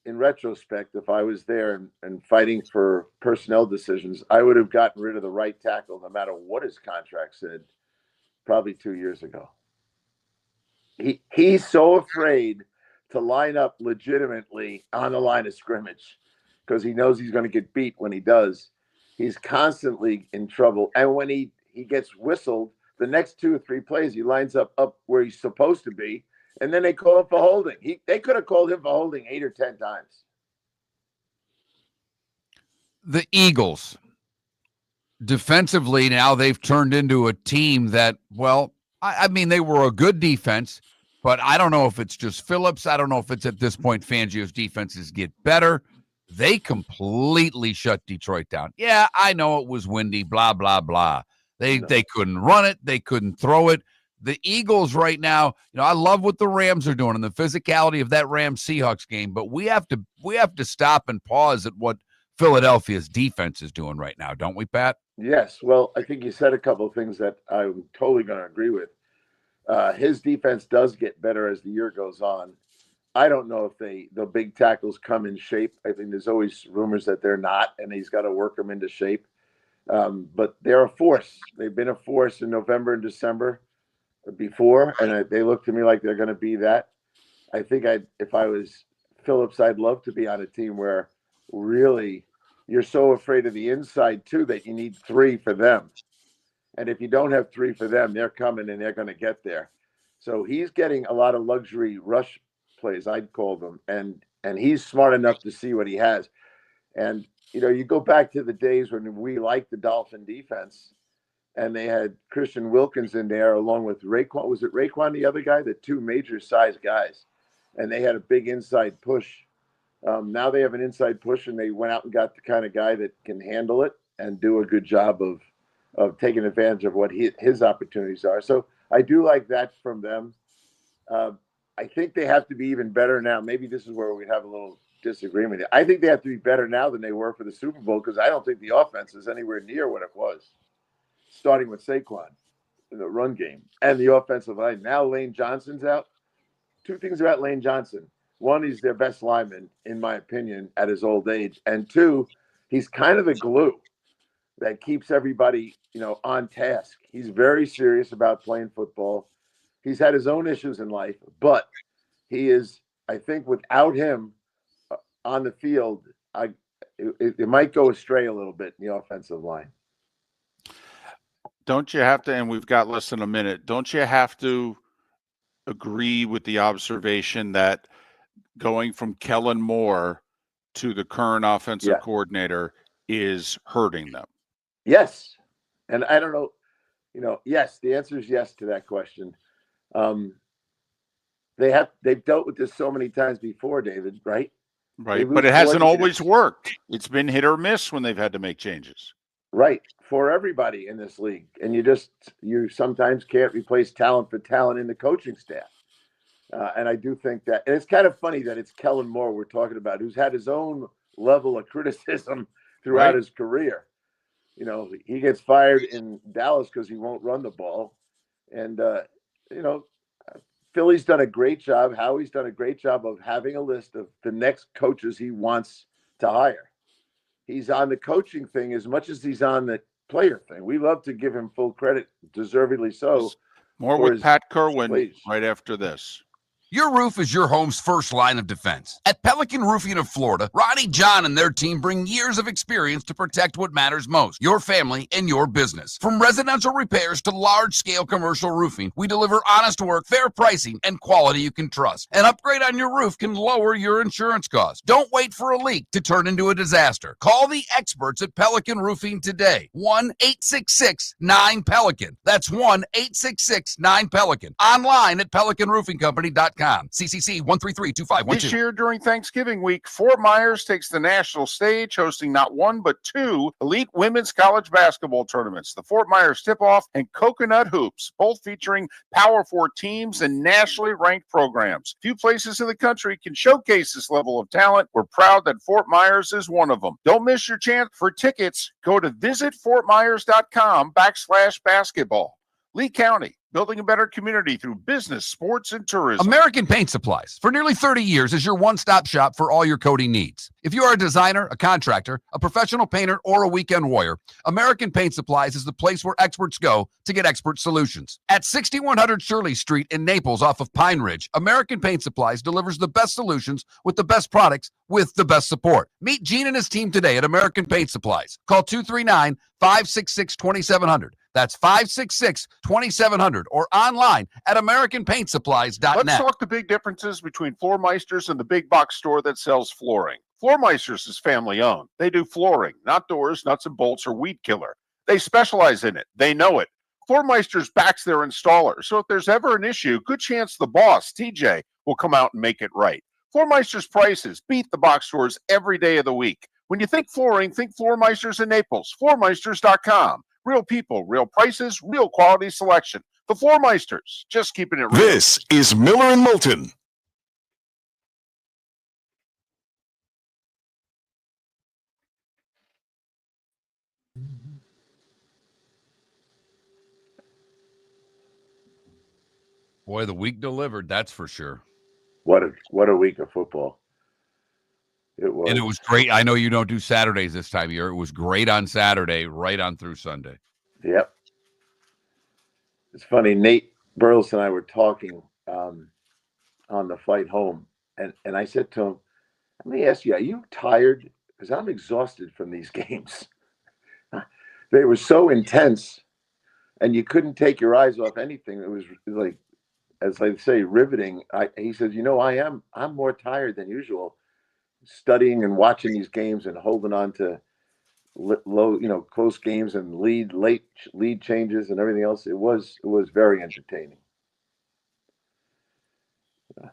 in retrospect, if I was there and fighting for personnel decisions, I would have gotten rid of the right tackle no matter what his contract said probably 2 years ago. He's so afraid to line up legitimately on the line of scrimmage because he knows he's going to get beat when he does. He's constantly in trouble. And when he gets whistled, the next 2 or 3 plays, he lines up where he's supposed to be, and then they call him for holding. They could have called him for holding 8 or 10 times. The Eagles, defensively, now they've turned into a team that, well, I mean, they were a good defense, but I don't know if it's just Phillips. I don't know if it's at this point Fangio's defenses get better. They completely shut Detroit down. Yeah, I know it was windy, blah, blah, blah. They couldn't run it. They couldn't throw it. The Eagles right now, I love what the Rams are doing and the physicality of that Rams-Seahawks game, but we have to stop and pause at what Philadelphia's defense is doing right now, don't we, Pat? Yes. Well, I think you said a couple of things that I'm totally going to agree with. His defense does get better as the year goes on. I don't know if the big tackles come in shape. I think there's always rumors that they're not, and he's got to work them into shape. But they're a force. They've been a force in November and December before, and they look to me like they're going to be that. I think if I was Phillips, I'd love to be on a team where really you're so afraid of the inside too that you need 3 for them. And if you don't have 3 for them, they're coming and they're going to get there. So he's getting a lot of luxury rush plays, I'd call them, and he's smart enough to see what he has. And you go back to the days when we liked the Dolphin defense, and they had Christian Wilkins in there along with Raekwon. Was it Raekwon, the other guy? The 2 major size guys, and they had a big inside push. Now they have an inside push, and they went out and got the kind of guy that can handle it and do a good job of taking advantage of what his opportunities are. So I do like that from them. I think they have to be even better now. Maybe this is where we have a little disagreement. I think they have to be better now than they were for the Super Bowl because I don't think the offense is anywhere near what it was, starting with Saquon in the run game and the offensive line. Now Lane Johnson's out. 2 things about Lane Johnson. 1, he's their best lineman, in my opinion, at his old age. And 2, he's kind of the glue that keeps everybody, on task. He's very serious about playing football. He's had his own issues in life, but he is, I think, without him on the field, it might go astray a little bit in the offensive line. Don't you have to, and we've got less than a minute, don't you have to agree with the observation that going from Kellen Moore to the current offensive coordinator is hurting them? Yes. And I don't know, yes, the answer is yes to that question. They've dealt with this so many times before, David, right? Right. But it hasn't always worked. It's been hit or miss when they've had to make changes. Right. For everybody in this league. And you sometimes can't replace talent for talent in the coaching staff. And I do think that, and it's kind of funny that it's Kellen Moore we're talking about, who's had his own level of criticism throughout his career. He gets fired in Dallas because he won't run the ball. And, Philly's done a great job. Howie's done a great job of having a list of the next coaches he wants to hire. He's on the coaching thing as much as he's on the player thing. We love to give him full credit, deservedly so. More with Pat Kirwan right after this. Your roof is your home's first line of defense. At Pelican Roofing of Florida, Ronnie John and their team bring years of experience to protect what matters most, your family and your business. From residential repairs to large-scale commercial roofing, we deliver honest work, fair pricing, and quality you can trust. An upgrade on your roof can lower your insurance costs. Don't wait for a leak to turn into a disaster. Call the experts at Pelican Roofing today. 1-866-9-PELICAN. That's 1-866-9-PELICAN. Online at pelicanroofingcompany.com. CCC 1332512. This year during Thanksgiving week, Fort Myers takes the national stage, hosting not one but two elite women's college basketball tournaments, the Fort Myers Tip-Off and Coconut Hoops, both featuring Power 4 teams and nationally ranked programs. Few places in the country can showcase this level of talent. We're proud that Fort Myers is one of them. Don't miss your chance. For tickets, go to visitfortmyers.com/basketball. Lee County, building a better community through business, sports, and tourism. American Paint Supplies, for nearly 30 years, is your one-stop shop for all your coating needs. If you are a designer, a contractor, a professional painter, or a weekend warrior, American Paint Supplies is the place where experts go to get expert solutions. At 6100 Shirley Street in Naples off of Pine Ridge, American Paint Supplies delivers the best solutions with the best products with the best support. Meet Gene and his team today at American Paint Supplies. Call 239-566-2700. That's 566-2700 or online at AmericanPaintSupplies.net. Let's talk the big differences between Floor Meisters and the big box store that sells flooring. Floor Meisters is family owned. They do flooring, not doors, nuts and bolts, or weed killer. They specialize in it. They know it. Floor Meisters backs their installer, so if there's ever an issue, good chance the boss, TJ, will come out and make it right. Floor Meisters prices beat the box stores every day of the week. When you think flooring, think Floor Meisters in Naples. FloorMeisters.com. Real people, real prices, real quality selection. The Floor Meisters, just keeping it real. This is Miller and Moulton. Boy, the week delivered, that's for sure. What a week of football. It was. And it was great. I know you don't do Saturdays this time of year. It was great on Saturday, right on through Sunday. Yep. It's funny, Nate Burles and I were talking on the flight home, and I said to him, let me ask you, are you tired? Because I'm exhausted from these games. They were so intense, and you couldn't take your eyes off anything. It was like, as I say, riveting. He says, I'm more tired than usual, studying and watching these games and holding on to low, close games and late lead changes and everything else. It was very entertaining. The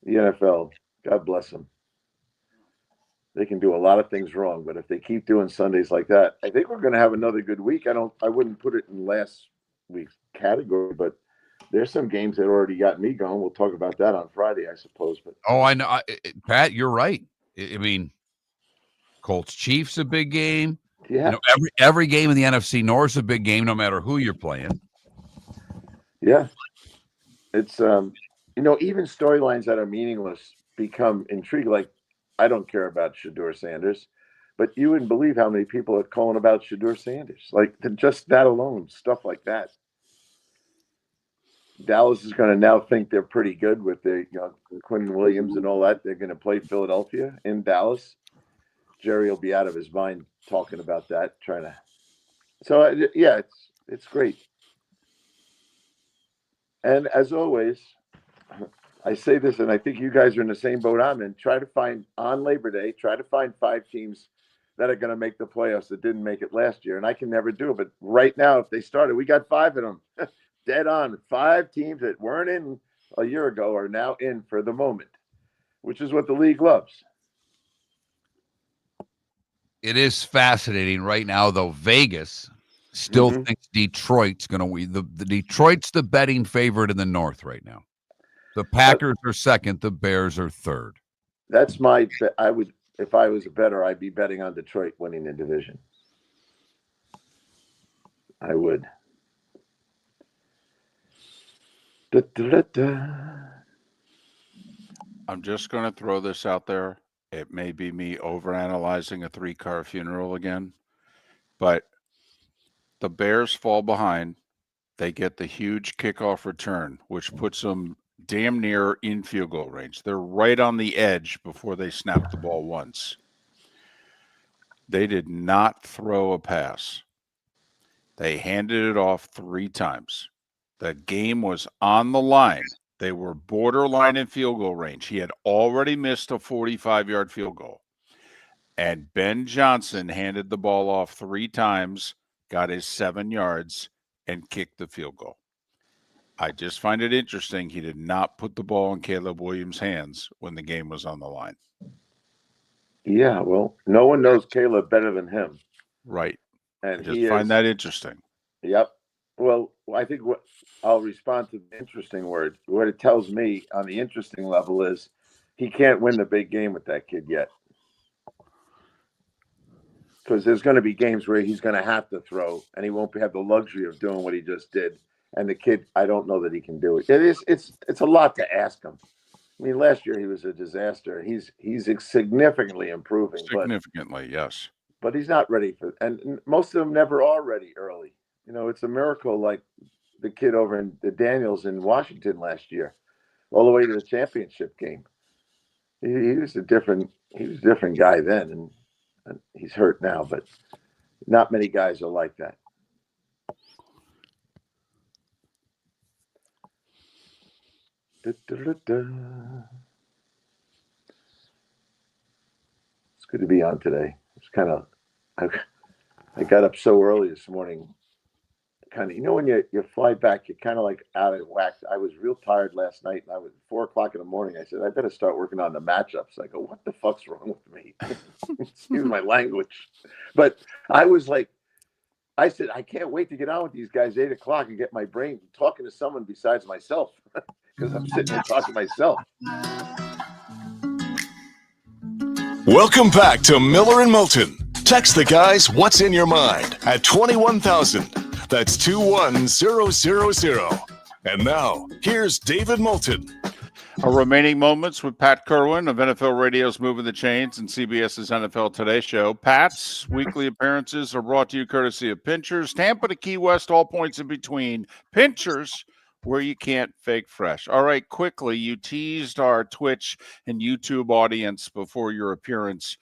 NFL, God bless them. They can do a lot of things wrong, but if they keep doing Sundays like that, I think we're going to have another good week. I wouldn't put it in last week's category, but there's some games that already got me going. We'll talk about that on Friday, I suppose. But I know, Pat, you're right. I mean, Colts Chiefs a big game. Yeah. Every game in the NFC North is a big game, no matter who you're playing. Yeah. It's even storylines that are meaningless become intriguing. Like, I don't care about Shedeur Sanders, but you wouldn't believe how many people are calling about Shedeur Sanders. Like, just that alone, stuff like that. Dallas is going to now think they're pretty good with the Quinn Williams and all that. They're going to play Philadelphia in Dallas. Jerry will be out of his mind talking about that, So yeah, it's great. And as always, I say this, and I think you guys are in the same boat I'm in. Try to find on Labor Day. Try to find 5 teams that are going to make the playoffs that didn't make it last year, and I can never do it. But right now, if they started, we got 5 of them. Dead on. 5 teams that weren't in a year ago are now in for the moment, which is what the league loves. It is fascinating right now, though. Vegas still thinks Detroit's going to win. The Detroit's the betting favorite in the North right now. The Packers are second. The Bears are third. That's my. I would, if I was a bettor, I'd be betting on Detroit winning the division. I would. I'm just going to throw this out there. It may be me overanalyzing a 3-car funeral again, but the Bears fall behind. They get the huge kickoff return, which puts them damn near in field goal range. They're right on the edge before they snap the ball once. They did not throw a pass. They handed it off 3 times. The game was on the line. They were borderline in field goal range. He had already missed a 45-yard field goal. And Ben Johnson handed the ball off 3 times, got his 7 yards, and kicked the field goal. I just find it interesting. He did not put the ball in Caleb Williams' hands when the game was on the line. Yeah, well, no one knows Caleb better than him. Right. And I just find that interesting. Yep. Well, I think what I'll respond to the interesting word. What it tells me on the interesting level is he can't win the big game with that kid yet. Because there's going to be games where he's going to have to throw, and he won't have the luxury of doing what he just did. And the kid, I don't know that he can do it. It's a lot to ask him. I mean, last year he was a disaster. He's significantly improving. Significantly, yes. But he's not ready for, and most of them never are ready early. You know, it's a miracle, like the kid over in the Daniels in Washington last year, all the way to the championship game. He was a different guy then, and he's hurt now. But not many guys are like that. It's good to be on today. It's kind of, I got up so early this morning. Kind of, you know, when you fly back, you're kind of like out of whack. I was real tired last night, and I was 4 o'clock in the morning. I said, I better start working on the matchups. I go, what the fuck's wrong with me? Excuse my language. But I was like, I said, I can't wait to get on with these guys 8 o'clock and get my brain talking to someone besides myself. Because I'm sitting there talking to myself. Welcome back to Miller and Moulton. Text the guys what's in your mind at 21,000. That's 21000. And now, here's David Moulton. Our remaining moments with Pat Kirwan of NFL Radio's Moving the Chains and CBS's NFL Today show. Pat's weekly appearances are brought to you courtesy of Pinchers. Tampa to Key West, all points in between. Pinchers, where you can't fake fresh. All right, quickly, you teased our Twitch and YouTube audience before your appearance.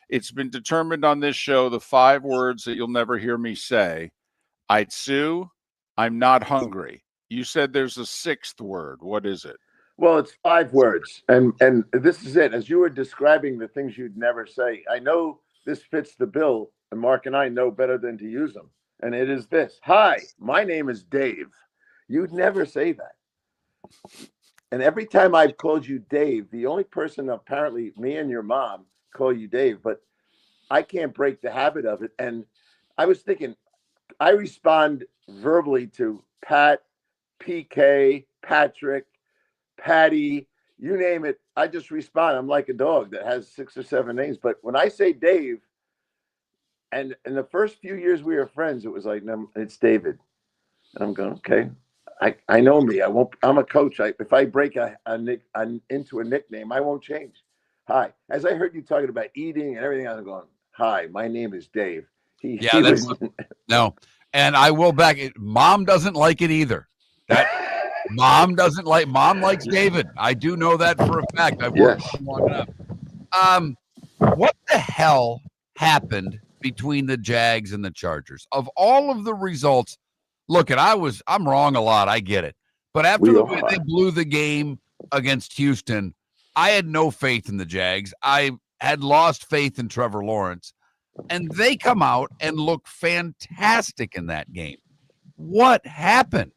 It's been determined on this show the 5 words that you'll never hear me say. I'd sue, I'm not hungry. You said there's a 6th word. What is it? Well, it's 5 words. And this is it. As you were describing the things you'd never say, I know this fits the bill, and Mark and I know better than to use them. And it is this. Hi, my name is Dave. You'd never say that. And every time I've called you Dave, the only person, apparently me and your mom, call you Dave, but I can't break the habit of it. And I was thinking, I respond verbally to Pat, PK, Patrick, Patty, you name it. I just respond. I'm like a dog that has 6 or 7 names. But when I say Dave, and in the first few years we were friends, it was like, no, it's David. And I'm going, okay. I know me. I'm a coach. If I break into a nickname, I won't change. Hi. As I heard you talking about eating and everything, I'm going, hi, my name is Dave. No. And I will back it. Mom doesn't like it either. Mom likes David. I do know that for a fact. I've worked with him long enough. What the hell happened between the Jags and the Chargers? Of all of the results, look, I'm wrong a lot. I get it. But after the way they blew the game against Houston, I had no faith in the Jags. I had lost faith in Trevor Lawrence. And they come out and look fantastic in that game. What happened?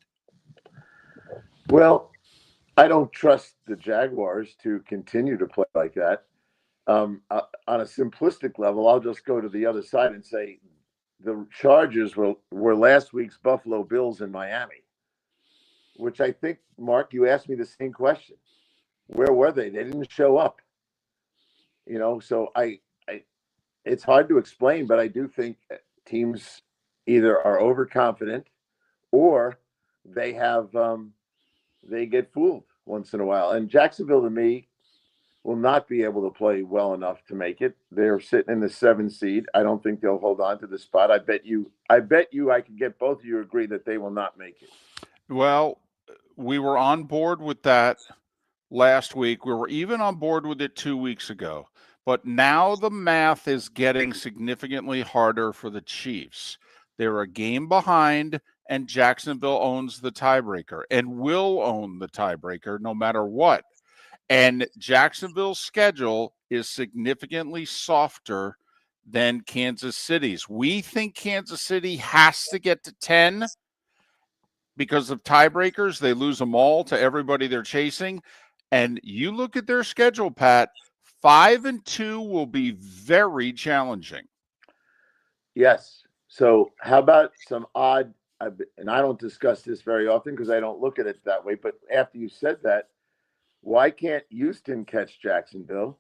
Well, I don't trust the Jaguars to continue to play like that. On a simplistic level, I'll just go to the other side and say the Chargers were last week's Buffalo Bills in Miami, which I think, Mark, you asked me the same question. Where were they? They didn't show up. You know, so it's hard to explain, but I do think teams either are overconfident or they have they get fooled once in a while. And Jacksonville, to me, will not be able to play well enough to make it. They're sitting in the 7th seed. I don't think they'll hold on to the spot. I bet you I could get both of you to agree that they will not make it. Well, we were on board with that last week. We were even on board with it 2 weeks ago. But now the math is getting significantly harder for the Chiefs. They're a game behind, and Jacksonville owns the tiebreaker and will own the tiebreaker no matter what. And Jacksonville's schedule is significantly softer than Kansas City's. We think Kansas City has to get to 10. because of tiebreakers. They lose them all to everybody they're chasing. And you look at their schedule, Pat, 5-2 will be very challenging. Yes. So how about some odd, and I don't discuss this very often because I don't look at it that way, but after you said that, why can't Houston catch Jacksonville?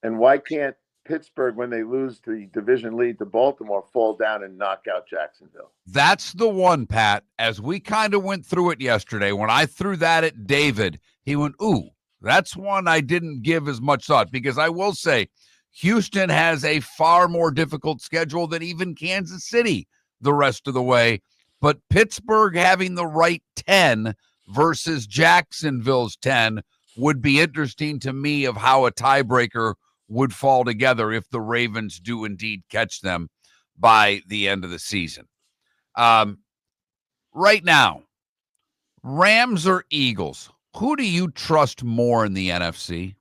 And why can't Pittsburgh, when they lose the division lead to Baltimore, fall down and knock out Jacksonville? That's the one, Pat. As we kind of went through it yesterday, when I threw that at David, he went, ooh, that's one I didn't give as much thought, because I will say Houston has a far more difficult schedule than even Kansas City the rest of the way. But Pittsburgh having the right 10 versus Jacksonville's 10 would be interesting to me of how a tiebreaker would fall together if the Ravens do indeed catch them by the end of the season. Right now, Rams or Eagles, who do you trust more in the NFC?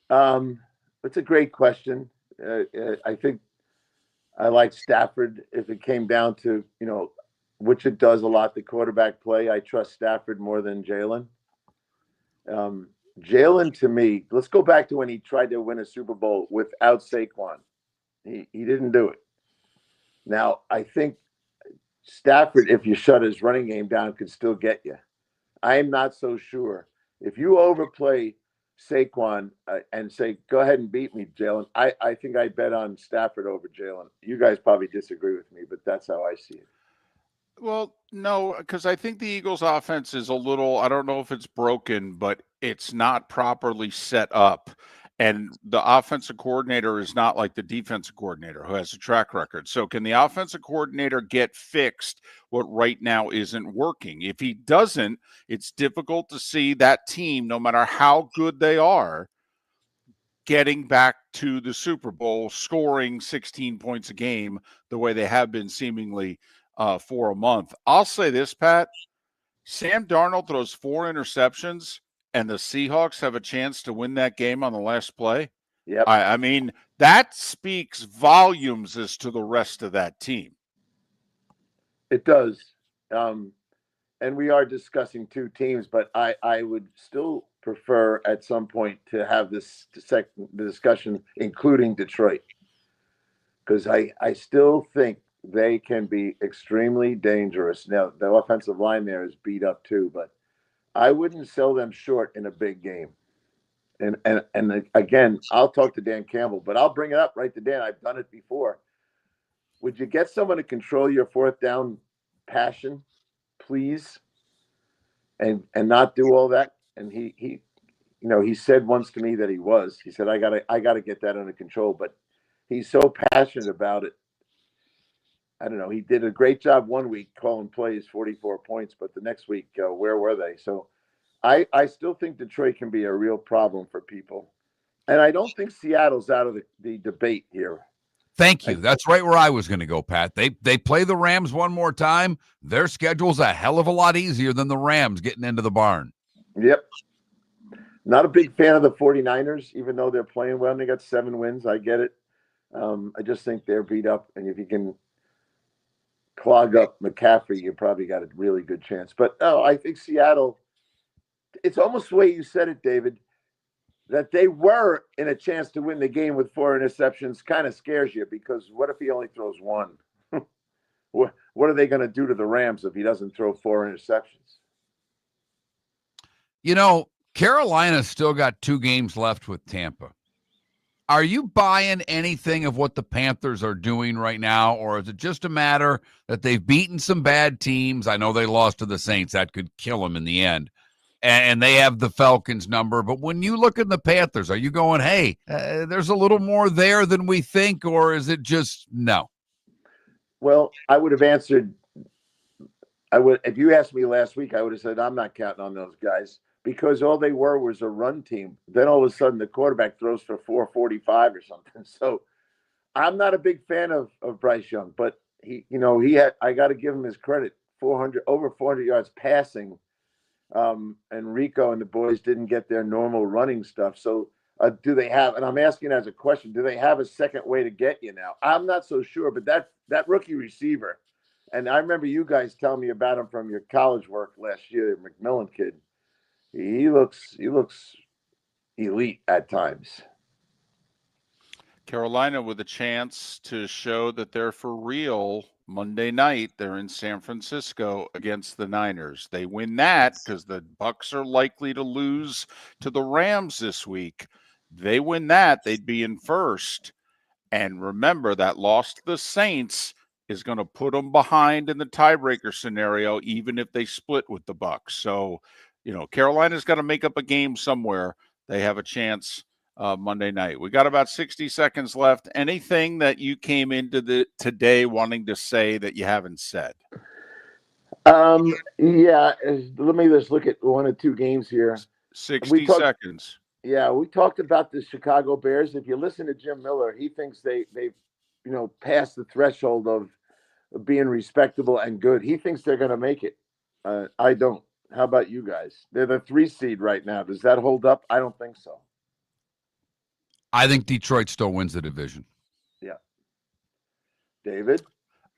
That's a great question. I think I like Stafford if it came down to, which it does a lot, the quarterback play. I trust Stafford more than Jalen. Jalen, to me, let's go back to when he tried to win a Super Bowl without Saquon. He didn't do it. Now, I think Stafford, if you shut his running game down, could still get you. I am not so sure. If you overplay Saquon and say, go ahead and beat me, Jalen, I think I bet on Stafford over Jalen. You guys probably disagree with me, but that's how I see it. Well, no, because I think the Eagles' offense is a little, I don't know if it's broken, but it's not properly set up. And the offensive coordinator is not like the defensive coordinator who has a track record. So can the offensive coordinator get fixed what right now isn't working? If he doesn't, it's difficult to see that team, no matter how good they are, getting back to the Super Bowl, scoring 16 points a game the way they have been seemingly for a month. I'll say this, Pat. Sam Darnold throws 4 interceptions and the Seahawks have a chance to win that game on the last play. Yep. I mean, that speaks volumes as to the rest of that team. It does. And we are discussing two teams, but I would still prefer at some point to have this discussion, including Detroit, because I still think they can be extremely dangerous. Now, the offensive line there is beat up too, but I wouldn't sell them short in a big game. And again, I'll talk to Dan Campbell, but I'll bring it up right to Dan. I've done it before. Would you get someone to control your fourth down passion, please, and not do all that? And he said once to me that he said, I gotta get that under control, but he's so passionate about it. I don't know. He did a great job one week calling plays, 44 points, but the next week, where were they? So I still think Detroit can be a real problem for people. And I don't think Seattle's out of the debate here. Thank you. That's right where I was going to go, Pat. They play the Rams one more time. Their schedule's a hell of a lot easier than the Rams getting into the barn. Yep. Not a big fan of the 49ers, even though they're playing well and they got 7 wins. I get it. I just think they're beat up. And if you can clog up McCaffrey, you probably got a really good chance. But I think Seattle, it's almost the way you said it, David, that they were in a chance to win the game with 4 interceptions kind of scares you, because what if he only throws 1? What are they going to do to the Rams if he doesn't throw 4 interceptions? Carolina's still got 2 games left with Tampa. Are you buying anything of what the Panthers are doing right now, or is it just a matter that they've beaten some bad teams? I know they lost to the Saints. That could kill them in the end. And they have the Falcons number. But when you look at the Panthers, are you going, hey, there's a little more there than we think, or is it just no? Well, I would have answered. If you asked me last week, I would have said I'm not counting on those guys, because all they were was a run team. Then all of a sudden the quarterback throws for 445 or something. So I'm not a big fan of Bryce Young, but he had, I got to give him his credit, over 400 yards passing. And Rico and the boys didn't get their normal running stuff. So do they have, and I'm asking as a question, do they have a second way to get you now? I'm not so sure, but that rookie receiver And I remember you guys telling me about him from your college work last year, the McMillan kid. He looks elite at times. Carolina with a chance to show that they're for real Monday night. They're in San Francisco against the Niners. They win that because the Bucs are likely to lose to the Rams this week. They win that, they'd be in first. And remember, that loss to the Saints is going to put them behind in the tiebreaker scenario, even if they split with the Bucs. So, Carolina's got to make up a game somewhere. They have a chance Monday night. We got about 60 seconds left. Anything that you came into today wanting to say that you haven't said? Yeah. Let me just look at one or two games here. 60 seconds. Yeah, we talked about the Chicago Bears. If you listen to Jim Miller, he thinks they've passed the threshold of being respectable and good. He thinks they're going to make it. I don't. How about you guys? They're the 3 seed right now. Does that hold up? I don't think so. I think Detroit still wins the division. Yeah. David?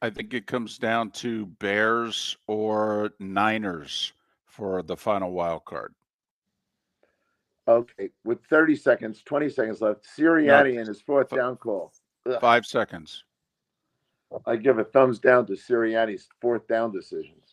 I think it comes down to Bears or Niners for the final wild card. Okay, with 20 seconds left, Sirianni and his fourth down call. 5 seconds. I give a thumbs down to Sirianni's fourth down decisions.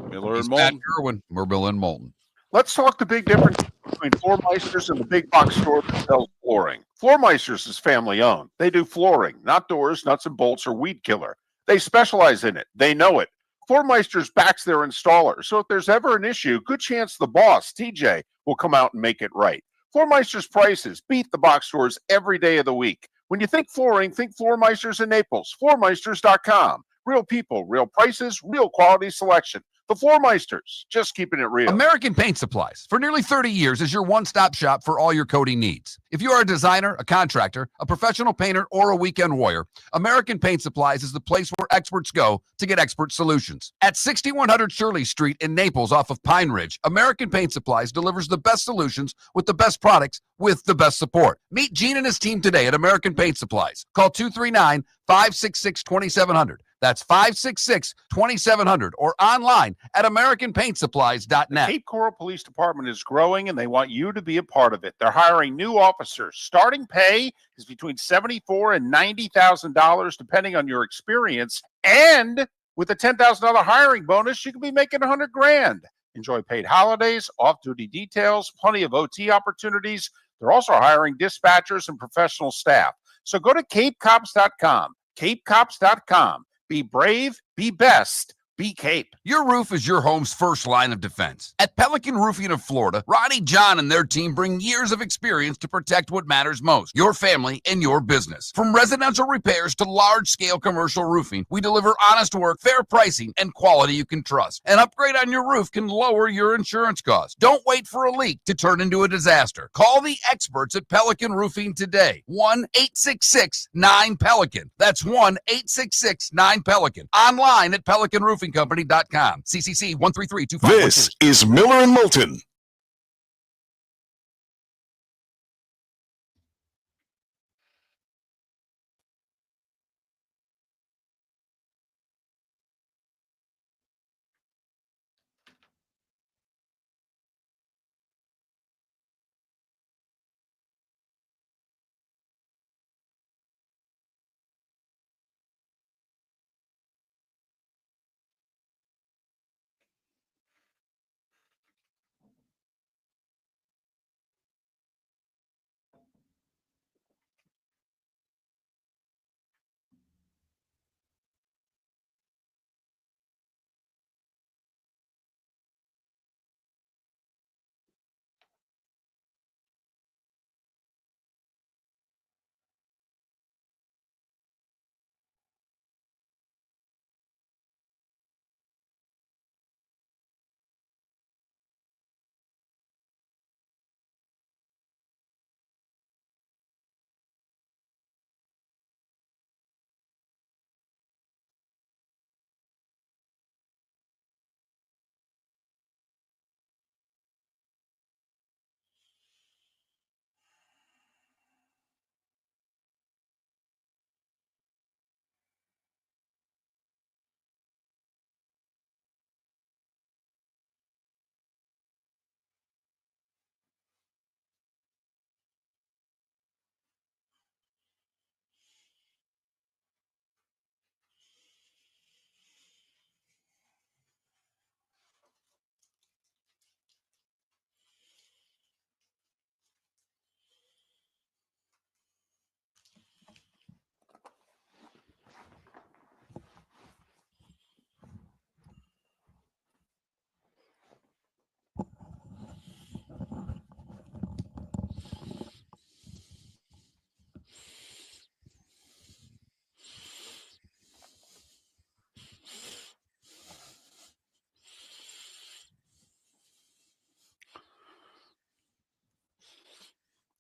Miller He's and Moulton. Kirwan. We're Bill and Moulton. Let's talk the big difference between Floormeisters and the big box store that sells flooring. Floormeisters is family owned. They do flooring, not doors, nuts and bolts, or weed killer. They specialize in it. They know it. Floormeisters backs their installer. So if there's ever an issue, good chance the boss, TJ, will come out and make it right. Floormeisters prices beat the box stores every day of the week. When you think flooring, think Floormeisters in Naples. Floormeisters.com. Real people, real prices, real quality selection. The Floormeisters, just keeping it real. American Paint Supplies, for nearly 30 years, is your one-stop shop for all your coating needs. If you are a designer, a contractor, a professional painter, or a weekend warrior, American Paint Supplies is the place where experts go to get expert solutions. At 6100 Shirley Street in Naples off of Pine Ridge, American Paint Supplies delivers the best solutions with the best products with the best support. Meet Gene and his team today at American Paint Supplies. Call 239-566-2700. That's 566-2700 or online at AmericanPaintSupplies.net. The Cape Coral Police Department is growing and they want you to be a part of it. They're hiring new officers. Starting pay is between $74,000 and $90,000 depending on your experience. And with a $10,000 hiring bonus, you could be making $100,000. Enjoy paid holidays, off-duty details, plenty of OT opportunities. They're also hiring dispatchers and professional staff. So go to CapeCops.com. CapeCops.com. Be brave, be best, be Cape. Your roof is your home's first line of defense. At Pelican Roofing of Florida, Ronnie John and their team bring years of experience to protect what matters most, your family and your business. From residential repairs to large-scale commercial roofing, we deliver honest work, fair pricing, and quality you can trust. An upgrade on your roof can lower your insurance costs. Don't wait for a leak to turn into a disaster. Call the experts at Pelican Roofing today. 1-866-9-PELICAN. That's 1-866-9-PELICAN. Online at PelicanRoofingCompany.com. CCC 13325. This is Miller and Moulton.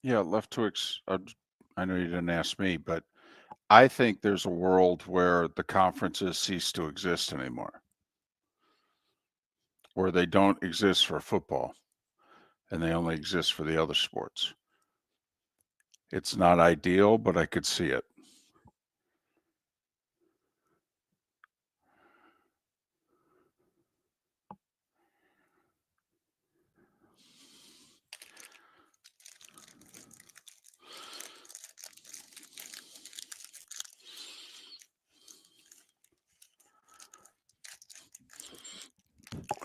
Yeah, left to I know you didn't ask me, but I think there's a world where the conferences cease to exist anymore, where they don't exist for football and they only exist for the other sports. It's not ideal, but I could see it.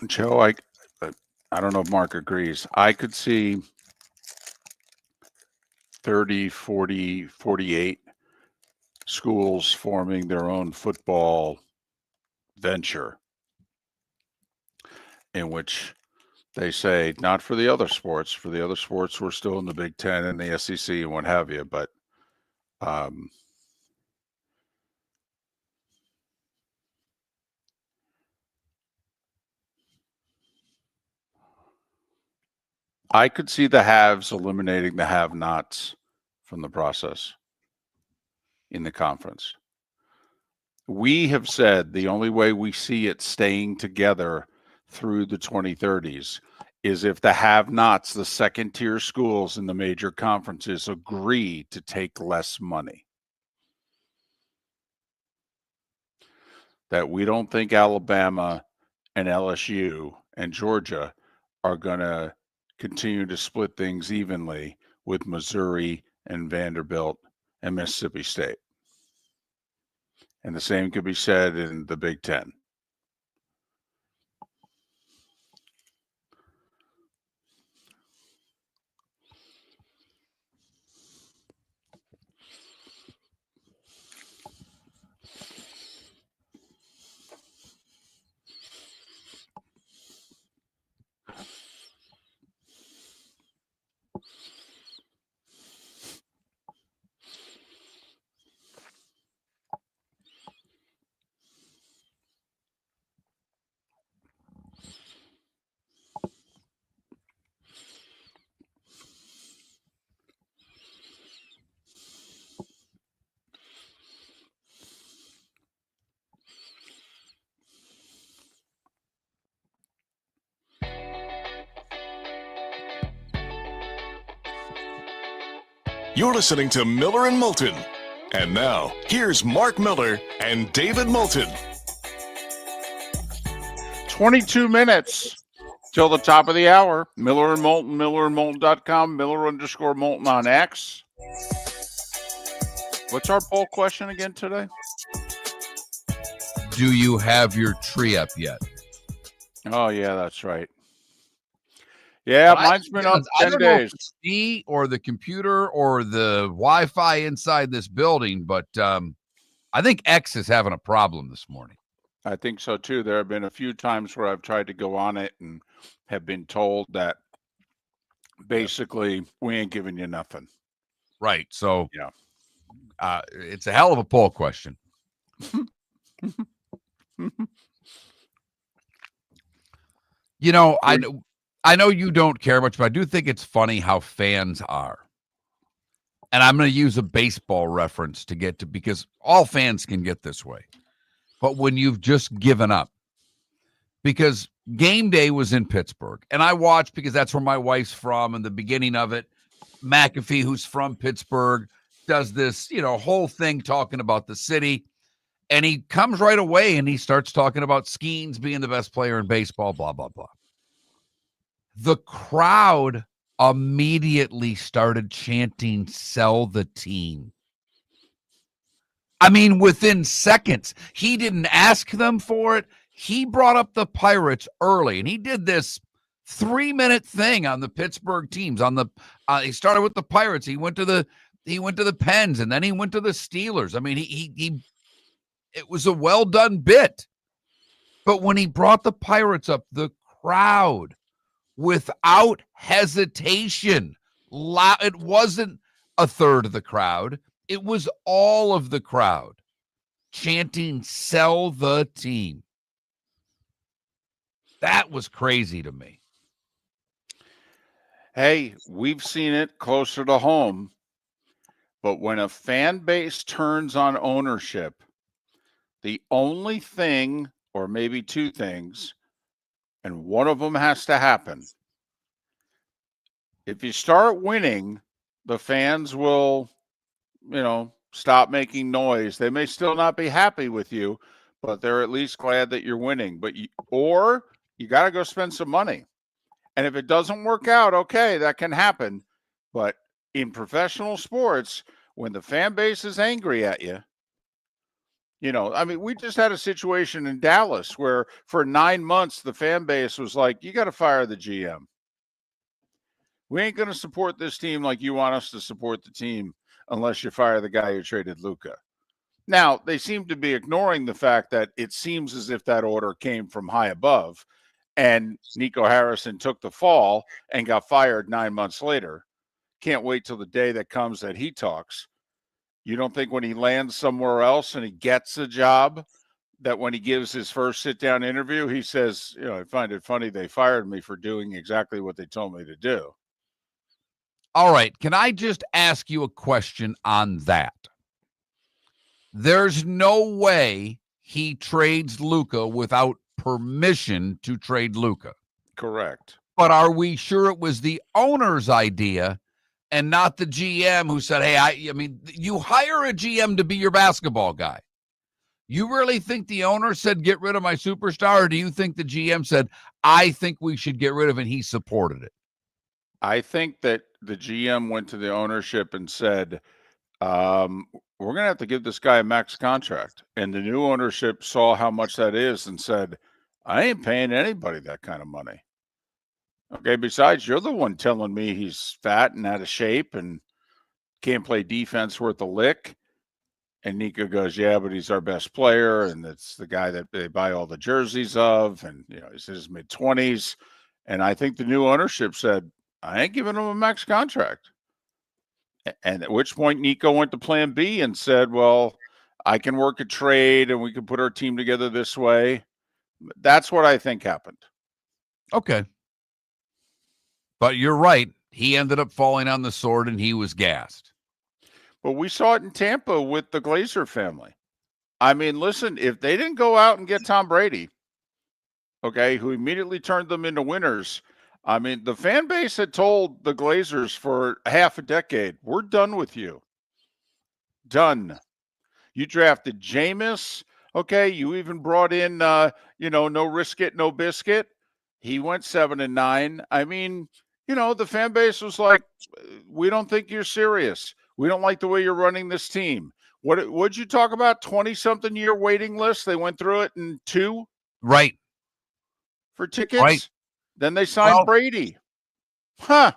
Joe, I don't know if Mark agrees. I could see 30, 40, 48 schools forming their own football venture in which they say, not for the other sports. For the other sports, we're still in the Big Ten and the SEC and what have you. But I could see the haves eliminating the have-nots from the process in the conference. We have said the only way we see it staying together through the 2030s is if the have-nots, the second-tier schools in the major conferences, agree to take less money. That we don't think Alabama and LSU and Georgia are going to continue to split things evenly with Missouri and Vanderbilt and Mississippi State. And the same could be said in the Big Ten. You're listening to Miller and Moulton. And now, here's Mark Miller and David Moulton. 22 minutes till the top of the hour. Miller and Moulton, millerandmoulton.com, Miller_Moulton on X. What's our poll question again today? Do you have your tree up yet? Oh, yeah, that's right. Yeah, mine's been up 10 days. Me or the computer or the Wi-Fi inside this building, but I think X is having a problem this morning. I think so too. There have been a few times where I've tried to go on it and have been told that basically we ain't giving you nothing. Right. So yeah, it's a hell of a poll question. You know, I know you don't care much, but I do think it's funny how fans are. And I'm going to use a baseball reference to get to, because all fans can get this way. But when you've just given up, because game day was in Pittsburgh, and I watched because that's where my wife's from, and the beginning of it, McAfee, who's from Pittsburgh, does this, whole thing talking about the city. And he comes right away and he starts talking about Skeens being the best player in baseball, blah, blah, blah. The crowd immediately started chanting, "Sell the team." I mean, within seconds. He didn't ask them for it. He brought up the Pirates early, and he did this 3-minute thing on the Pittsburgh teams. He started with the Pirates. He went to the Pens, and then he went to the Steelers. I mean, it was a well done bit. But when he brought the Pirates up, the crowd, without hesitation, it wasn't a third of the crowd. It was all of the crowd chanting, "Sell the team." That was crazy to me. Hey, we've seen it closer to home. But when a fan base turns on ownership, the only thing, or maybe two things, and one of them has to happen. If you start winning, the fans will, stop making noise. They may still not be happy with you, but they're at least glad that you're winning. Or you got to go spend some money. And if it doesn't work out, okay, that can happen. But in professional sports, when the fan base is angry at you, we just had a situation in Dallas where for 9 months, the fan base was like, you got to fire the GM. We ain't going to support this team like you want us to support the team unless you fire the guy who traded Luka. Now, they seem to be ignoring the fact that it seems as if that order came from high above, and Nico Harrison took the fall and got fired 9 months later. Can't wait till the day that comes that he talks. You don't think when he lands somewhere else and he gets a job that when he gives his first sit-down interview, he says, I find it funny they fired me for doing exactly what they told me to do. All right. Can I just ask you a question on that? There's no way he trades Luka without permission to trade Luka. Correct. But are we sure it was the owner's idea and not the GM who said, hey, I mean, you hire a GM to be your basketball guy. You really think the owner said, get rid of my superstar? Or do you think the GM said, I think we should get rid of it, and he supported it? I think that the GM went to the ownership and said, we're going to have to give this guy a max contract. And the new ownership saw how much that is and said, I ain't paying anybody that kind of money. Okay, besides, you're the one telling me he's fat and out of shape and can't play defense worth a lick. And Nico goes, yeah, but he's our best player, and it's the guy that they buy all the jerseys of, and he's in his mid-20s. And I think the new ownership said, I ain't giving him a max contract. And at which point Nico went to plan B and said, well, I can work a trade and we can put our team together this way. That's what I think happened. Okay. But you're right. He ended up falling on the sword and he was gassed. But we saw it in Tampa with the Glazer family. I mean, listen, if they didn't go out and get Tom Brady, okay, who immediately turned them into winners, I mean, the fan base had told the Glazers for half a decade, we're done with you. Done. You drafted Jameis. Okay, you even brought in, no risk it, no biscuit. He went 7-9. I mean, the fan base was like, we don't think you're serious. We don't like the way you're running this team. What'd you talk about? 20-something year waiting list. They went through it in 2. Right. For tickets. Right. Then they signed Brady. Huh.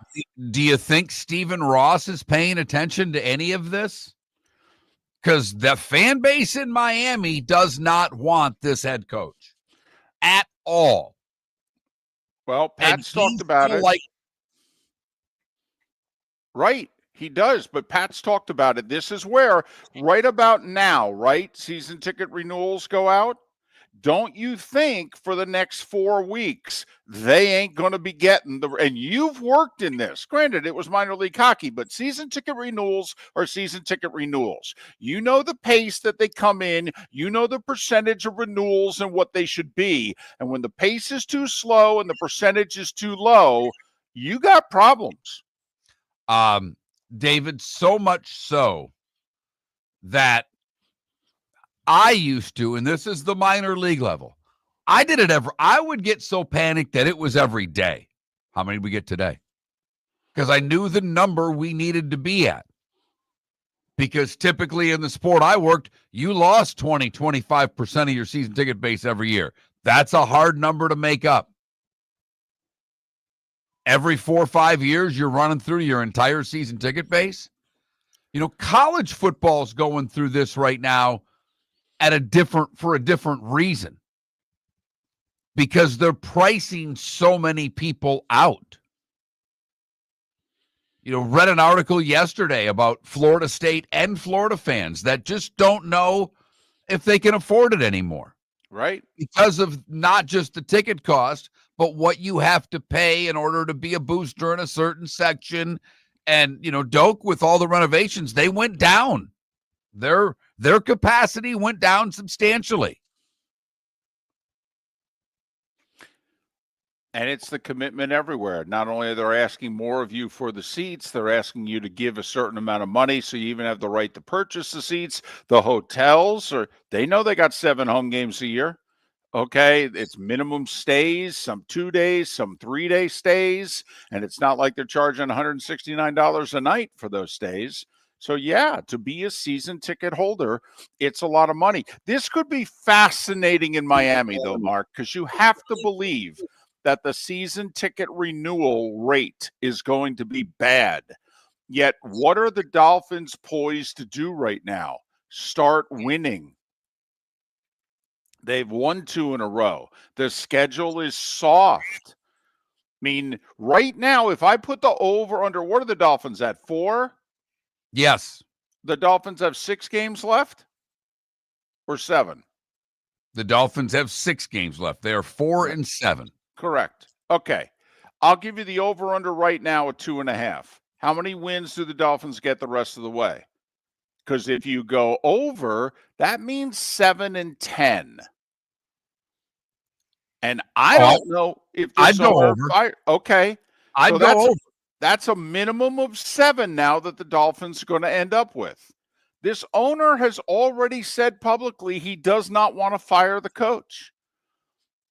Do you think Stephen Ross is paying attention to any of this? Because the fan base in Miami does not want this head coach at all. Well, Pat's talked about it. Right. He does, but Pat's talked about it. This is where, right about now, right, season ticket renewals go out. Don't you think for the next 4 weeks they ain't going to be getting and you've worked in this. Granted, it was minor league hockey, but season ticket renewals are season ticket renewals. You know the pace that they come in. You know the percentage of renewals and what they should be. And when the pace is too slow and the percentage is too low, you got problems. David, so much so that I used to, and this is the minor league level, I would get so panicked that it was every day. How many did we get today? Because I knew the number we needed to be at. Because typically in the sport I worked, you lost 20, 25% of your season ticket base every year. That's a hard number to make up. Every 4 or 5 years, you're running through your entire season ticket base. College football's going through this right now for a different reason. Because they're pricing so many people out. Read an article yesterday about Florida State and Florida fans that just don't know if they can afford it anymore. Right. Because of not just the ticket cost, but what you have to pay in order to be a booster in a certain section. And, Doak, with all the renovations, they went down. Their capacity went down substantially. And it's the commitment everywhere. Not only are they asking more of you for the seats, they're asking you to give a certain amount of money so you even have the right to purchase the seats. The hotels, they know they got 7 home games a year. Okay, it's minimum stays, some 2 days, some 3-day stays, and it's not like they're charging $169 a night for those stays. So, yeah, to be a season ticket holder, it's a lot of money. This could be fascinating in Miami, though, Mark, because you have to believe that the season ticket renewal rate is going to be bad. Yet, what are the Dolphins poised to do right now? Start winning. They've won 2 in a row. The schedule is soft. I mean, right now, if I put the over under, what are the Dolphins at, 4? Yes. The Dolphins have 6 games left or 7? The Dolphins have 6 games left. They are 4-7. Correct. Okay. I'll give you the over under right now at 2.5. How many wins do the Dolphins get the rest of the way? Because if you go over, that means 7-10. And I don't know if I'd go over. Okay. I'd go over. That's a minimum of 7 now that the Dolphins are going to end up with. This owner has already said publicly he does not want to fire the coach.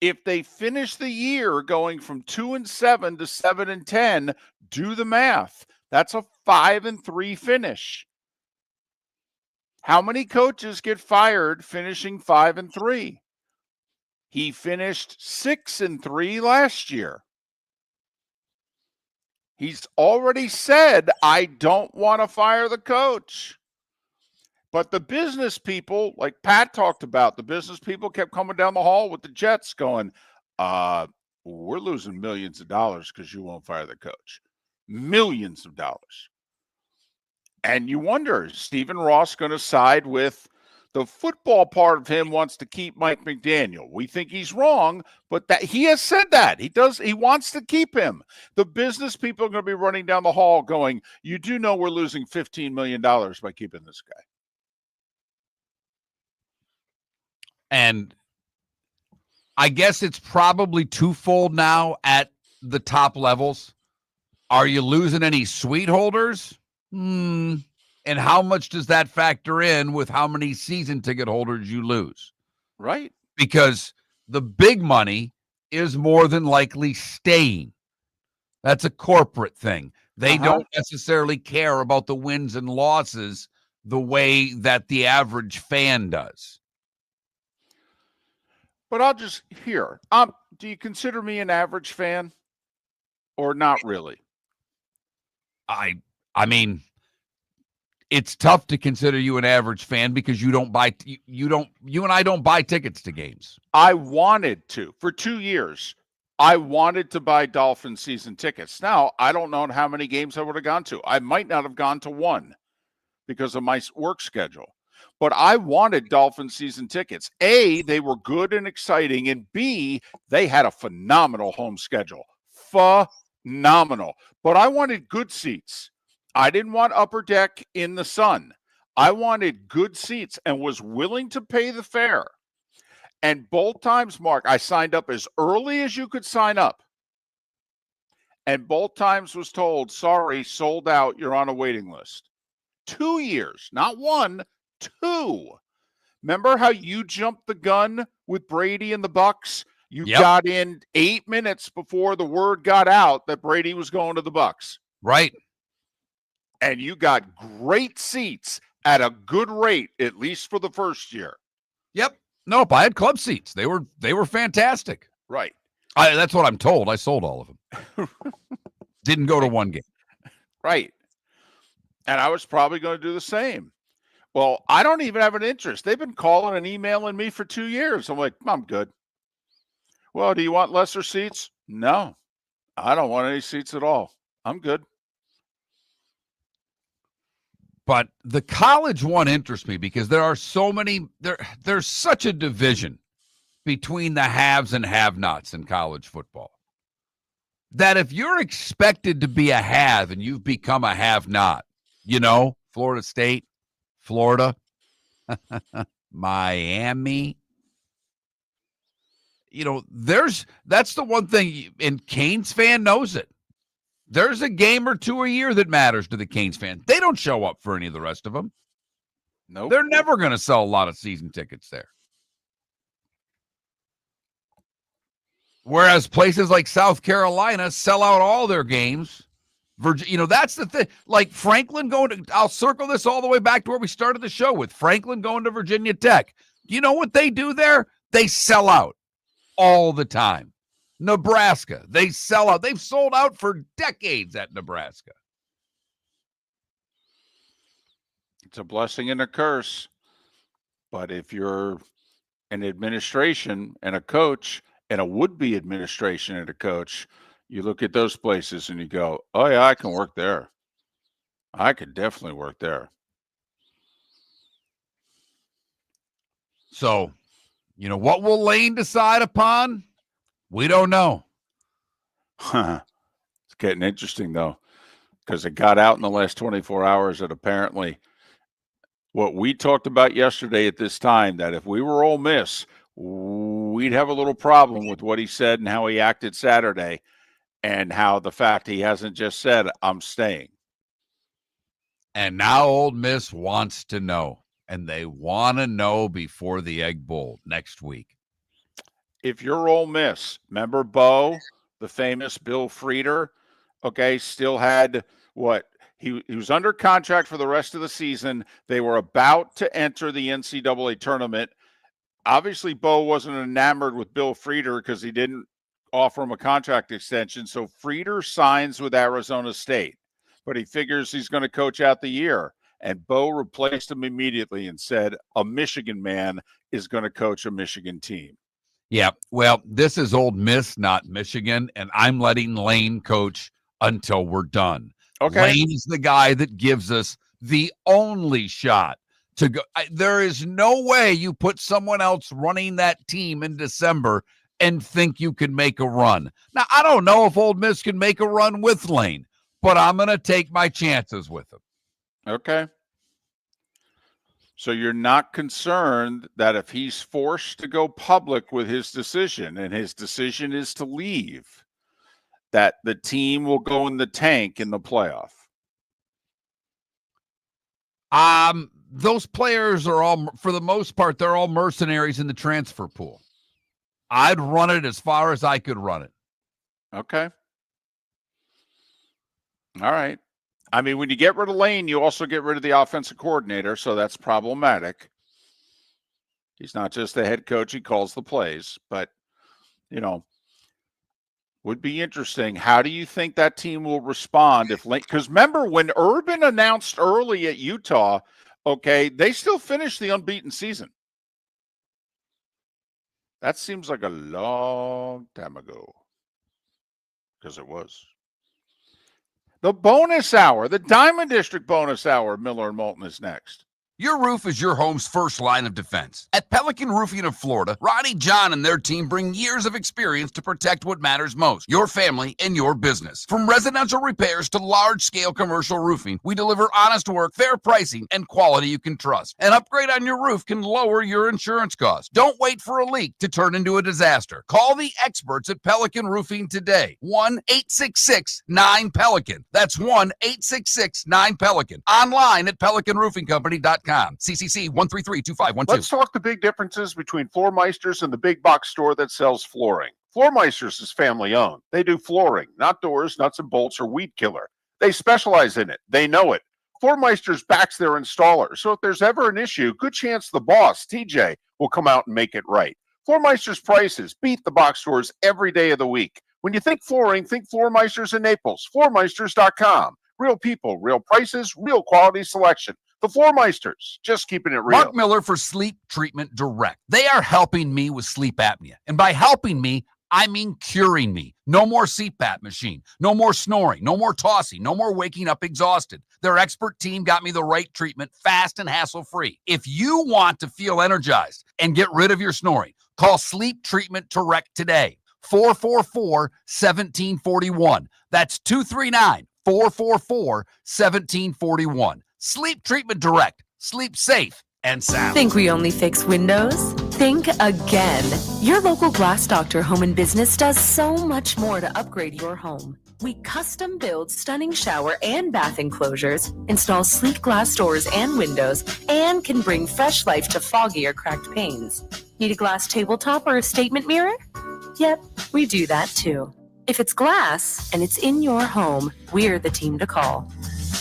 If they finish the year going from 2-7 to 7-10, do the math. That's a 5-3 finish. How many coaches get fired finishing 5-3? He finished 6-3 last year. He's already said, I don't want to fire the coach. But the business people, like Pat talked about, the business people kept coming down the hall with the Jets going, we're losing millions of dollars because you won't fire the coach. Millions of dollars. And you wonder, is Stephen Ross going to side with the football part of him wants to keep Mike McDaniel? We think he's wrong, but that he has said that. He wants to keep him. The business people are going to be running down the hall going, you do know we're losing $15 million by keeping this guy. And I guess it's probably twofold now at the top levels. Are you losing any suite holders? And how much does that factor in with how many season ticket holders you lose? Right. Because the big money is more than likely staying. That's a corporate thing. They don't necessarily care about the wins and losses the way that the average fan does. But I'll just here. Do you consider me an average fan or not really? I mean, it's tough to consider you an average fan because you and I don't buy tickets to games. I wanted to for 2 years. I wanted to buy Dolphin season tickets. Now, I don't know how many games I would have gone to. I might not have gone to one because of my work schedule. But I wanted Dolphin season tickets. A, they were good and exciting. And B, they had a phenomenal home schedule. Phenomenal. But I wanted good seats. I didn't want upper deck in the sun. I wanted good seats and was willing to pay the fare. And both times, Mark, I signed up as early as you could sign up. And both times was told, sorry, sold out, you're on a waiting list. 2 years, not 1, 2. Remember how you jumped the gun with Brady and the Bucks? You got in 8 minutes before the word got out that Brady was going to the Bucks. Right. And you got great seats at a good rate, at least for the first year. Yep. Nope. I had club seats. They were fantastic. Right. That's what I'm told. I sold all of them. Didn't go to one game. Right. And I was probably going to do the same. Well, I don't even have an interest. They've been calling and emailing me for 2 years. I'm like, I'm good. Well, do you want lesser seats? No, I don't want any seats at all. I'm good. But the college one interests me because there are so many, there's such a division between the haves and have-nots in college football. that if you're expected to be a have and you've become a have-not, Florida State, Florida, Miami, that's the one thing, and Canes fan knows it. There's a game or two a year that matters to the Canes fan. They don't show up for any of the rest of them. Nope. They're never going to sell a lot of season tickets there. Whereas places like South Carolina sell out all their games. That's the thing. Like Franklin I'll circle this all the way back to where we started the show with Franklin going to Virginia Tech. You know what they do there? They sell out all the time. Nebraska, they sell out. They've sold out for decades at Nebraska. It's a blessing and a curse. But if you're an administration and a coach and a would-be administration and a coach, you look at those places and you go, oh, yeah, I can work there. I could definitely work there. So, what will Lane decide upon? We don't know. It's getting interesting, though, because it got out in the last 24 hours that apparently what we talked about yesterday at this time, that if we were Ole Miss, we'd have a little problem with what he said and how he acted Saturday, and how the fact he hasn't just said, I'm staying. And now Ole Miss wants to know, and they want to know before the Egg Bowl next week. If you're Ole Miss, remember Bo, the famous Bill Frieder, still had what? He was under contract for the rest of the season. They were about to enter the NCAA tournament. Obviously, Bo wasn't enamored with Bill Frieder because he didn't offer him a contract extension. So Frieder signs with Arizona State, but he figures he's going to coach out the year. And Bo replaced him immediately and said, a Michigan man is going to coach a Michigan team. Yeah, well, this is Ole Miss, not Michigan, and I'm letting Lane coach until we're done. Okay. Lane is the guy that gives us the only shot to go. There is no way you put someone else running that team in December and think you can make a run. Now, I don't know if Ole Miss can make a run with Lane, but I'm going to take my chances with him. Okay. So you're not concerned that if he's forced to go public with his decision, and his decision is to leave, that the team will go in the tank in the playoff? Those players are all, for the most part, they're all mercenaries in the transfer pool. I'd run it as far as I could run it. Okay. All right. I mean, when you get rid of Lane, you also get rid of the offensive coordinator, so that's problematic. He's not just the head coach. He calls the plays. But, would be interesting. How do you think that team will respond if Lane – because remember, when Urban announced early at Utah, they still finished the unbeaten season. That seems like a long time ago, because it was. The bonus hour, the Diamond District bonus hour, Miller and Moulton is next. Your roof is your home's first line of defense. At Pelican Roofing of Florida, Ronnie John and their team bring years of experience to protect what matters most, your family and your business. From residential repairs to large-scale commercial roofing, we deliver honest work, fair pricing, and quality you can trust. An upgrade on your roof can lower your insurance costs. Don't wait for a leak to turn into a disaster. Call the experts at Pelican Roofing today. 1-866-9-PELICAN. That's 1-866-9-PELICAN. Online at pelicanroofingcompany.com. CCC 1332512. Let's talk the big differences between Floor Meisters and the big box store that sells flooring. Floor Meisters is family owned. They do flooring, not doors, nuts and bolts, or weed killer. They specialize in it. They know it. Floor Meisters backs their installer. So if there's ever an issue, good chance the boss, TJ, will come out and make it right. Floor Meisters prices beat the box stores every day of the week. When you think flooring, think Floor Meisters in Naples. Floormeisters.com. Real people, real prices, real quality selection. The Floor Meisters, just keeping it real. Mark Miller for Sleep Treatment Direct. They are helping me with sleep apnea. And by helping me, I mean curing me. No more CPAP machine. No more snoring. No more tossing. No more waking up exhausted. Their expert team got me the right treatment, fast and hassle-free. If you want to feel energized and get rid of your snoring, call Sleep Treatment Direct today. 239-444-1741. That's 239-444-1741. Sleep Treatment Direct. Sleep safe and sound. Think we only fix windows? Think again. Your local Glass Doctor Home and Business does so much more to upgrade your home. We custom build stunning shower and bath enclosures, install sleek glass doors and windows, and can bring fresh life to foggy or cracked panes. Need a glass tabletop or a statement mirror? Yep, we do that too. If it's glass and it's in your home, we're the team to call.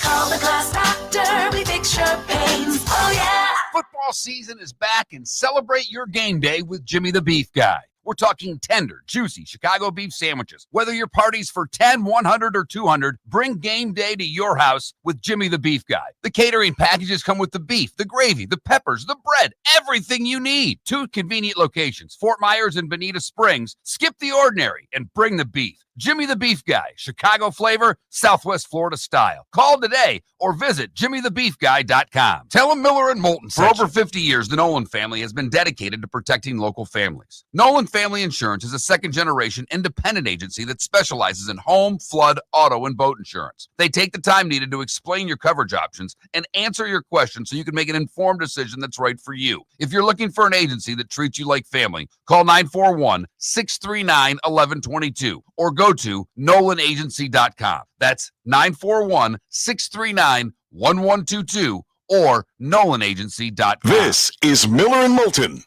Call the Glass Doctor, we fix your pains. Oh yeah! Football season is back, and celebrate your game day with Jimmy the Beef Guy. We're talking tender, juicy Chicago beef sandwiches. Whether your party's for 10, 100, or 200, bring game day to your house with Jimmy the Beef Guy. The catering packages come with the beef, the gravy, the peppers, the bread, everything you need. 2 convenient locations, Fort Myers and Bonita Springs. Skip the ordinary and bring the beef. Jimmy the Beef Guy, Chicago flavor, Southwest Florida style. Call today or visit jimmythebeefguy.com. Tell him Miller and Moulton. For over 50 years, the Nolan family has been dedicated to protecting local families. Nolan Family Insurance is a second-generation independent agency that specializes in home, flood, auto, and boat insurance. They take the time needed to explain your coverage options and answer your questions so you can make an informed decision that's right for you. If you're looking for an agency that treats you like family, call 941-639-1122 or go to nolanagency.com. That's 941-639-1122 or nolanagency.com. This is Miller and Moulton.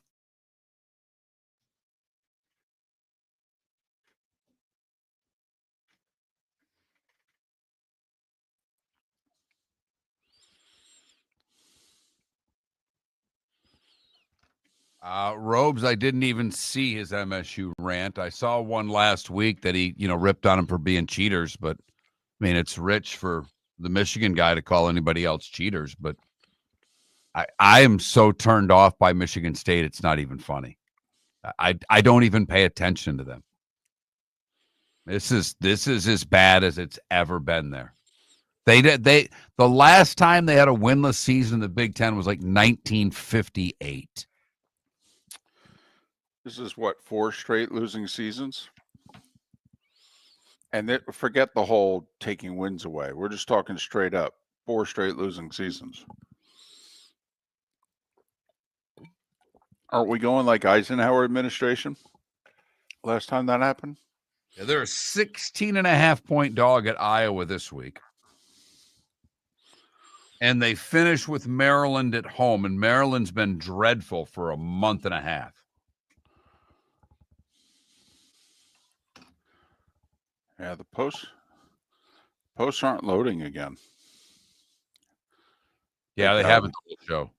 Robes, I didn't even see his MSU rant. I saw one last week that he, ripped on him for being cheaters, but I mean, it's rich for the Michigan guy to call anybody else cheaters, but I am so turned off by Michigan State, it's not even funny. I don't even pay attention to them. This is as bad as it's ever been there. The last time they had a winless season in the Big Ten was like 1958. This is what, 4 straight losing seasons? And forget the whole taking wins away. We're just talking straight up 4 straight losing seasons. Aren't we going like Eisenhower administration? Last time that happened? Yeah, they're a 16.5-point dog at Iowa this week. And they finish with Maryland at home, and Maryland's been dreadful for a month and a half. Yeah, the posts aren't loading again. Yeah, they haven't the whole show.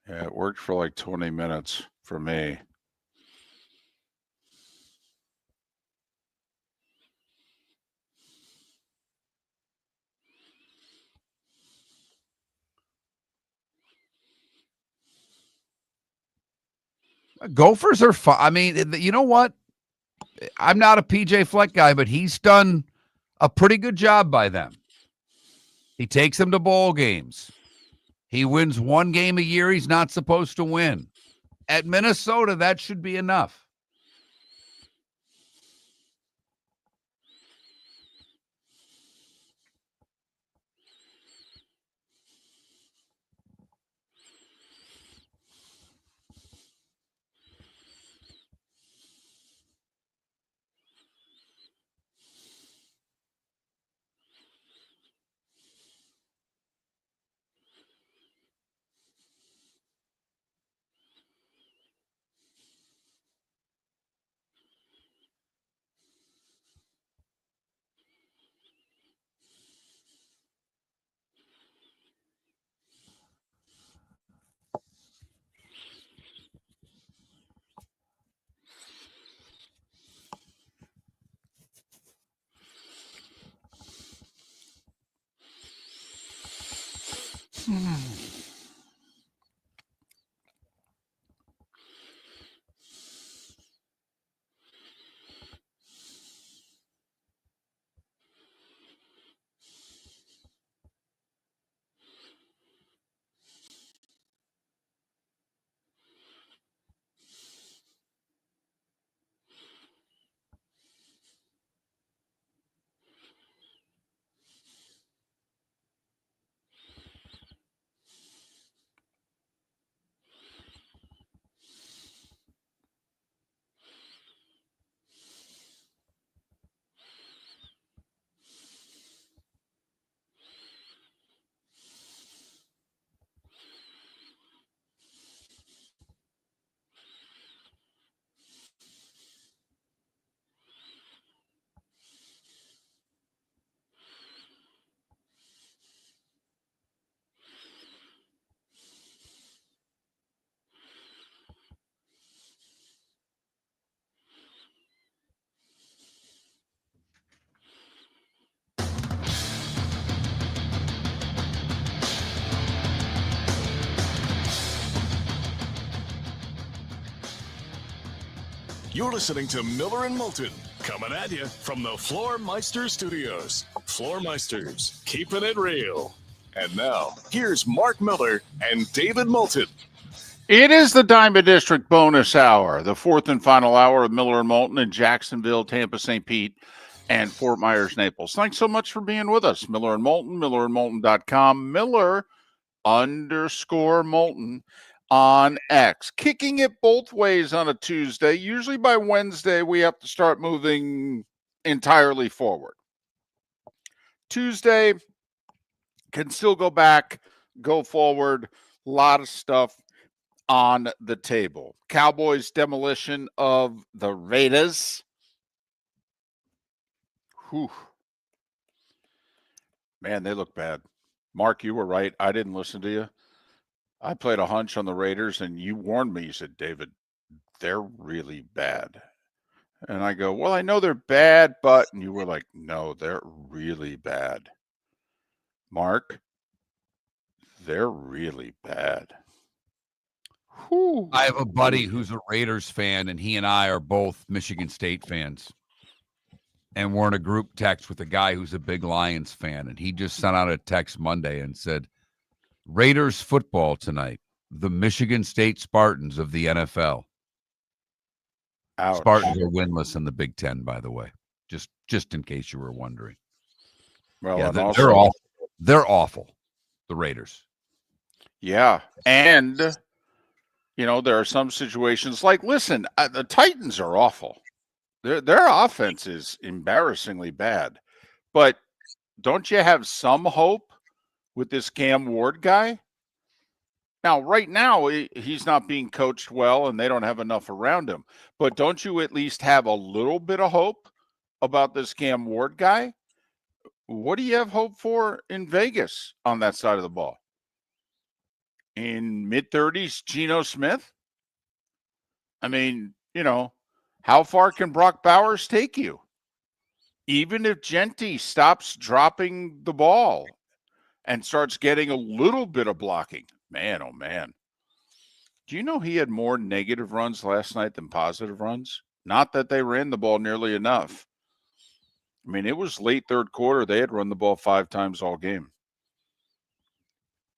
Yeah, it worked for like 20 minutes for me. Gophers are fun. I mean, you know what? I'm not a PJ Fleck guy, but he's done a pretty good job by them. He takes them to bowl games. He wins 1 game a year he's not supposed to win. At Minnesota, that should be enough. You're listening to Miller and Moulton, coming at you from the Floor Meister Studios. Floor Meisters, keeping it real. And now, here's Mark Miller and David Moulton. It is the Diamond District bonus hour, the fourth and final hour of Miller and Moulton in Jacksonville, Tampa, St. Pete, and Fort Myers, Naples. Thanks so much for being with us. Miller and Moulton, millerandmoulton.com, Miller_Moulton on X. Kicking it both ways on a Tuesday. Usually by Wednesday, we have to start moving entirely forward. Tuesday can still go back, go forward. A lot of stuff on the table. Cowboys demolition of the Raiders. Whew. Man, they look bad. Mark, you were right. I didn't listen to you. I played a hunch on the Raiders, and you warned me. You said, David, they're really bad. And I go, well, I know they're bad, but... And you were like, no, they're really bad. Mark, they're really bad. Whew. I have a buddy who's a Raiders fan, and he and I are both Michigan State fans. And we're in a group text with a guy who's a big Lions fan, and he just sent out a text Monday and said, Raiders football tonight, the Michigan State Spartans of the NFL. Ouch. Spartans are winless in the Big Ten, by the way, just in case you were wondering. Well, yeah, they're awful. They're awful, the Raiders. Yeah, and, you know, there are some situations like, listen, the Titans are awful. Their offense is embarrassingly bad. But don't you have some hope with this Cam Ward guy? Now, right now, he's not being coached well, and they don't have enough around him. But don't you at least have a little bit of hope about this Cam Ward guy? What do you have hope for in Vegas on that side of the ball? In mid-30s, Geno Smith? I mean, you know, how far can Brock Bowers take you? Even if Genty stops dropping the ball and starts getting a little bit of blocking. Man, oh, man. Do you know he had more negative runs last night than positive runs? Not that they ran the ball nearly enough. I mean, it was late third quarter. They had run the ball 5 times all game.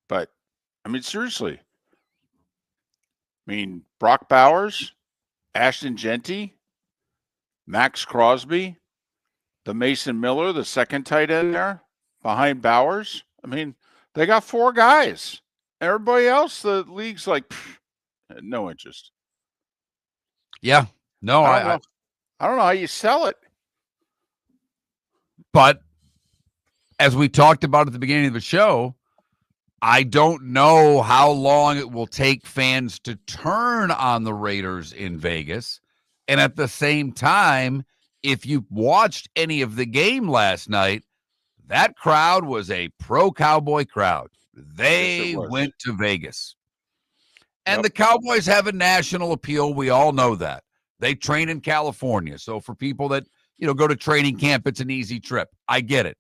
But, I mean, seriously. I mean, Brock Bowers, Ashton Genty, Max Crosby, the Mason Miller, the second tight end there behind Bowers. I mean, they got 4 guys. Everybody else, the league's like, no interest. Yeah. No, I don't know how you sell it. But as we talked about at the beginning of the show, I don't know how long it will take fans to turn on the Raiders in Vegas. And at the same time, if you watched any of the game last night, that crowd was a pro-Cowboy crowd. They went to Vegas. And the Cowboys have a national appeal. We all know that. They train in California. So for people that, you know, go to training camp, it's an easy trip. I get it.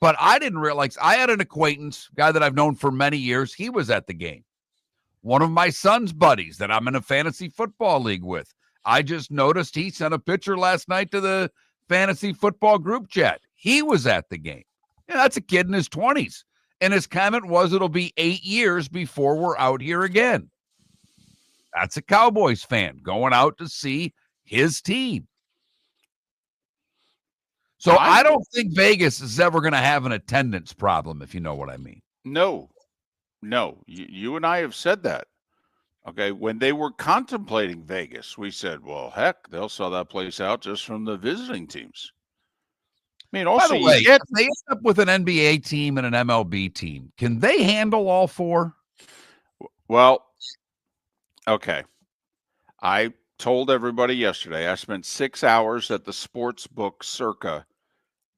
But I didn't realize, I had an acquaintance, guy that I've known for many years. He was at the game. One of my son's buddies that I'm in a fantasy football league with. I just noticed he sent a picture last night to the fantasy football group chat. He was at the game. Yeah, that's a kid in his 20s. And his comment was, it'll be 8 years before we're out here again. That's a Cowboys fan going out to see his team. So I don't think Vegas is ever going to have an attendance problem, if you know what I mean. No. You and I have said that. Okay, when they were contemplating Vegas, we said, well, heck, they'll sell that place out just from the visiting teams. I mean, also, by the way, if they end up with an NBA team and an MLB team, can they handle all 4? Well, okay. I told everybody yesterday I spent 6 hours at the sports book Circa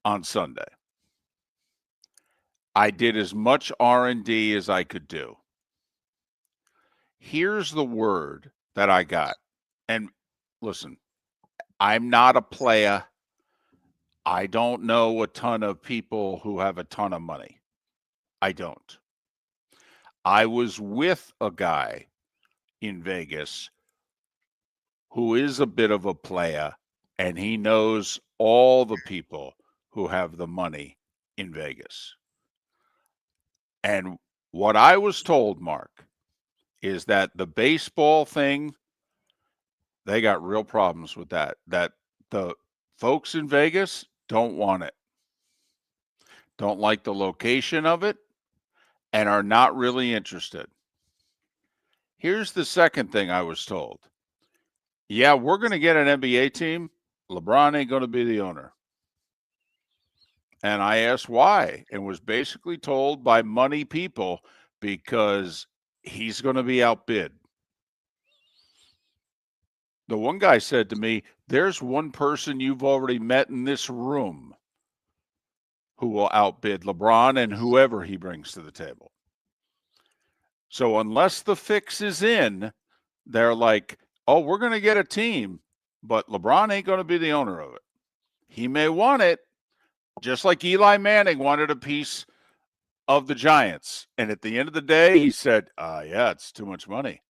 on Sunday. I did as much R&D as I could do. Here's the word that I got. And listen, I'm not a player. I don't know a ton of people who have a ton of money. I don't. I was with a guy in Vegas who is a bit of a player, and he knows all the people who have the money in Vegas. And what I was told, Mark, is that the baseball thing, they got real problems with that. That the folks in Vegas don't want it, don't like the location of it, and are not really interested. Here's the second thing I was told. Yeah, we're going to get an NBA team. LeBron ain't going to be the owner. And I asked why, and was basically told by money people because he's going to be outbid. The one guy said to me, there's one person you've already met in this room who will outbid LeBron and whoever he brings to the table. So unless the fix is in, they're like, oh, we're going to get a team, but LeBron ain't going to be the owner of it. He may want it, just like Eli Manning wanted a piece of the Giants. And at the end of the day, he said, yeah, it's too much money.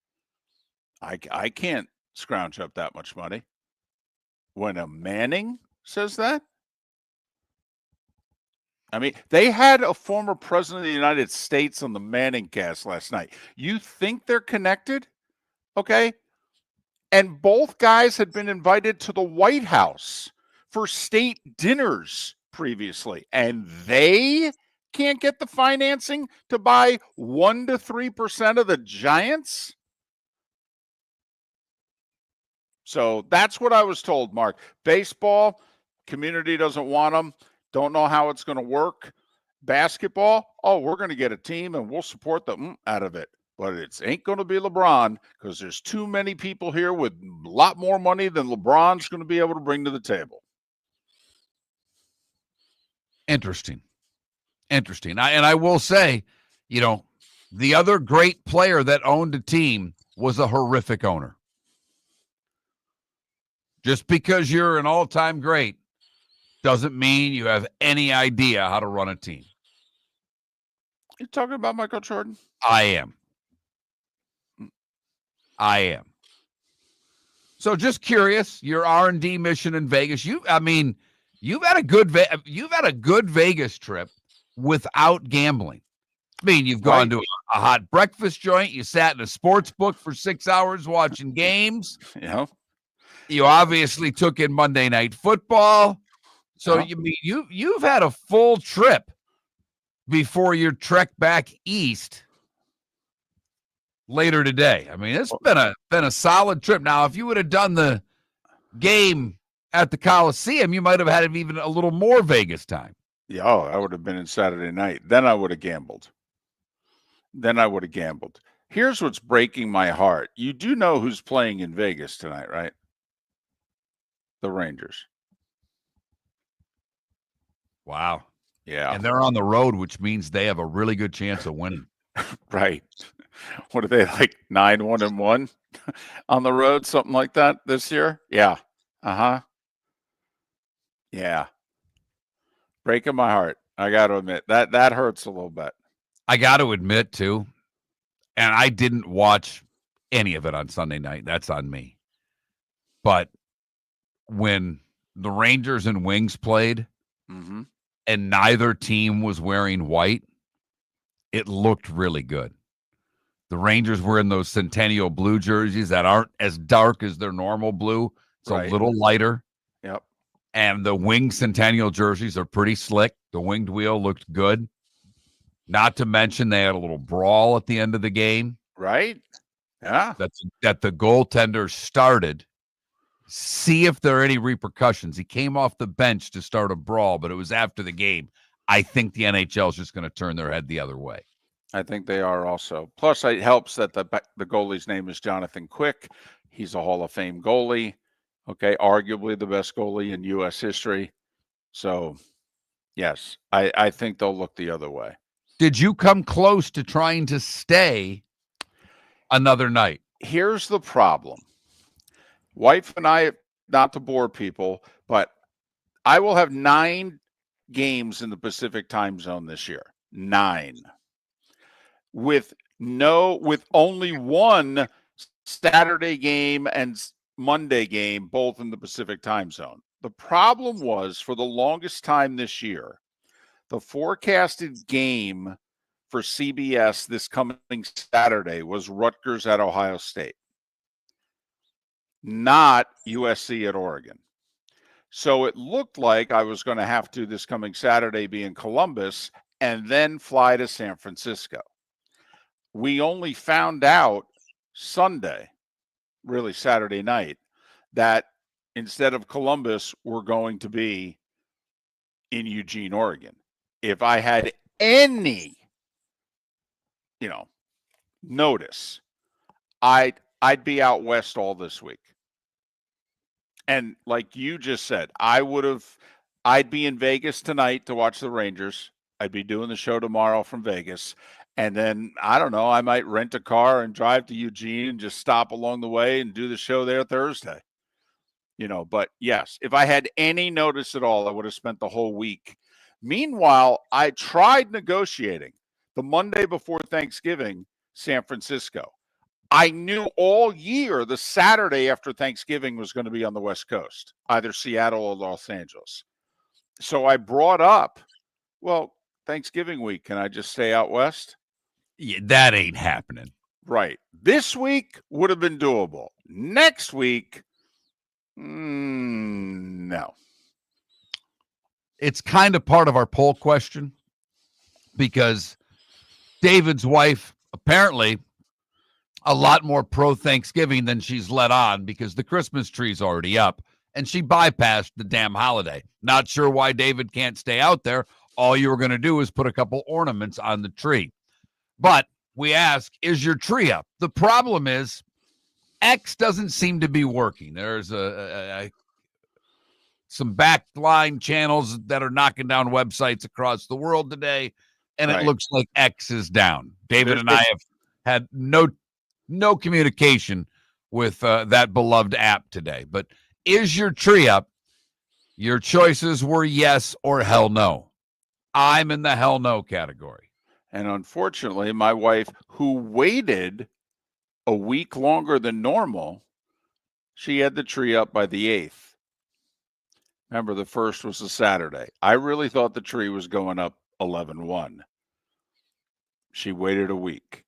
I can't scrounge up that much money. When a Manning says that, I mean, they had a former president of the United States on the Manning cast last night. You think they're connected? Okay. And both guys had been invited to the White House for state dinners previously, and they can't get the financing to buy 1 to 3% of the Giants. So that's what I was told, Mark. Baseball, community doesn't want them. Don't know how it's going to work. Basketball, oh, we're going to get a team and we'll support them out of it. But it ain't going to be LeBron because there's too many people here with a lot more money than LeBron's going to be able to bring to the table. Interesting. I will say, the other great player that owned a team was a horrific owner. Just because you're an all-time great doesn't mean you have any idea how to run a team. You're talking about Michael Jordan? I am. So just curious, your R&D mission in Vegas. You've had a good Vegas trip without gambling. I mean, you've gone to a hot breakfast joint. You sat in a sports book for 6 hours watching games. Yeah. You obviously took in Monday Night Football. So you've had a full trip before your trek back east later today. I mean, it's been a solid trip. Now, if you would have done the game at the Coliseum, you might have had even a little more Vegas time. Yeah, I would have been in Saturday night. Then I would have gambled. Here's what's breaking my heart. You do know who's playing in Vegas tonight, right? The Rangers. Wow. Yeah. And they're on the road, which means they have a really good chance of winning. Right. What are they, like 9-1-1 on the road? Something like that this year? Yeah. Uh-huh. Yeah. Breaking my heart. I got to admit, that hurts a little bit. I got to admit, too, and I didn't watch any of it on Sunday night. That's on me. But when the Rangers and Wings played, and neither team was wearing white, it looked really good. The Rangers were in those Centennial blue jerseys that aren't as dark as their normal blue. It's a little lighter. Yep. And the Winged Centennial jerseys are pretty slick. The winged wheel looked good. Not to mention they had a little brawl at the end of the game. Right? Yeah. That the goaltender started. See if there are any repercussions. He came off the bench to start a brawl, but it was after the game. I think the NHL is just going to turn their head the other way. I think they are also. Plus, it helps that the goalie's name is Jonathan Quick. He's a Hall of Fame goalie. Okay, arguably the best goalie in U.S. history. So, yes, I think they'll look the other way. Did you come close to trying to stay another night? Here's the problem. Wife and I, not to bore people, but I will have 9 games in the Pacific time zone this year. 9. With only one Saturday game and Monday game, both in the Pacific time zone. The problem was, for the longest time this year, the forecasted game for CBS this coming Saturday was Rutgers at Ohio State, not USC at Oregon. So it looked like I was going to have to, this coming Saturday, be in Columbus and then fly to San Francisco. We only found out Sunday, really Saturday night, that instead of Columbus, we're going to be in Eugene, Oregon. If I had any, notice, I'd be out west all this week. And like you just said, I'd be in Vegas tonight to watch the Rangers. I'd be doing the show tomorrow from Vegas. And then, I don't know, I might rent a car and drive to Eugene and just stop along the way and do the show there Thursday. But yes, if I had any notice at all, I would have spent the whole week. Meanwhile, I tried negotiating the Monday before Thanksgiving, San Francisco. I knew all year the Saturday after Thanksgiving was going to be on the West Coast, either Seattle or Los Angeles. So I brought up, well, Thanksgiving week, can I just stay out west? Yeah, that ain't happening. Right. This week would have been doable. Next week, no. It's kind of part of our poll question because David's wife apparently a lot more pro-Thanksgiving than she's let on because the Christmas tree's already up and she bypassed the damn holiday. Not sure why David can't stay out there. All you were going to do is put a couple ornaments on the tree. But we ask, is your tree up? The problem is X doesn't seem to be working. There's some backline channels that are knocking down websites across the world today, and It looks like X is down. David and I have had no communication with that beloved app today. But is your tree up? Your choices were yes or hell no. I'm in the hell no category. And unfortunately, my wife, who waited a week longer than normal, she had the tree up by the 8th. Remember, the 1st was a Saturday. I really thought the tree was going up 11/1. She waited a week.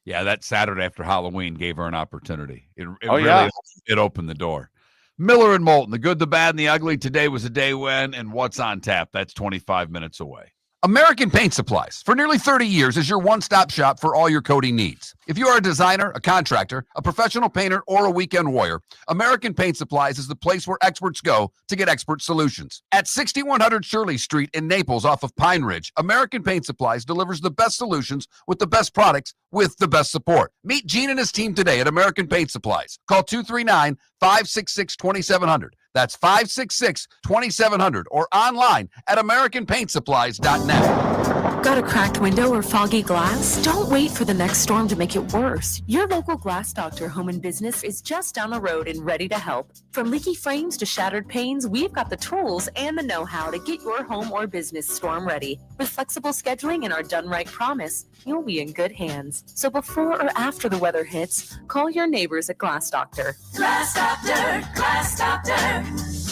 Yeah, that Saturday after Halloween gave her an opportunity. It opened the door. Miller and Moulton, the good, the bad, and the ugly. Today was a day when, and what's on tap? That's 25 minutes away. American Paint Supplies, for nearly 30 years, is your one-stop shop for all your coating needs. If you are a designer, a contractor, a professional painter, or a weekend warrior, American Paint Supplies is the place where experts go to get expert solutions. At 6100 Shirley Street in Naples off of Pine Ridge, American Paint Supplies delivers the best solutions with the best products with the best support. Meet Gene and his team today at American Paint Supplies. Call 239-566-2700. That's 566-2700 or online at AmericanPaintSupplies.net. Got a cracked window or foggy glass? Don't wait for the next storm to make it worse. Your local Glass Doctor Home and Business is just down the road and ready to help. From leaky frames to shattered panes, we've got the tools and the know-how to get your home or business storm ready. With flexible scheduling and our done right promise, you'll be in good hands. So before or after the weather hits, call your neighbors at Glass Doctor. Glass Doctor, Glass Doctor.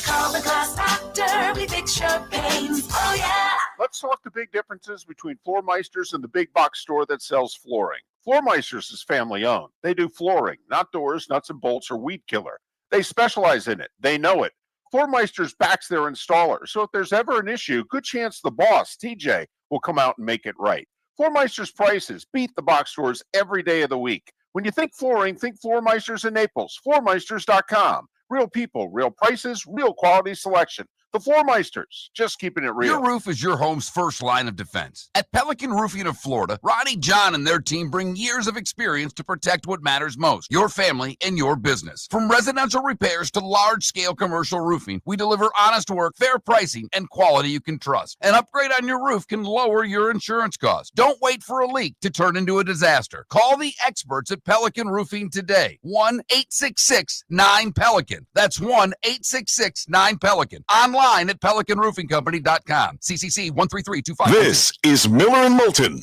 Call the Glass Doctor. We fix your pains. Oh, yeah. Let's talk the big differences between Floor Meisters and the big box store that sells flooring. Floor Meisters is family owned. They do flooring, not doors, nuts and bolts, or weed killer. They specialize in it. They know it. Floor Meisters backs their installer. So if there's ever an issue, good chance the boss, TJ, will come out and make it right. Floor Meisters prices beat the box stores every day of the week. When you think flooring, think Floor Meisters in Naples. FloorMeisters.com. Real people, real prices, real quality selection. The Floor Meisters, just keeping it real. Your roof is your home's first line of defense. At Pelican Roofing of Florida, Ronnie John and their team bring years of experience to protect what matters most, your family and your business. From residential repairs to large-scale commercial roofing, we deliver honest work, fair pricing, and quality you can trust. An upgrade on your roof can lower your insurance costs. Don't wait for a leak to turn into a disaster. Call the experts at Pelican Roofing today. 1-866-9-PELICAN. That's 1-866-9-PELICAN. Online at PelicanRoofingCompany.com. CCC 13325. This is Miller and Moulton.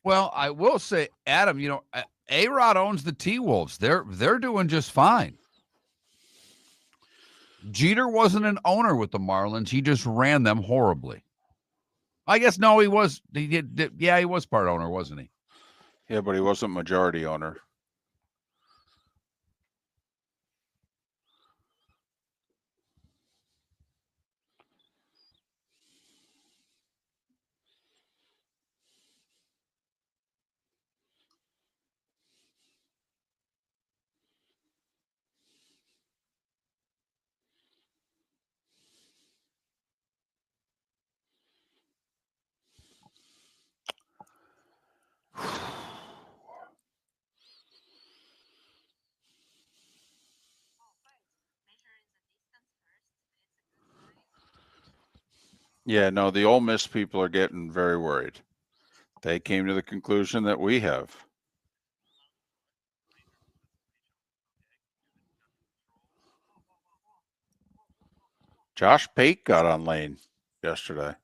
Well, I will say, Adam, A-Rod owns the T-Wolves. They're doing just fine. Jeter wasn't an owner with the Marlins. He just ran them horribly. I guess no, he was. He did. Yeah, he was part owner, wasn't he? Yeah, but he wasn't majority owner. Yeah, no, the Ole Miss people are getting very worried. They came to the conclusion that we have. Josh Pate got on lane yesterday.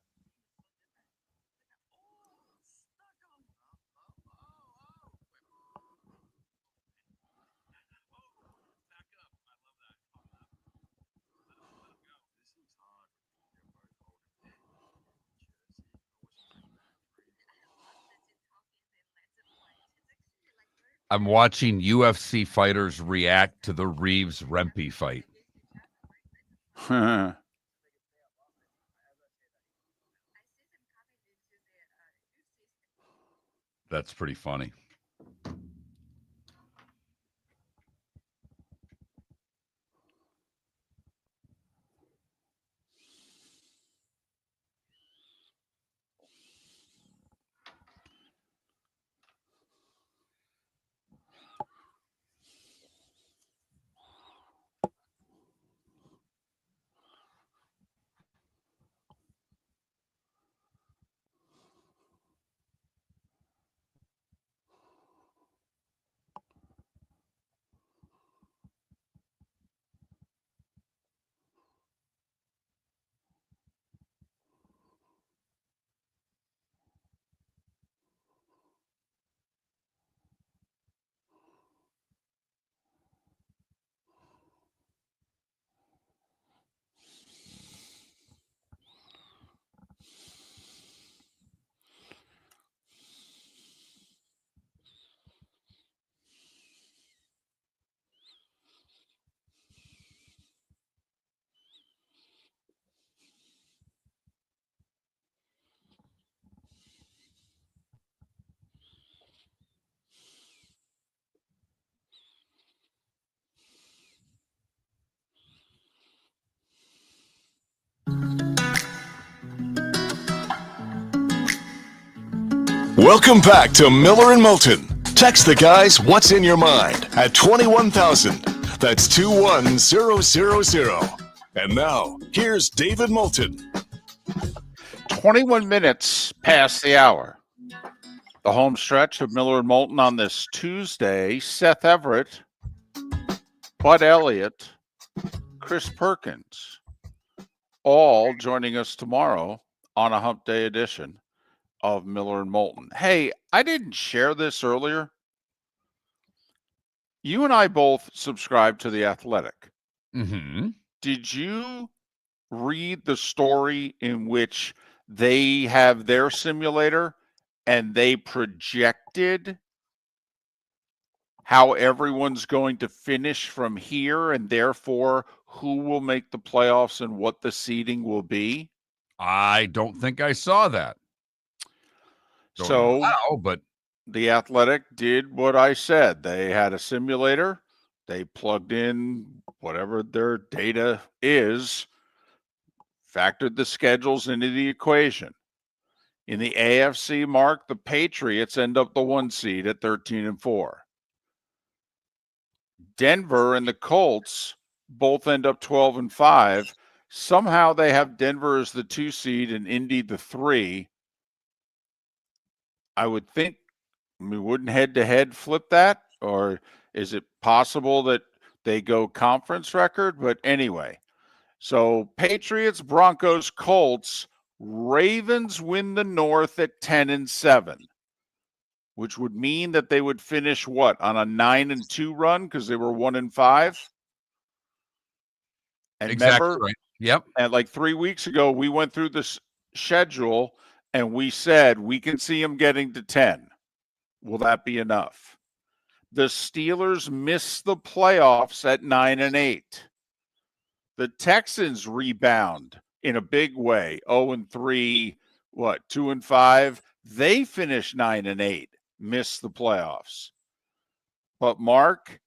I'm watching UFC fighters react to the Reeves-Rempe fight. That's pretty funny. Welcome back to Miller and Moulton. Text the guys what's in your mind at 21,000. That's 21000. And now, here's David Moulton. 21 minutes past the hour. The home stretch of Miller and Moulton on this Tuesday. Seth Everett, Bud Elliott, Chris Perkins, all joining us tomorrow on a Hump Day edition of Miller and Moulton. Hey, I didn't share this earlier. You and I both subscribe to The Athletic. Mm-hmm. Did you read the story in which they have their simulator and they projected how everyone's going to finish from here and therefore who will make the playoffs and what the seeding will be? I don't think I saw that. So but The Athletic did what I said. They had a simulator. They plugged in whatever their data is, factored the schedules into the equation. In the AFC, Mark, the Patriots end up the 1 seed at 13-4. Denver and the Colts both end up 12-5. Somehow they have Denver as the 2 seed and Indy the 3. I would think we wouldn't head-to-head flip that, or is it possible that they go conference record? But anyway, so Patriots, Broncos, Colts, Ravens win the North at 10-7. which would mean that they would finish what, on a 9-2 run because they were 1-5. And Exactly remember, right. Yep. And like 3 weeks ago, we went through this schedule and we said we can see them getting to 10. Will that be enough? The Steelers missed the playoffs at 9-8. The Texans rebound in a big way. 0-3, 2-5. They finished 9-8, missed the playoffs. But Mark,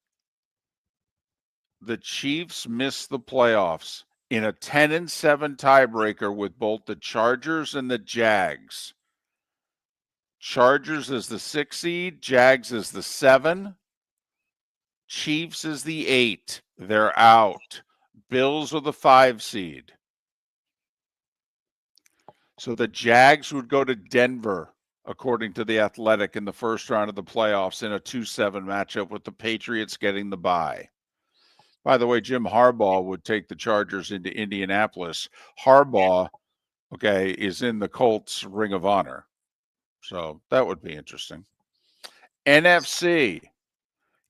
the Chiefs missed the playoffs in a 10-7 tiebreaker with both the Chargers and the Jags. Chargers is the 6 seed, Jags is the 7, Chiefs is the 8. They're out. Bills are the 5 seed. So the Jags would go to Denver, according to The Athletic, in the first round of the playoffs in a 2-7 matchup with the Patriots getting the bye. By the way, Jim Harbaugh would take the Chargers into Indianapolis. Harbaugh, is in the Colts Ring of Honor. So that would be interesting. NFC.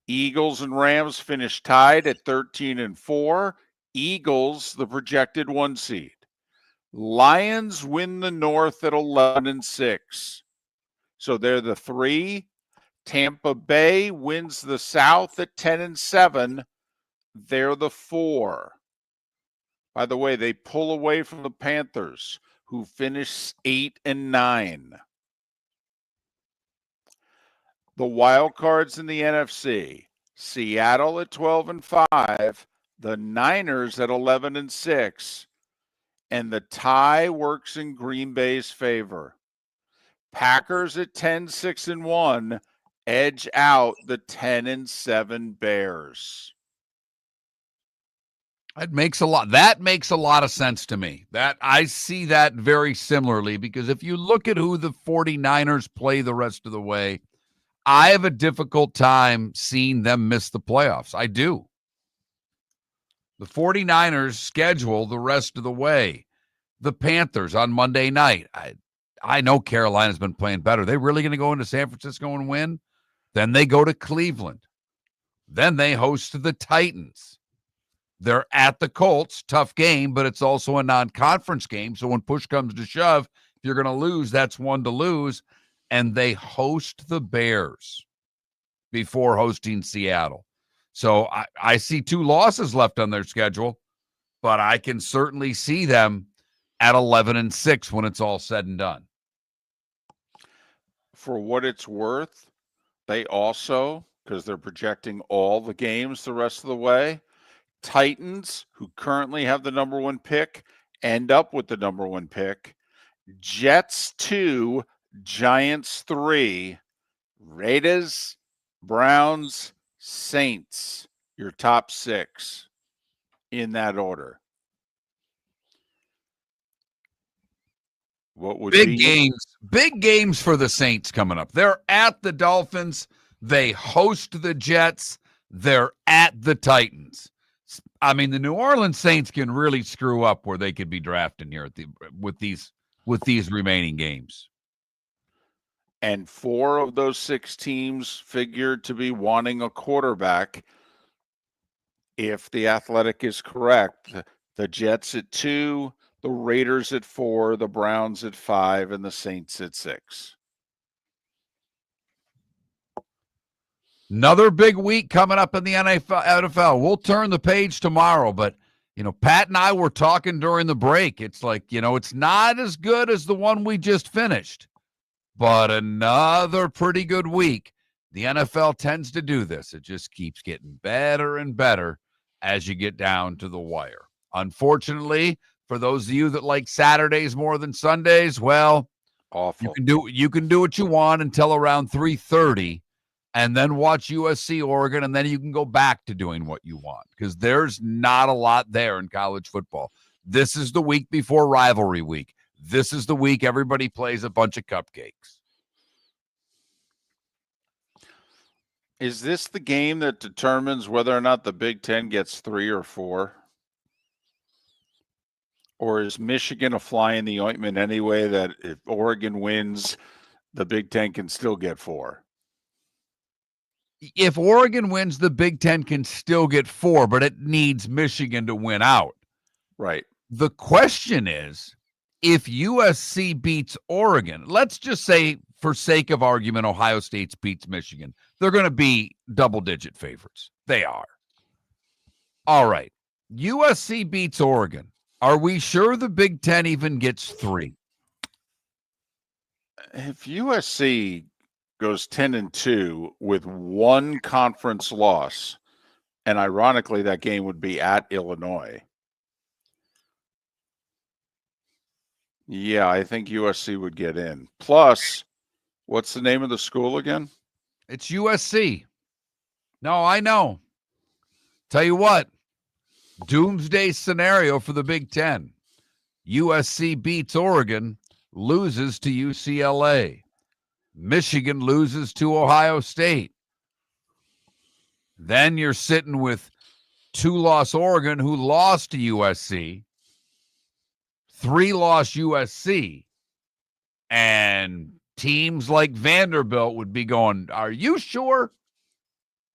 Eagles and Rams finished tied at 13-4. Eagles, the projected 1 seed. Lions win the North at 11-6. So they're the 3. Tampa Bay wins the South at 10-7. They're the 4. By the way, they pull away from the Panthers, who finished 8-9. The wild cards in the NFC: Seattle at 12-5, the Niners at 11-6, and the tie works in Green Bay's favor. Packers at 10-6-1 edge out the 10-7 Bears. That makes a lot of sense to me. That I see that very similarly, because if you look at who the 49ers play the rest of the way, I have a difficult time seeing them miss the playoffs. I do. The 49ers schedule the rest of the way. The Panthers on Monday night. I know Carolina's been playing better. They really going to go into San Francisco and win? Then they go to Cleveland. Then they host the Titans. They're at the Colts. Tough game, but it's also a non-conference game. So when push comes to shove, if you're going to lose, that's one to lose. And they host the Bears before hosting Seattle. So I see 2 losses left on their schedule, but I can certainly see them at 11-6 when it's all said and done. For what it's worth, they also, because they're projecting all the games the rest of the way, Titans, who currently have the number 1 pick, end up with the number 1 pick. Jets 2, Giants 3, Raiders, Browns, Saints, your top 6 in that order. What would big games for the Saints coming up? They're at the Dolphins, they host the Jets, they're at the Titans. I mean, the New Orleans Saints can really screw up where they could be drafting here with these remaining games. And 4 of those 6 teams figured to be wanting a quarterback. If the Athletic is correct, the Jets at 2, the Raiders at 4, the Browns at 5, and the Saints at 6. Another big week coming up in the NFL. We'll turn the page tomorrow, but, Pat and I were talking during the break. It's like, it's not as good as the one we just finished, but another pretty good week. The NFL tends to do this. It just keeps getting better and better as you get down to the wire. Unfortunately, for those of you that like Saturdays more than Sundays, well, awful. You can do what you want until around 3:30. And then watch USC Oregon, and then you can go back to doing what you want, because there's not a lot there in college football. This is the week before rivalry week. This is the week everybody plays a bunch of cupcakes. Is this the game that determines whether or not the Big Ten gets 3 or 4? Or is Michigan a fly in the ointment anyway, that if Oregon wins, the Big Ten can still get 4? If Oregon wins, the Big Ten can still get 4, but it needs Michigan to win out. Right. The question is, if USC beats Oregon, let's just say, for sake of argument, Ohio State beats Michigan. They're going to be double-digit favorites. They are. All right. USC beats Oregon. Are we sure the Big Ten even gets 3? If USC goes 10-2 with one conference loss, and ironically, that game would be at Illinois. Yeah, I think USC would get in. Plus, what's the name of the school again? It's USC. No, I know. Tell you what, doomsday scenario for the Big Ten. USC beats Oregon, loses to UCLA. Michigan loses to Ohio State. Then you're sitting with 2-loss Oregon, who lost to USC, 3-loss USC, and teams like Vanderbilt would be going, are you sure?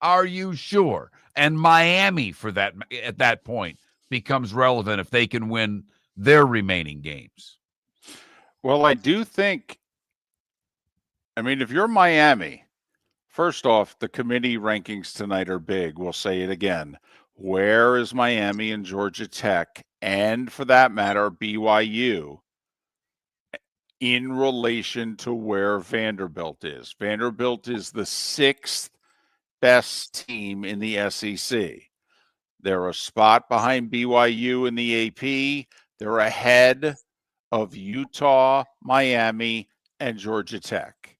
Are you sure? And Miami, for that, at that point, becomes relevant if they can win their remaining games. Well, I do think, I mean, if you're Miami, first off, the committee rankings tonight are big. We'll say it again. Where is Miami and Georgia Tech, and for that matter, BYU, in relation to where Vanderbilt is? Vanderbilt is the 6th best team in the SEC. They're a spot behind BYU in the AP. They're ahead of Utah, Miami, and Georgia Tech.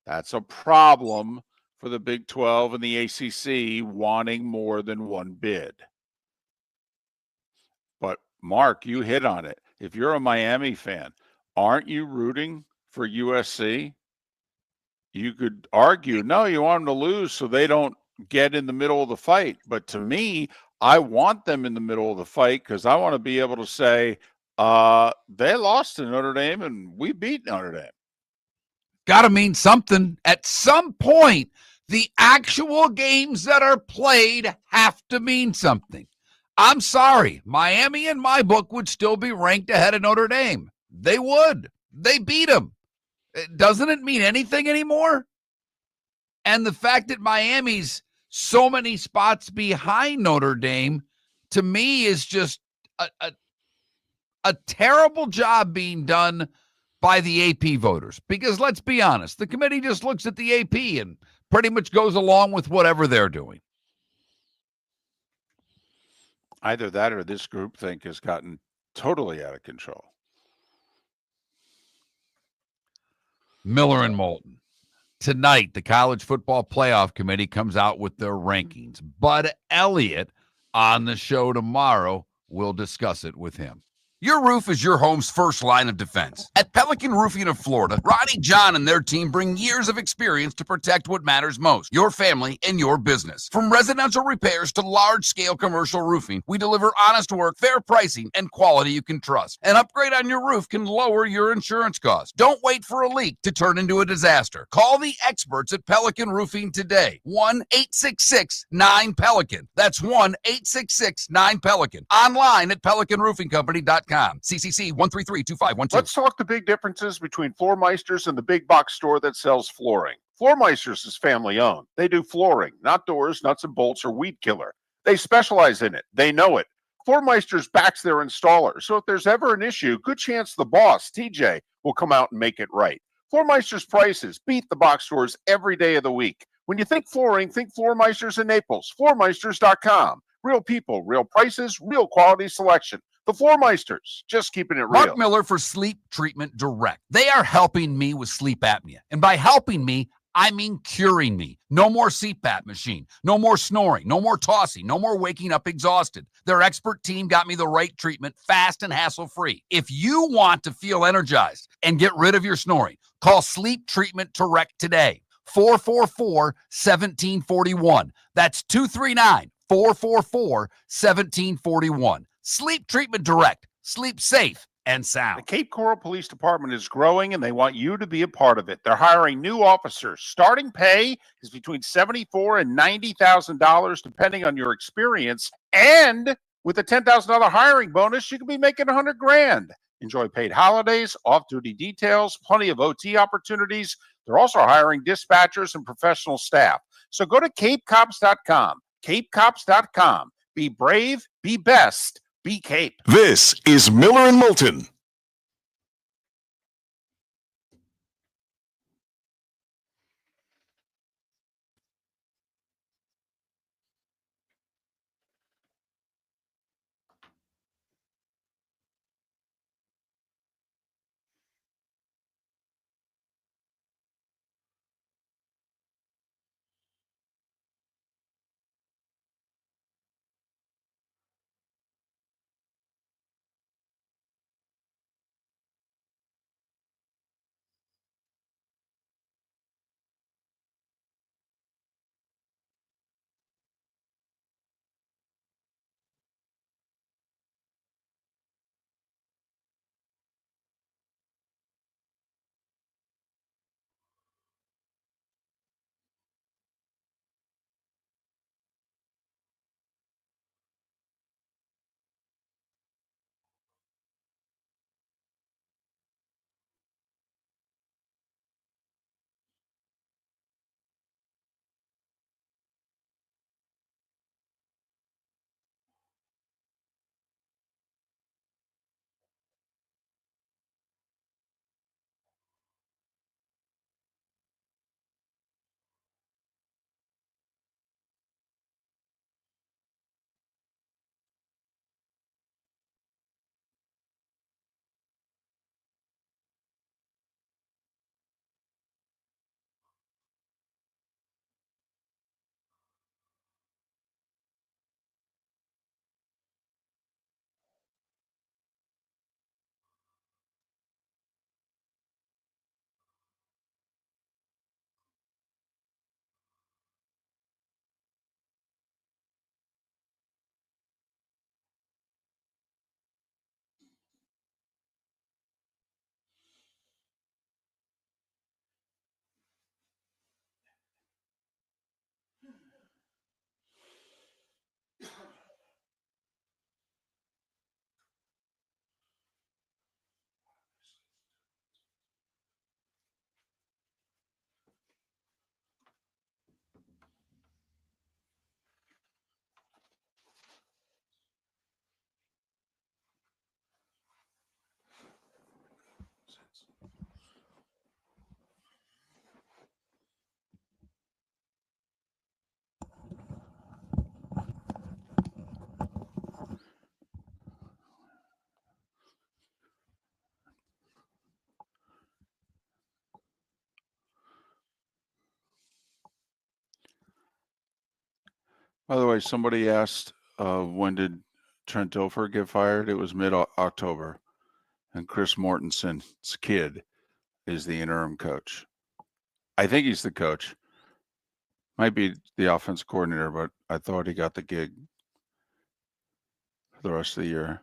That's a problem for the Big 12 and the ACC wanting more than one bid. But, Mark, you hit on it. If you're a Miami fan, aren't you rooting for USC? You could argue, no, you want them to lose so they don't get in the middle of the fight. But to me, I want them in the middle of the fight because I want to be able to say, they lost to Notre Dame and we beat Notre Dame. Got to mean something. At some point, the actual games that are played have to mean something. I'm sorry. Miami, in my book, would still be ranked ahead of Notre Dame. They would. They beat them. Doesn't it mean anything anymore? And the fact that Miami's so many spots behind Notre Dame, to me, is just a terrible job being done by the AP voters. Because let's be honest, the committee just looks at the AP and pretty much goes along with whatever they're doing. Either that or this groupthink has gotten totally out of control. Miller and Moulton. Tonight, the College Football Playoff Committee comes out with their rankings. Bud Elliott on the show tomorrow will discuss it with him. Your roof is your home's first line of defense. At Pelican Roofing of Florida, Ronnie John and their team bring years of experience to protect what matters most, your family and your business. From residential repairs to large-scale commercial roofing, we deliver honest work, fair pricing, and quality you can trust. An upgrade on your roof can lower your insurance costs. Don't wait for a leak to turn into a disaster. Call the experts at Pelican Roofing today. 1-866-9-PELICAN. That's 1-866-9-PELICAN. Online at pelicanroofingcompany.com. CCC 1332512. Let's talk the big differences between Floor Meisters and the big box store that sells flooring. Floor Meisters is family owned. They do flooring, not doors, nuts and bolts, or weed killer. They specialize in it. They know it. Floor Meisters backs their installer. So if there's ever an issue, good chance the boss, TJ, will come out and make it right. Floor Meisters prices beat the box stores every day of the week. When you think flooring, think Floor Meisters in Naples. Floormeisters.com. Real people, real prices, real quality selection. The Floor Meisters, just keeping it real. Mark Miller for Sleep Treatment Direct. They are helping me with sleep apnea. And by helping me, I mean curing me. No more CPAP machine. No more snoring. No more tossing. No more waking up exhausted. Their expert team got me the right treatment, fast and hassle-free. If you want to feel energized and get rid of your snoring, call Sleep Treatment Direct today. 444-1741. That's 239-444-1741. Sleep Treatment Direct. Sleep safe and sound. The Cape Coral Police Department is growing, and they want you to be a part of it. They're hiring new officers. Starting pay is between $74,000 and $90,000, depending on your experience. And with a $10,000 hiring bonus, you can be making $100,000. Enjoy paid holidays, off-duty details, plenty of OT opportunities. They're also hiring dispatchers and professional staff. So go to capecops.com. capecops.com. Be brave, be best, be Cape. This is Miller and Moulton. By the way, somebody asked, when did Trent Dilfer get fired? It was mid-October. And Chris Mortensen's kid is the interim coach. I think he's the coach. Might be the offense coordinator, but I thought he got the gig for the rest of the year.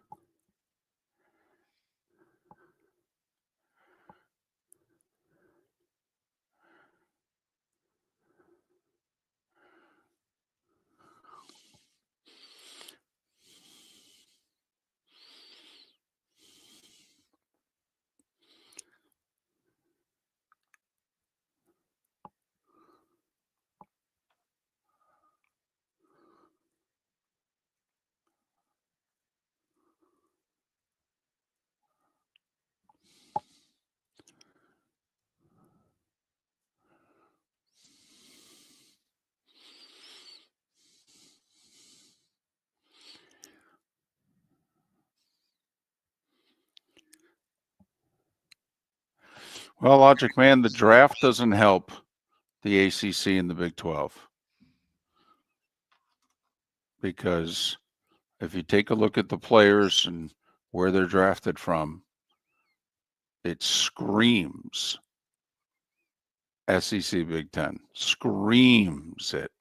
Well, Logic Man, the draft doesn't help the ACC and the Big 12. Because if you take a look at the players and where they're drafted from, it screams SEC Big 10. Screams it.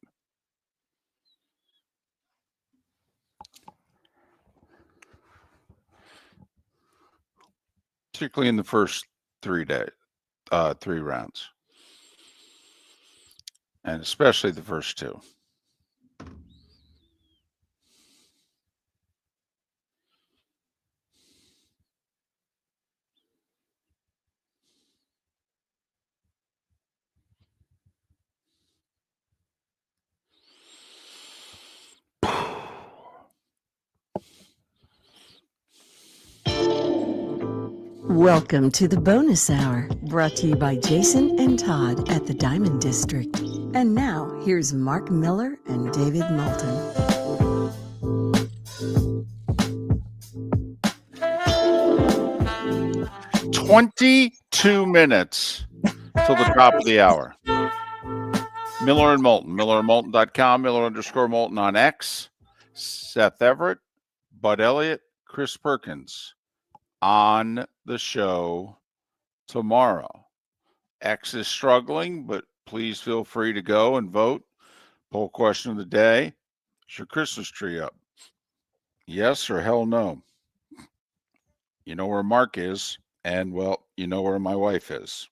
particularly in the first 3 rounds, and especially the first two. Welcome to the bonus hour, brought to you by Jason and Todd at the Diamond District. And now, here's Mark Miller and David Moulton. "22 minutes till the top of the hour." Miller and Moulton, millerandmoulton.com, Miller_Moulton on X, Seth Everett, Bud Elliott, Chris Perkins on the show tomorrow. X is struggling, but please feel free to go and vote. Poll question of the day: is your Christmas tree up? Yes or hell no? You know where Mark is, and well, you know where my wife is.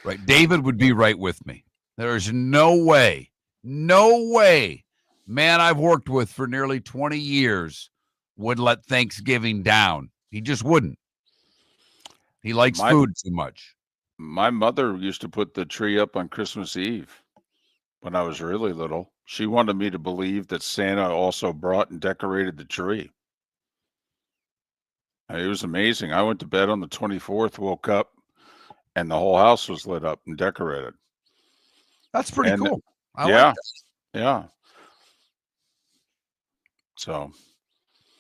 Right. David would be right with me. There's no way, man I've worked with for nearly 20 years would let Thanksgiving down. He just wouldn't. He likes food too much. My mother used to put the tree up on Christmas Eve when I was really little. She wanted me to believe that Santa also brought and decorated the tree. It was amazing. I went to bed on the 24th, woke up, and the whole house was lit up and decorated. That's pretty cool. I yeah. like that. Yeah. So.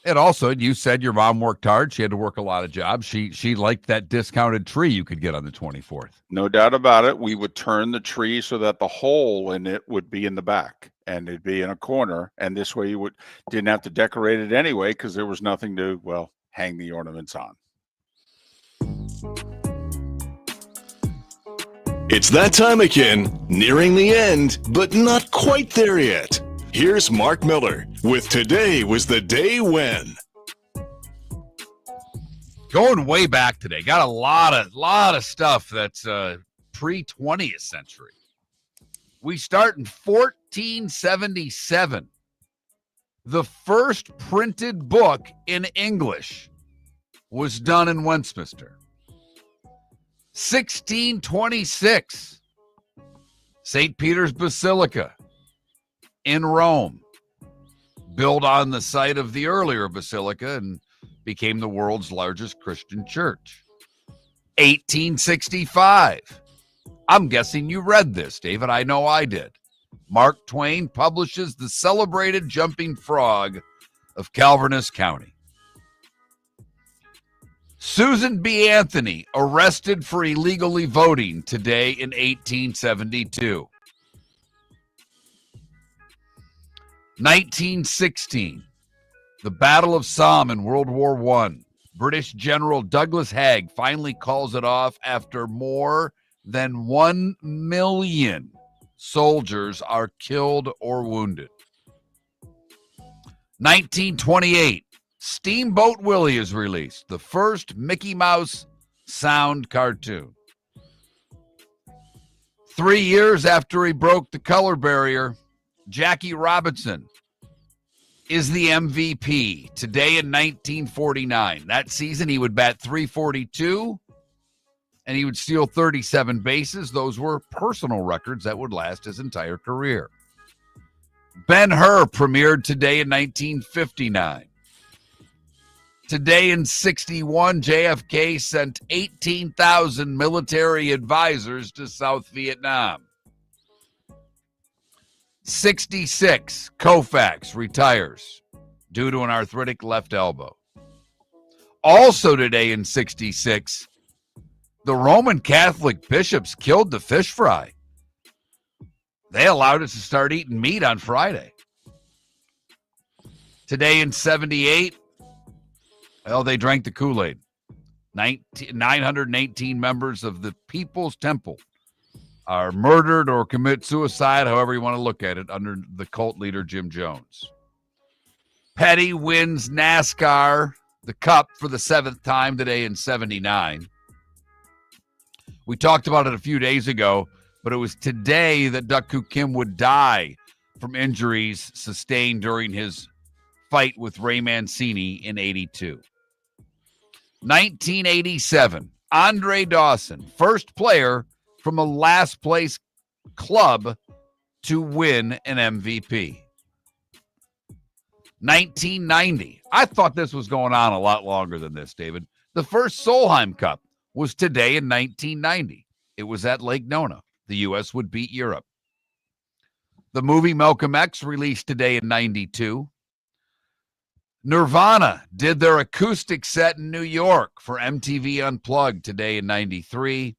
And also, you said your mom worked hard. She had to work a lot of jobs. She liked that discounted tree you could get on the 24th. No doubt about it. We would turn the tree so that the hole in it would be in the back, and it'd be in a corner. And this way you didn't have to decorate it anyway, because there was nothing to, hang the ornaments on. It's that time again, nearing the end, but not quite there yet. Here's Mark Miller with Today Was the Day When. Going way back today. Got a lot of stuff that's pre-20th century. We start in 1477. The first printed book in English was done in Westminster. 1626, St. Peter's Basilica in Rome, built on the site of the earlier basilica and became the world's largest Christian church. 1865, I'm guessing you read this, David. I know I did. Mark Twain publishes The Celebrated Jumping Frog of Calverness County. Susan B. Anthony arrested for illegally voting today in 1872. 1916, the Battle of Somme in World War I. British General Douglas Haig finally calls it off after more than 1 million soldiers are killed or wounded. 1928, Steamboat Willie is released, the first Mickey Mouse sound cartoon. 3 years after he broke the color barrier, Jackie Robinson is the MVP today in 1949. That season, he would bat .342, and he would steal 37 bases. Those were personal records that would last his entire career. Ben-Hur premiered today in 1959. Today in 61, JFK sent 18,000 military advisors to South Vietnam. 66, Koufax retires due to an arthritic left elbow. Also today in 66, the Roman Catholic bishops killed the fish fry. They allowed us to start eating meat on Friday. Today in 78, well, they drank the Kool-Aid. 918 members of the People's Temple are murdered or commit suicide, however you want to look at it, under the cult leader Jim Jones. Petty wins NASCAR the Cup for the 7th time today in 79. We talked about it a few days ago, but it was today that Duk-Koo Kim would die from injuries sustained during his fight with Ray Mancini in 82. 1987, Andre Dawson, first player from a last-place club to win an MVP. 1990. I thought this was going on a lot longer than this, David. The first Solheim Cup was today in 1990. It was at Lake Nona. The U.S. would beat Europe. The movie Malcolm X released today in 92. Nirvana did their acoustic set in New York for MTV Unplugged today in 93.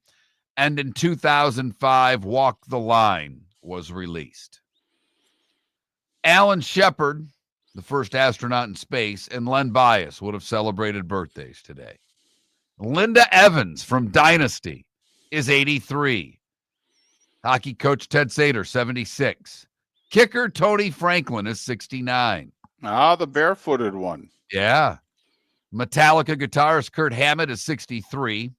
And in 2005, Walk the Line was released. Alan Shepard, the first astronaut in space, and Len Bias would have celebrated birthdays today. Linda Evans from Dynasty is 83. Hockey coach Ted Sater, 76. Kicker Tony Franklin is 69. Ah, the barefooted one. Yeah. Metallica guitarist Kurt Hammett is 63.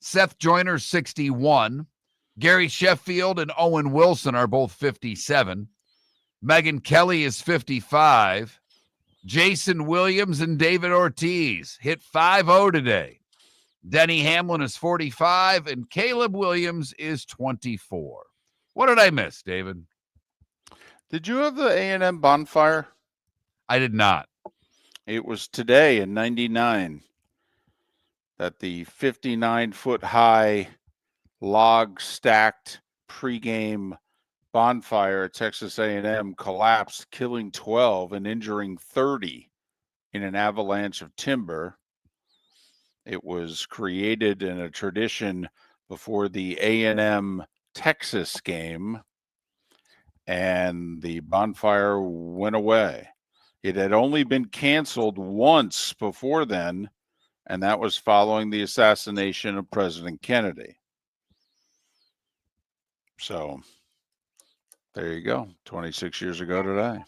Seth Joyner, 61. Gary Sheffield and Owen Wilson are both 57. Megyn Kelly is 55. Jason Williams and David Ortiz hit 5-0 today. Denny Hamlin is 45, and Caleb Williams is 24. What did I miss, David? Did you have the A&M bonfire? I did not. It was today in 99 that the 59-foot-high log-stacked pregame bonfire at Texas A&M collapsed, killing 12 and injuring 30 in an avalanche of timber. It was created in a tradition before the A&M Texas game, and the bonfire went away. It had only been canceled once before then, and that was following the assassination of President Kennedy. So there you go, 26 years ago today.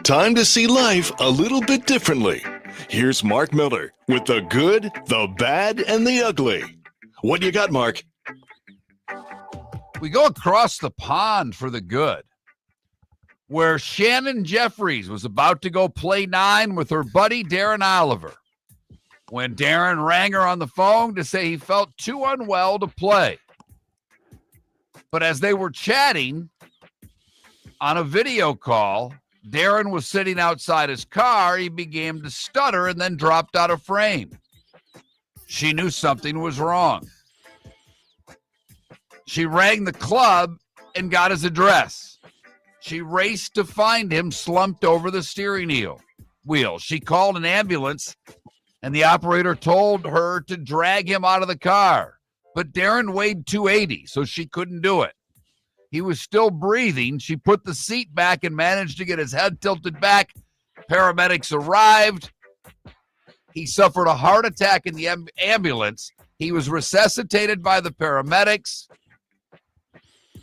Time to see life a little bit differently. Here's Mark Miller with the good, the bad, and the ugly. What you got, Mark? We go across the pond for the good, where Shannon Jeffries was about to go play 9 with her buddy Darren Oliver, when Darren rang her on the phone to say he felt too unwell to play. But as they were chatting on a video call, Darren was sitting outside his car. He began to stutter and then dropped out of frame. She knew something was wrong. She rang the club and got his address. She raced to find him slumped over the steering wheel. She called an ambulance, and the operator told her to drag him out of the car. But Darren weighed 280, so she couldn't do it. He was still breathing. She put the seat back and managed to get his head tilted back. Paramedics arrived. He suffered a heart attack in the ambulance. He was resuscitated by the paramedics,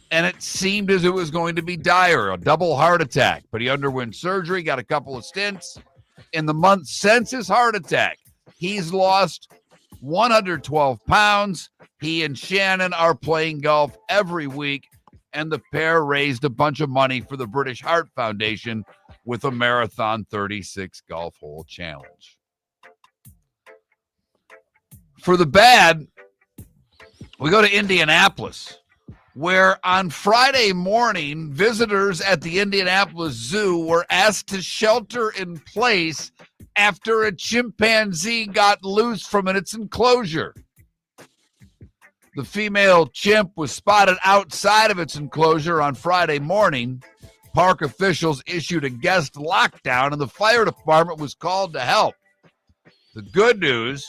and it seemed as it was going to be dire, a double heart attack. But he underwent surgery, got a couple of stents. In the month since his heart attack, he's lost 112 pounds. He and Shannon are playing golf every week, and the pair raised a bunch of money for the British Heart Foundation with a Marathon 36 golf hole challenge. For the bad, we go to Indianapolis, where on Friday morning, visitors at the Indianapolis Zoo were asked to shelter in place after a chimpanzee got loose from its enclosure. The female chimp was spotted outside of its enclosure on Friday morning. Park officials issued a guest lockdown, and the fire department was called to help. The good news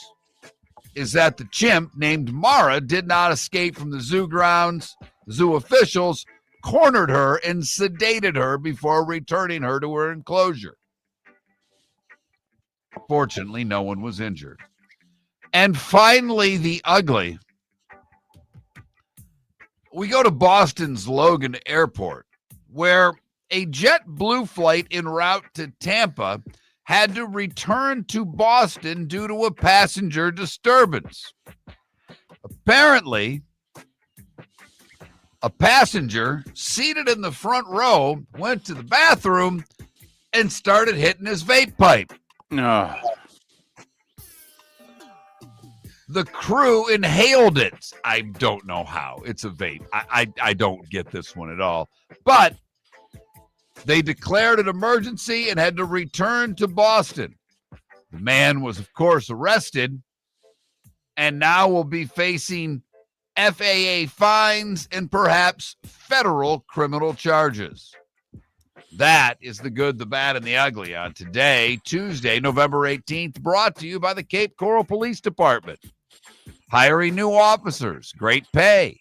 is that the chimp, named Mara, did not escape from the zoo grounds. Zoo officials cornered her and sedated her before returning her to her enclosure. Fortunately, no one was injured. And finally, the ugly. We go to Boston's Logan Airport, where a JetBlue flight en route to Tampa had to return to Boston due to a passenger disturbance. Apparently, a passenger seated in the front row went to the bathroom and started hitting his vape pipe. The crew inhaled it. I don't know how. It's a vape. I don't get this one at all. But they declared an emergency and had to return to Boston. The man was, of course, arrested and now will be facing FAA fines and perhaps federal criminal charges. That is the good, the bad, and the ugly on today, Tuesday, November 18th, brought to you by the Cape Coral Police Department. Hiring new officers, great pay,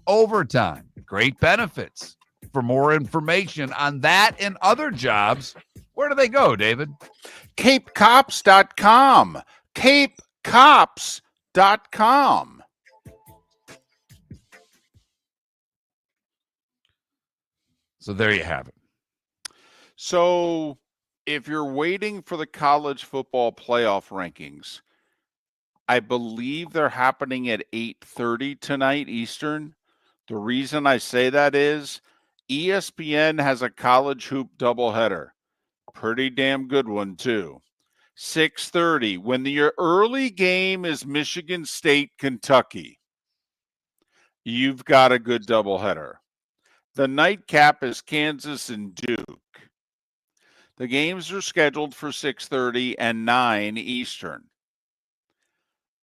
overtime, great benefits. For more information on that and other jobs, where do they go, David? CapeCops.com. CapeCops.com. So there you have it. So if you're waiting for the college football playoff rankings, I believe they're happening at 8:30 tonight Eastern. The reason I say that is ESPN has a college hoop doubleheader. Pretty damn good one, too. 6:30. When the early game is Michigan State, Kentucky, you've got a good doubleheader. The nightcap is Kansas and Duke. The games are scheduled for 6:30 and 9 Eastern.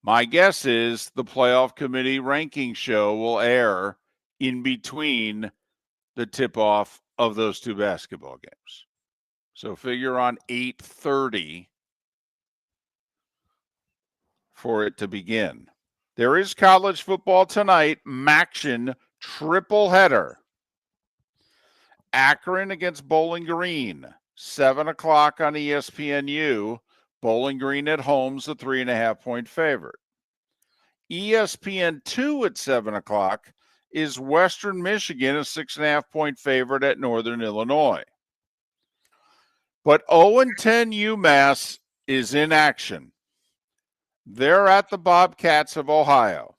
My guess is the playoff committee ranking show will air in between the tip-off of those two basketball games. So figure on 8:30 for it to begin. There is college football tonight, Maction triple header. Akron against Bowling Green, 7 o'clock on ESPNU. Bowling Green at home's a 3.5-point favorite. ESPN2 at 7 o'clock is Western Michigan, a 6.5-point favorite at Northern Illinois. But 0-10 UMass is in action. They're at the Bobcats of Ohio.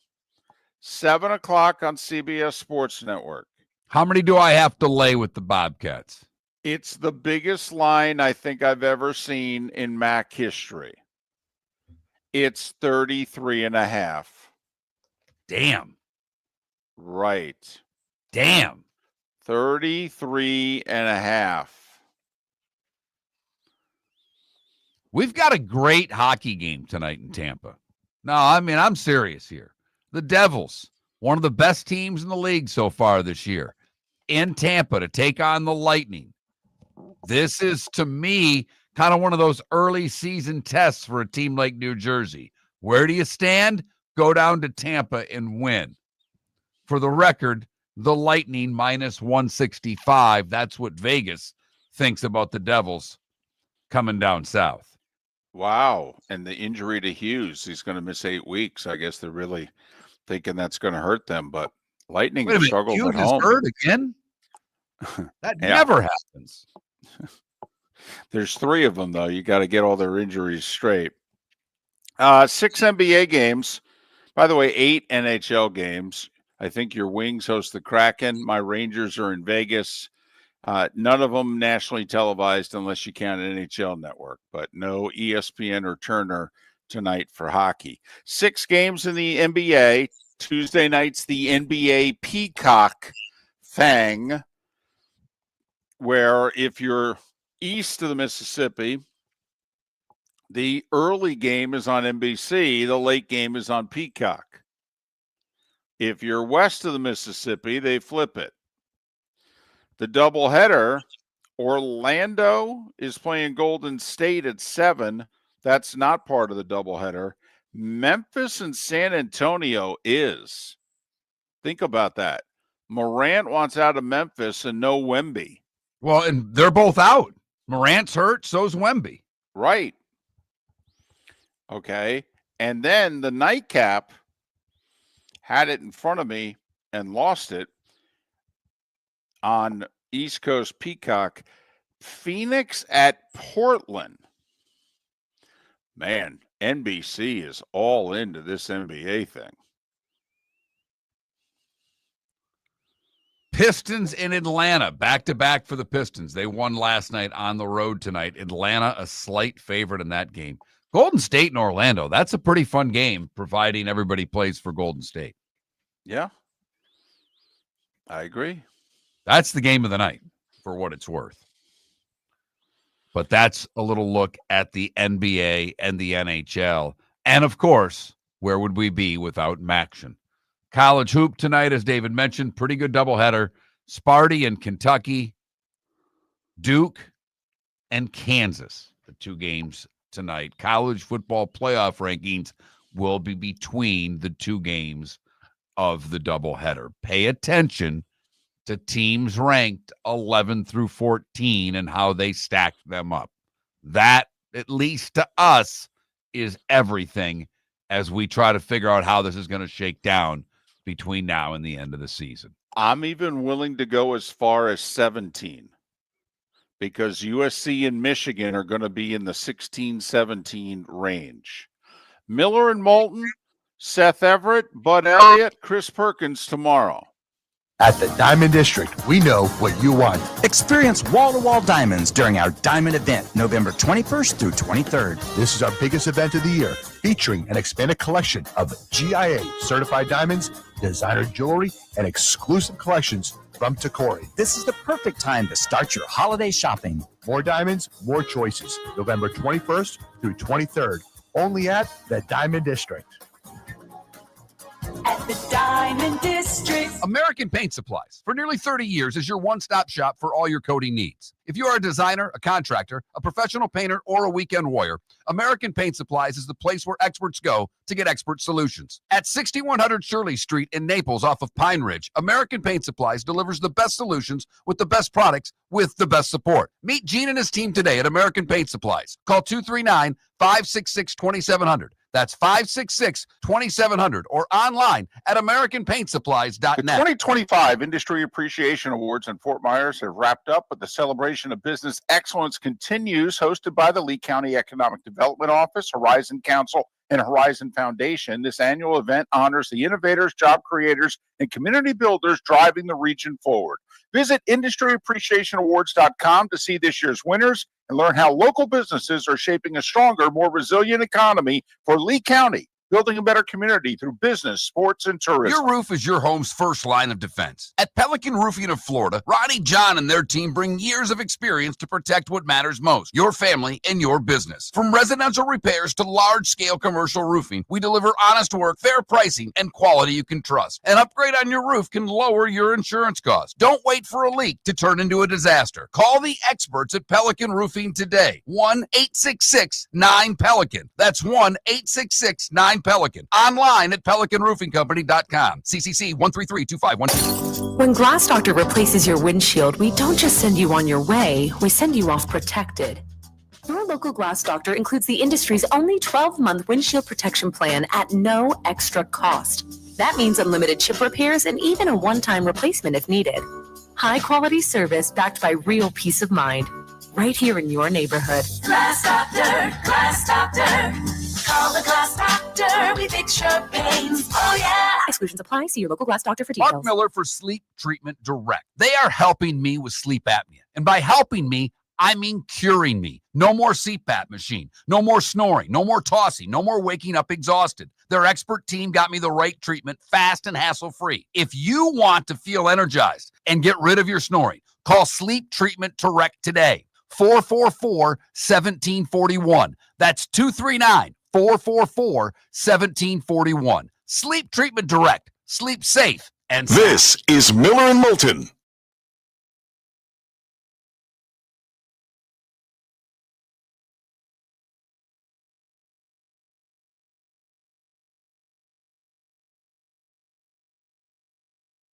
7 o'clock on CBS Sports Network. How many do I have to lay with the Bobcats? It's the biggest line I think I've ever seen in MAC history. It's 33.5. Damn. Right. Damn. 33.5. We've got a great hockey game tonight in Tampa. No, I mean, I'm serious here. The Devils, one of the best teams in the league so far this year, in Tampa to take on the Lightning. This is, to me, kind of one of those early season tests for a team like New Jersey. Where do you stand? Go down to Tampa and win. For the record, the Lightning minus 165. That's what Vegas thinks about the Devils coming down south. Wow. And the injury to Hughes, he's going to miss 8 weeks. I guess they're really thinking that's going to hurt them, but Lightning struggled Hughes at home. Is hurt again? That never happens. There's 3 of them, though. You got to get all their injuries straight. 6 NBA games. By the way, 8 NHL games. I think your Wings host the Kraken. My Rangers are in Vegas. None of them nationally televised unless you count an NHL network, but no ESPN or Turner tonight for hockey. 6 games in the NBA. Tuesday night's the NBA Peacock thing, where if you're east of the Mississippi, the early game is on NBC, the late game is on Peacock. If you're west of the Mississippi, they flip it. The doubleheader, Orlando is playing Golden State at 7. That's not part of the doubleheader. Memphis and San Antonio is. Think about that. Morant wants out of Memphis and no Wemby. Well, and they're both out. Morant's hurt, so's Wemby. Right. Okay. And then the nightcap, had it in front of me and lost it on East Coast Peacock. Phoenix at Portland. Man, NBC is all into this NBA thing. Pistons in Atlanta, back-to-back for the Pistons. They won last night on the road tonight. Atlanta, a slight favorite in that game. Golden State and Orlando, that's a pretty fun game, providing everybody plays for Golden State. Yeah, I agree. That's the game of the night, for what it's worth. But that's a little look at the NBA and the NHL. And, of course, where would we be without Maction? College hoop tonight, as David mentioned, pretty good doubleheader. Sparty and Kentucky, Duke and Kansas, the two games tonight. College football playoff rankings will be between the two games of the doubleheader. Pay attention to teams ranked 11 through 14 and how they stack them up. That, at least to us, is everything as we try to figure out how this is going to shake down between now and the end of the season. I'm even willing to go as far as 17 because USC and Michigan are going to be in the 16-17 range. Miller and Moulton, Seth Everett, Bud Elliott, Chris Perkins tomorrow. At the Diamond District, we know what you want. Experience wall-to-wall diamonds during our diamond event, November 21st through 23rd. This is our biggest event of the year, featuring an expanded collection of GIA certified diamonds, designer jewelry, and exclusive collections from Takori. This is the perfect time to start your holiday shopping. More diamonds, more choices. November 21st through 23rd, only at the Diamond District. At the Diamond District. American Paint Supplies, for nearly 30 years, is your one-stop shop for all your coating needs. If you are a designer, a contractor, a professional painter, or a weekend warrior, American Paint Supplies is the place where experts go to get expert solutions. At 6100 Shirley Street in Naples off of Pine Ridge, American Paint Supplies delivers the best solutions with the best products with the best support. Meet Gene and his team today at American Paint Supplies. Call 239-566-2700. That's 566-2700 or online at AmericanPaintSupplies.net. The 2025 Industry Appreciation Awards in Fort Myers have wrapped up, but the celebration of business excellence continues, hosted by the Lee County Economic Development Office, Horizon Council, and Horizon Foundation. This annual event honors the innovators, job creators, and community builders driving the region forward. Visit IndustryAppreciationAwards.com to see this year's winners and learn how local businesses are shaping a stronger, more resilient economy for Lee County, building a better community through business, sports, and tourism. Your roof is your home's first line of defense. At Pelican Roofing of Florida, Ronnie John and their team bring years of experience to protect what matters most, your family and your business. From residential repairs to large-scale commercial roofing, we deliver honest work, fair pricing, and quality you can trust. An upgrade on your roof can lower your insurance costs. Don't wait for a leak to turn into a disaster. Call the experts at Pelican Roofing today. 1-866-9-PELICAN. That's 1-866-9-PELICAN. Online at PelicanRoofingCompany.com. CCC 1332512. When Glass Doctor replaces your windshield, we don't just send you on your way, we send you off protected. Your local Glass Doctor includes the industry's only 12-month windshield protection plan at no extra cost. That means unlimited chip repairs and even a one-time replacement if needed. High-quality service backed by real peace of mind, right here in your neighborhood. Glass Doctor, Glass Doctor. Call the Glass Doctor, we fix your pains. Oh, yeah. Exclusions apply. See your local Glass Doctor for details. Mark Miller for Sleep Treatment Direct. They are helping me with sleep apnea. And by helping me, I mean curing me. No more CPAP machine. No more snoring. No more tossing. No more waking up exhausted. Their expert team got me the right treatment, fast and hassle-free. If you want to feel energized and get rid of your snoring, call Sleep Treatment Direct today. 444-1741. That's 239-444-1741. Sleep Treatment Direct. Sleep safe and sound. This is Miller and Moulton.